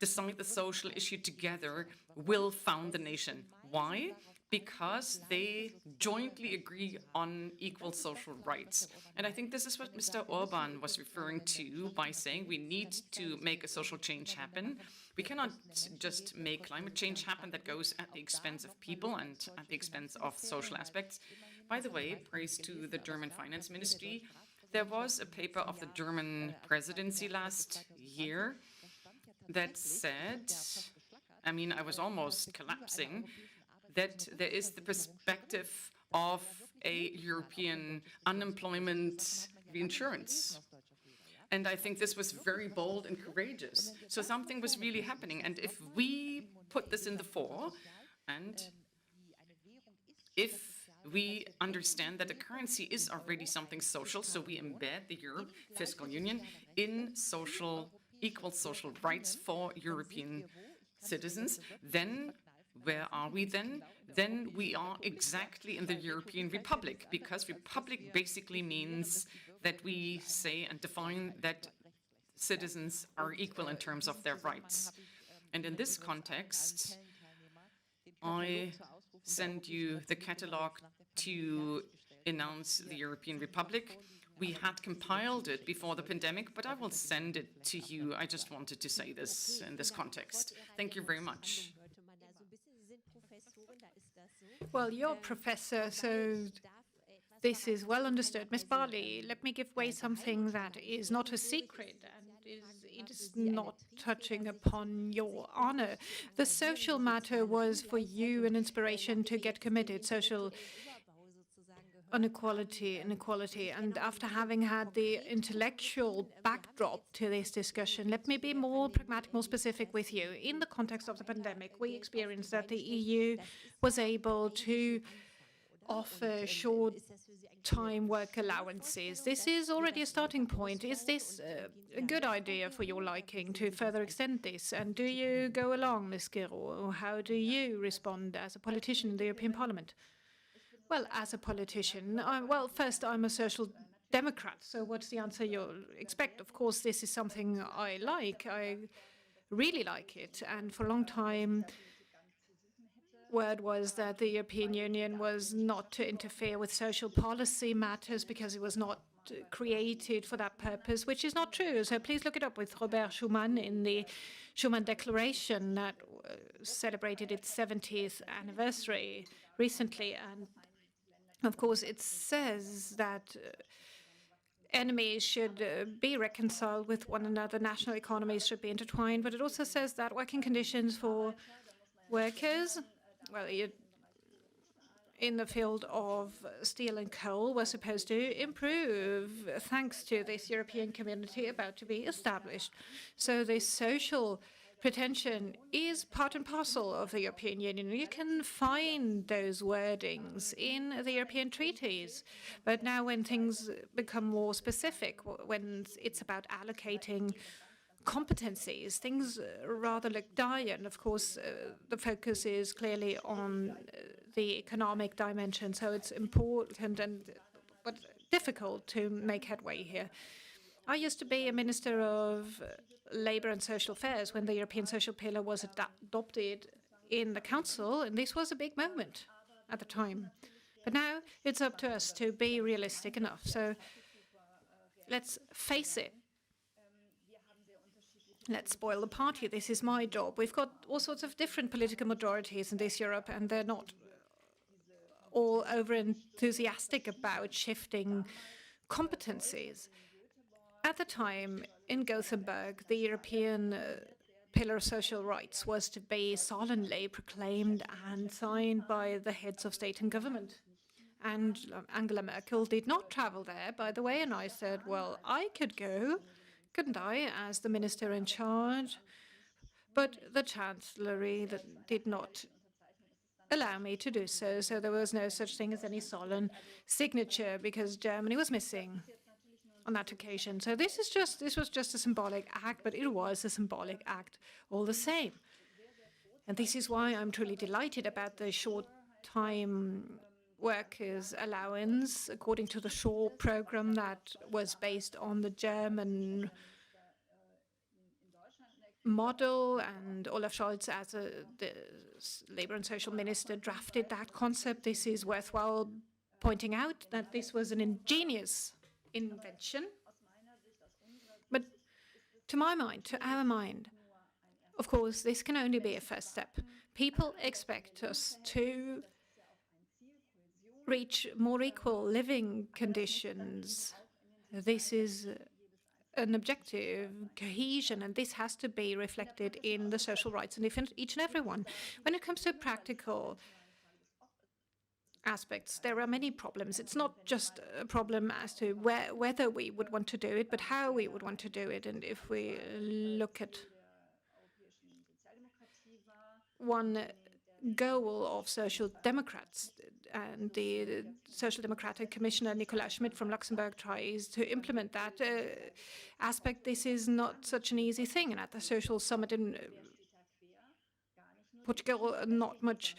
decide the social issue together will found the nation. Why? Because they jointly agree on equal social rights. And I think this is what Mr. Orban was referring to by saying we need to make a social change happen. We cannot just make climate change happen that goes at the expense of people and at the expense of social aspects. By the way, praise to the German Finance Ministry. There was a paper of the German presidency last year that said, I mean, I was almost collapsing, that there is the perspective of a European unemployment reinsurance. And I think this was very bold and courageous. So something was really happening. And if we put this in the fore, and if we understand that the currency is already something social, so we embed the Europe fiscal union in equal social rights for European citizens, then where are we then? Then we are exactly in the European Republic, because Republic basically means that we say and define that citizens are equal in terms of their rights. And in this context, I send you the catalogue to announce the European Republic. We had compiled it before the pandemic, but I will send it to you. I just wanted to say this in this context. Thank you very much. Well, you're a professor, so this is well understood. Ms. Barley, let me give away something that is not a secret and it is not touching upon your honor. The social matter was for you an inspiration to get committed, social inequality, and after having had the intellectual backdrop to this discussion, let me be more pragmatic, more specific with you. In the context of the pandemic, we experienced that the EU was able to offer short-time work allowances. This is already a starting point. Is this a good idea for your liking to further extend this? And do you go along, Ms. Giro, or how do you respond as a politician in the European Parliament? Well, as a politician, first, I'm a social democrat, so what's the answer you'll expect? Of course, this is something I like. I really like it, and for a long time, word was that the European Union was not to interfere with social policy matters because it was not created for that purpose, which is not true. So please look it up with Robert Schuman in the Schuman Declaration that celebrated its 70th anniversary recently. And of course, it says that enemies should be reconciled with one another, national economies should be intertwined, but it also says that working conditions for workers, well, in the field of steel and coal, were supposed to improve thanks to this European community about to be established. So this social pretension is part and parcel of the European Union. You can find those wordings in the European treaties. But now when things become more specific, when it's about allocating competencies, things rather look dire. And of course, the focus is clearly on the economic dimension. So it's important but difficult to make headway here. I used to be a Minister of Labour and Social Affairs when the European Social Pillar was adopted in the Council, and this was a big moment at the time. But now it's up to us to be realistic enough. So let's face it. Let's spoil the party. This is my job. We've got all sorts of different political majorities in this Europe, and they're not all over enthusiastic about shifting competencies. At the time, in Gothenburg, the European Pillar of Social Rights was to be solemnly proclaimed and signed by the heads of state and government. And Angela Merkel did not travel there, by the way, and I said, well, I could go, couldn't I, as the minister in charge? But the Chancellery did not allow me to do so, so there was no such thing as any solemn signature because Germany was missing on that occasion. So this was just a symbolic act, but it was a symbolic act all the same. And this is why I'm truly delighted about the short-time workers' allowance, according to the Shaw program that was based on the German model, and Olaf Scholz, as the Labour and Social Minister, drafted that concept. This is worthwhile pointing out that this was an ingenious invention. But to my mind, to our mind, of course, this can only be a first step. People expect us to reach more equal living conditions. This is an objective, cohesion, and this has to be reflected in the social rights of each and every one. When it comes to practical aspects, there are many problems. It's not just a problem as to whether we would want to do it, but how we would want to do it. And if we look at one goal of Social Democrats, and the Social Democratic Commissioner Nicolas Schmidt from Luxembourg tries to implement that aspect, this is not such an easy thing. And at the Social Summit in Portugal, not much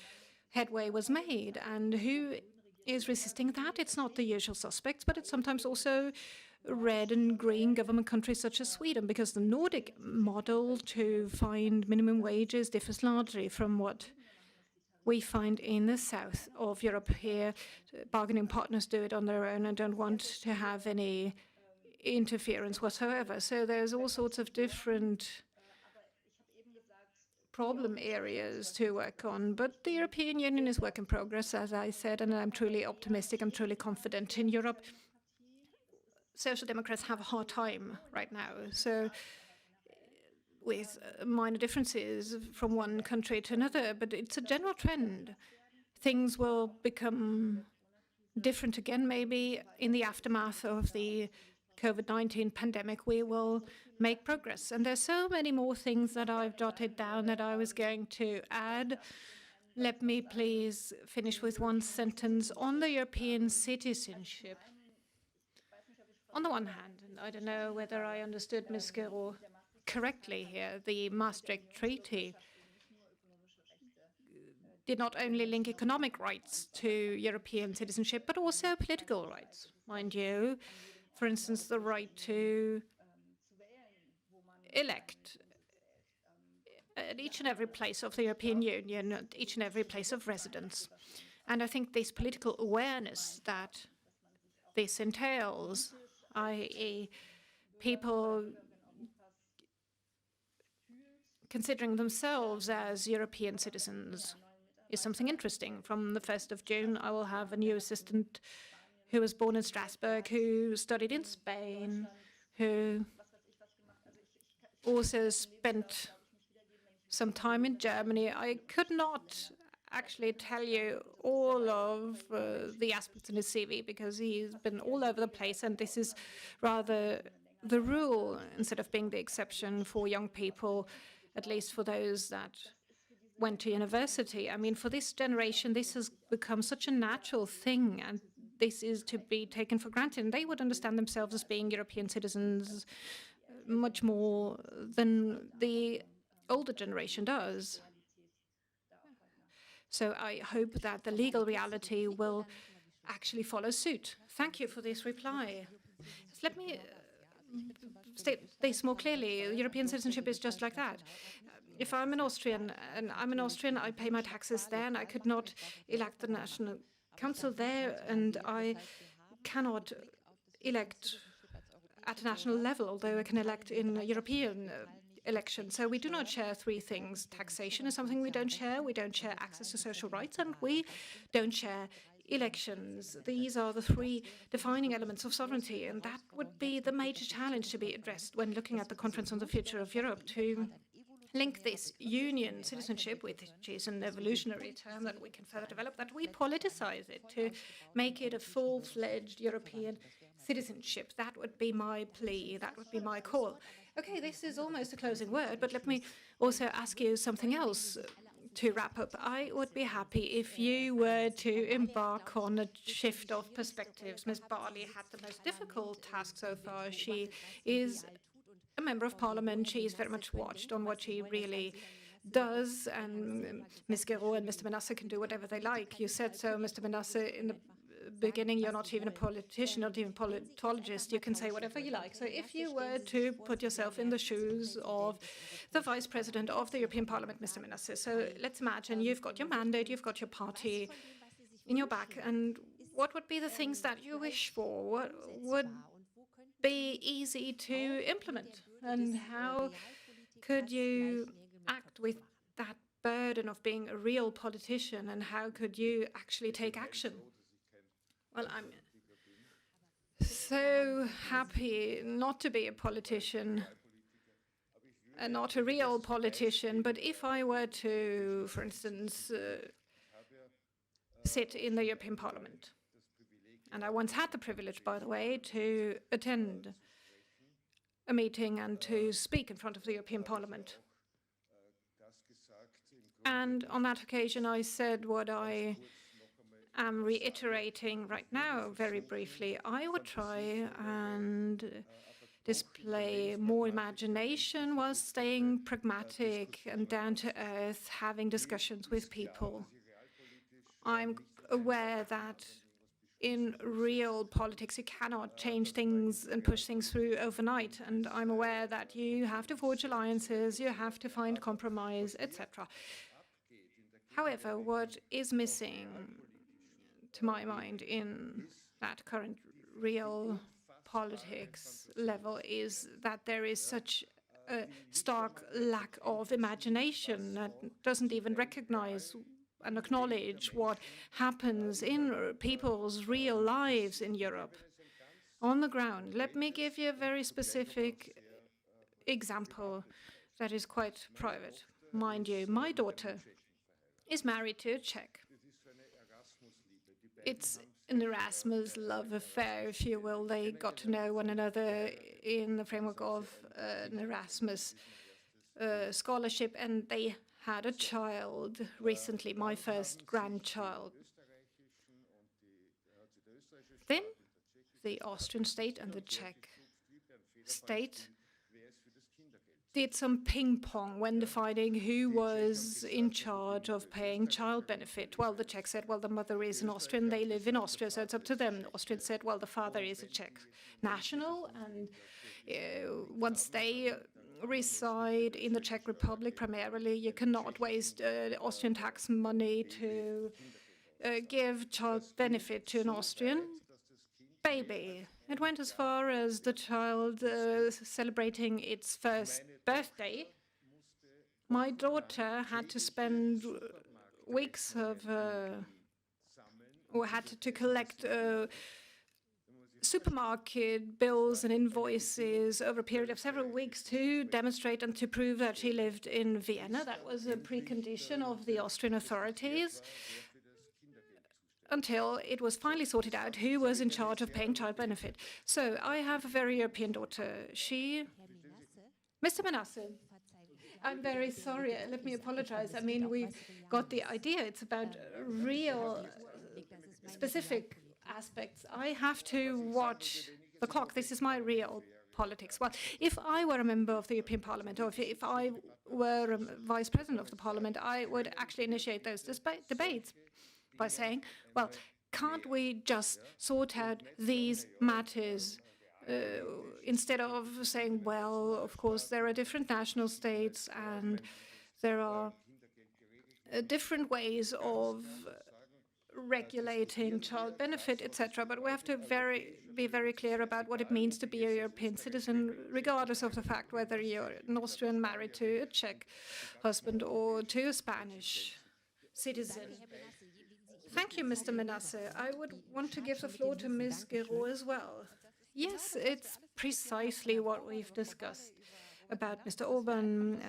headway was made. And who is resisting that. It's not the usual suspects, but it's sometimes also red and green government countries such as Sweden, because the Nordic model to find minimum wages differs largely from what we find in the south of Europe. Here, bargaining partners do it on their own and don't want to have any interference whatsoever. So there's all sorts of different problem areas to work on. But the European Union is work in progress, as I said, and I'm truly optimistic, I'm truly confident. In Europe, Social Democrats have a hard time right now. So with minor differences from one country to another, but it's a general trend. Things will become different again, maybe in the aftermath of the COVID-19 pandemic. We will make progress. And there's so many more things that I've jotted down that I was going to add. Let me please finish with one sentence on the European citizenship. On the one hand, and I don't know whether I understood Ms. Guerreau correctly here, the Maastricht Treaty did not only link economic rights to European citizenship, but also political rights, mind you. For instance, the right to elect at each and every place of the European Union, at each and every place of residence. And I think this political awareness that this entails, i.e. people considering themselves as European citizens, is something interesting. From the 1st of June, I will have a new assistant who was born in Strasbourg, who studied in Spain, who also spent some time in Germany. I could not actually tell you all of the aspects in his CV because he's been all over the place, and this is rather the rule instead of being the exception for young people, at least for those that went to university. I mean, for this generation, this has become such a natural thing, and this is to be taken for granted. And they would understand themselves as being European citizens much more than the older generation does. So I hope that the legal reality will actually follow suit. Thank you for this reply. Let me state this more clearly. European citizenship is just like that. If I'm an Austrian, and I'm an Austrian, I pay my taxes there, and I could not elect the National Council there, and I cannot elect at a national level, although I can elect in a European election. So we do not share three things. Taxation is something we don't share. We don't share access to social rights, and we don't share elections. These are the three defining elements of sovereignty, and that would be the major challenge to be addressed when looking at the Conference on the Future of Europe, to link this union citizenship, which is an evolutionary term that we can further develop, that we politicize it, to make it a full-fledged European citizenship. That would be my plea. That would be my call. Okay, this is almost a closing word, but let me also ask you something else to wrap up. I would be happy if you were to embark on a shift of perspectives. Ms. Barley had the most difficult task so far. She is a member of parliament. She is very much watched on what she really does, and Ms. Guerreau and Mr. Menasse can do whatever they like. You said so, Mr. Menasse, in the beginning. You're not even a politician, not even a politologist. You can say whatever you like. So if you were to put yourself in the shoes of the Vice President of the European Parliament, Mr. Menasse, so let's imagine you've got your mandate, you've got your party in your back, and what would be the things that you wish for? What would be easy to implement? And how could you act with that burden of being a real politician, and how could you actually take action? Well, I'm so happy not to be a politician, and not a real politician, but if I were to, for instance, sit in the European Parliament, and I once had the privilege, by the way, to attend a meeting and to speak in front of the European Parliament. And on that occasion, I said what I am reiterating right now very briefly. I would try and display more imagination while staying pragmatic and down to earth, having discussions with people. I'm aware that in real politics, you cannot change things and push things through overnight. And I'm aware that you have to forge alliances, you have to find compromise, etc. However, what is missing, to my mind, in that current real politics level is that there is such a stark lack of imagination that doesn't even recognize and acknowledge what happens in people's real lives in Europe on the ground. Let me give you a very specific example that is quite private. Mind you, my daughter is married to a Czech. It's an Erasmus love affair, if you will. They got to know one another in the framework of an Erasmus scholarship, and they had a child recently, my first grandchild. Then the Austrian state and the Czech state did some ping pong when deciding who was in charge of paying child benefit. Well, the Czech said, well, the mother is an Austrian, they live in Austria, so it's up to them. The Austrian said, well, the father is a Czech national, and once they reside in the Czech Republic primarily, you cannot waste Austrian tax money to give child benefit to an Austrian baby. It went as far as the child celebrating its first birthday. My daughter had to spend weeks of, or had to collect supermarket bills and invoices over a period of several weeks to demonstrate and to prove that she lived in Vienna. That was a precondition of the Austrian authorities, until it was finally sorted out who was in charge of paying child benefit. So I have a very European daughter. Mr. Manasse, I'm very sorry. Let me apologize. I mean, we've got the idea. It's about real, specific aspects. I have to watch the clock. This is my real politics. Well, if I were a member of the European Parliament, or if I were a vice president of the Parliament, I would actually initiate those debates by saying, well, can't we just sort out these matters instead of saying, well, of course, there are different national states and there are different ways of regulating child benefit, etc. But we have to be very clear about what it means to be a European citizen, regardless of the fact whether you're an Austrian married to a Czech husband or to a Spanish citizen. Thank you, Mr. Manasse. I would want to give the floor to Ms. Guiraud as well. Yes, it's precisely what we've discussed about Mr. Orban,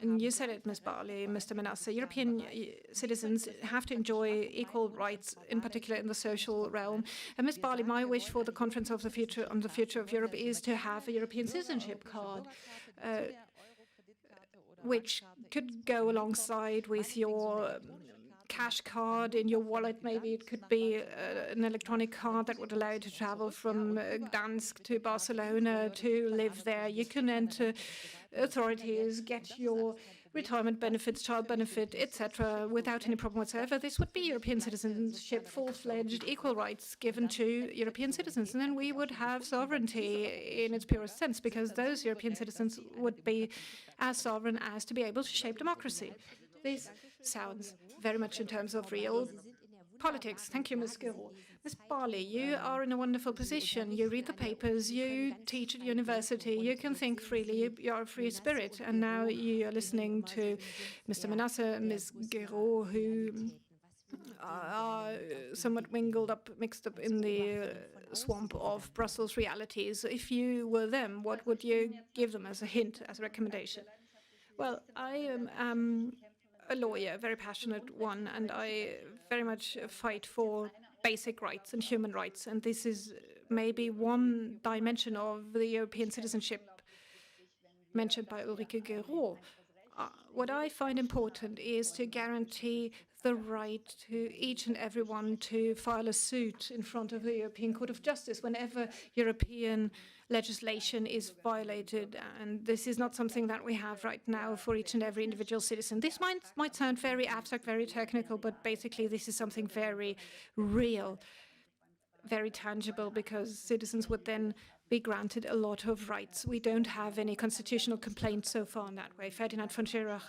and you said it, Ms. Barley, Mr. Manasse. European citizens have to enjoy equal rights, in particular in the social realm. And Ms. Barley, my wish for the Conference of the Future on the Future of Europe is to have a European citizenship card, which could go alongside with your cash card in your wallet. Maybe it could be an electronic card that would allow you to travel from Gdansk to Barcelona to live there. You can enter authorities, get your retirement benefits, child benefit, etc., without any problem whatsoever. This would be European citizenship, full-fledged equal rights given to European citizens. And then we would have sovereignty in its purest sense, because those European citizens would be as sovereign as to be able to shape democracy. This sounds very much in terms of real politics. Thank you, Ms. Guiraud. Ms. Barley, you are in a wonderful position. You read the papers, you teach at university, you can think freely, you are a free spirit. And now you are listening to Mr. Manasse and Ms. Guiraud, who are somewhat mixed up in the swamp of Brussels realities. If you were them, what would you give them as a hint, as a recommendation? Well, I am a lawyer, a very passionate one, and I very much fight for basic rights and human rights. And this is maybe one dimension of the European citizenship mentioned by Ulrike Guiraud. what I find important is to guarantee the right to each and everyone to file a suit in front of the European Court of Justice whenever European legislation is violated. And this is not something that we have right now for each and every individual citizen. This might sound very abstract, very technical, but basically this is something very real, very tangible, because citizens would then be granted a lot of rights. We don't have any constitutional complaints so far in that way. Ferdinand von Schirach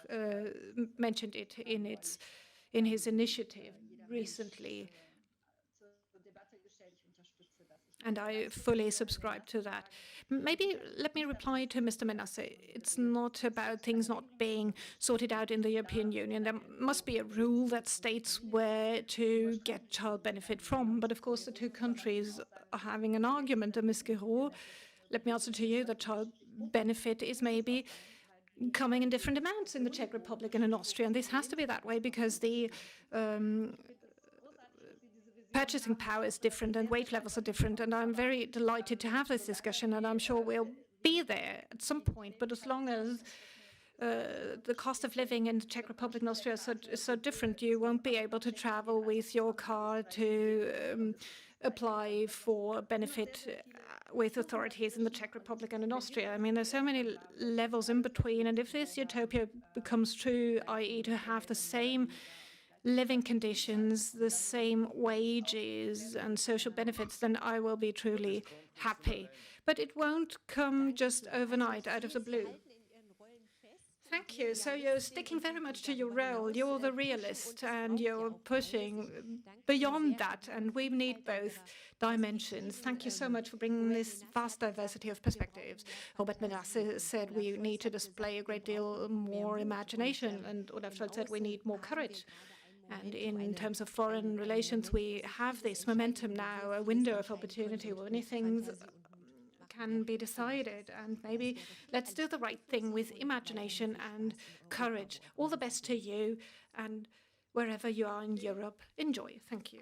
mentioned it in his initiative recently, and I fully subscribe to that. Maybe let me reply to Mr. Menasse. It's not about things not being sorted out in the European Union. There must be a rule that states where to get child benefit from. But of course, the two countries are having an argument. And Ms. Giraud, let me answer to you that child benefit is maybe coming in different amounts in the Czech Republic and in Austria. And this has to be that way because the purchasing power is different and wage levels are different. And I'm very delighted to have this discussion, and I'm sure we'll be there at some point. But as long as the cost of living in the Czech Republic and Austria is so different, you won't be able to travel with your car to apply for benefit with authorities in the Czech Republic and in Austria. I mean, there's so many levels in between. And if this utopia becomes true, i.e. to have the same living conditions, the same wages and social benefits, then I will be truly happy. But it won't come just overnight out of the blue. Thank you. So you're sticking very much to your role. You're the realist and you're pushing beyond that. And we need both dimensions. Thank you so much for bringing this vast diversity of perspectives. Robert Menasse said we need to display a great deal more imagination. And Olaf Scholz said we need more courage. And in terms of foreign relations, we have this momentum now, a window of opportunity where many things can be decided. And maybe let's do the right thing with imagination and courage. All the best to you, and wherever you are in Europe, enjoy. Thank you.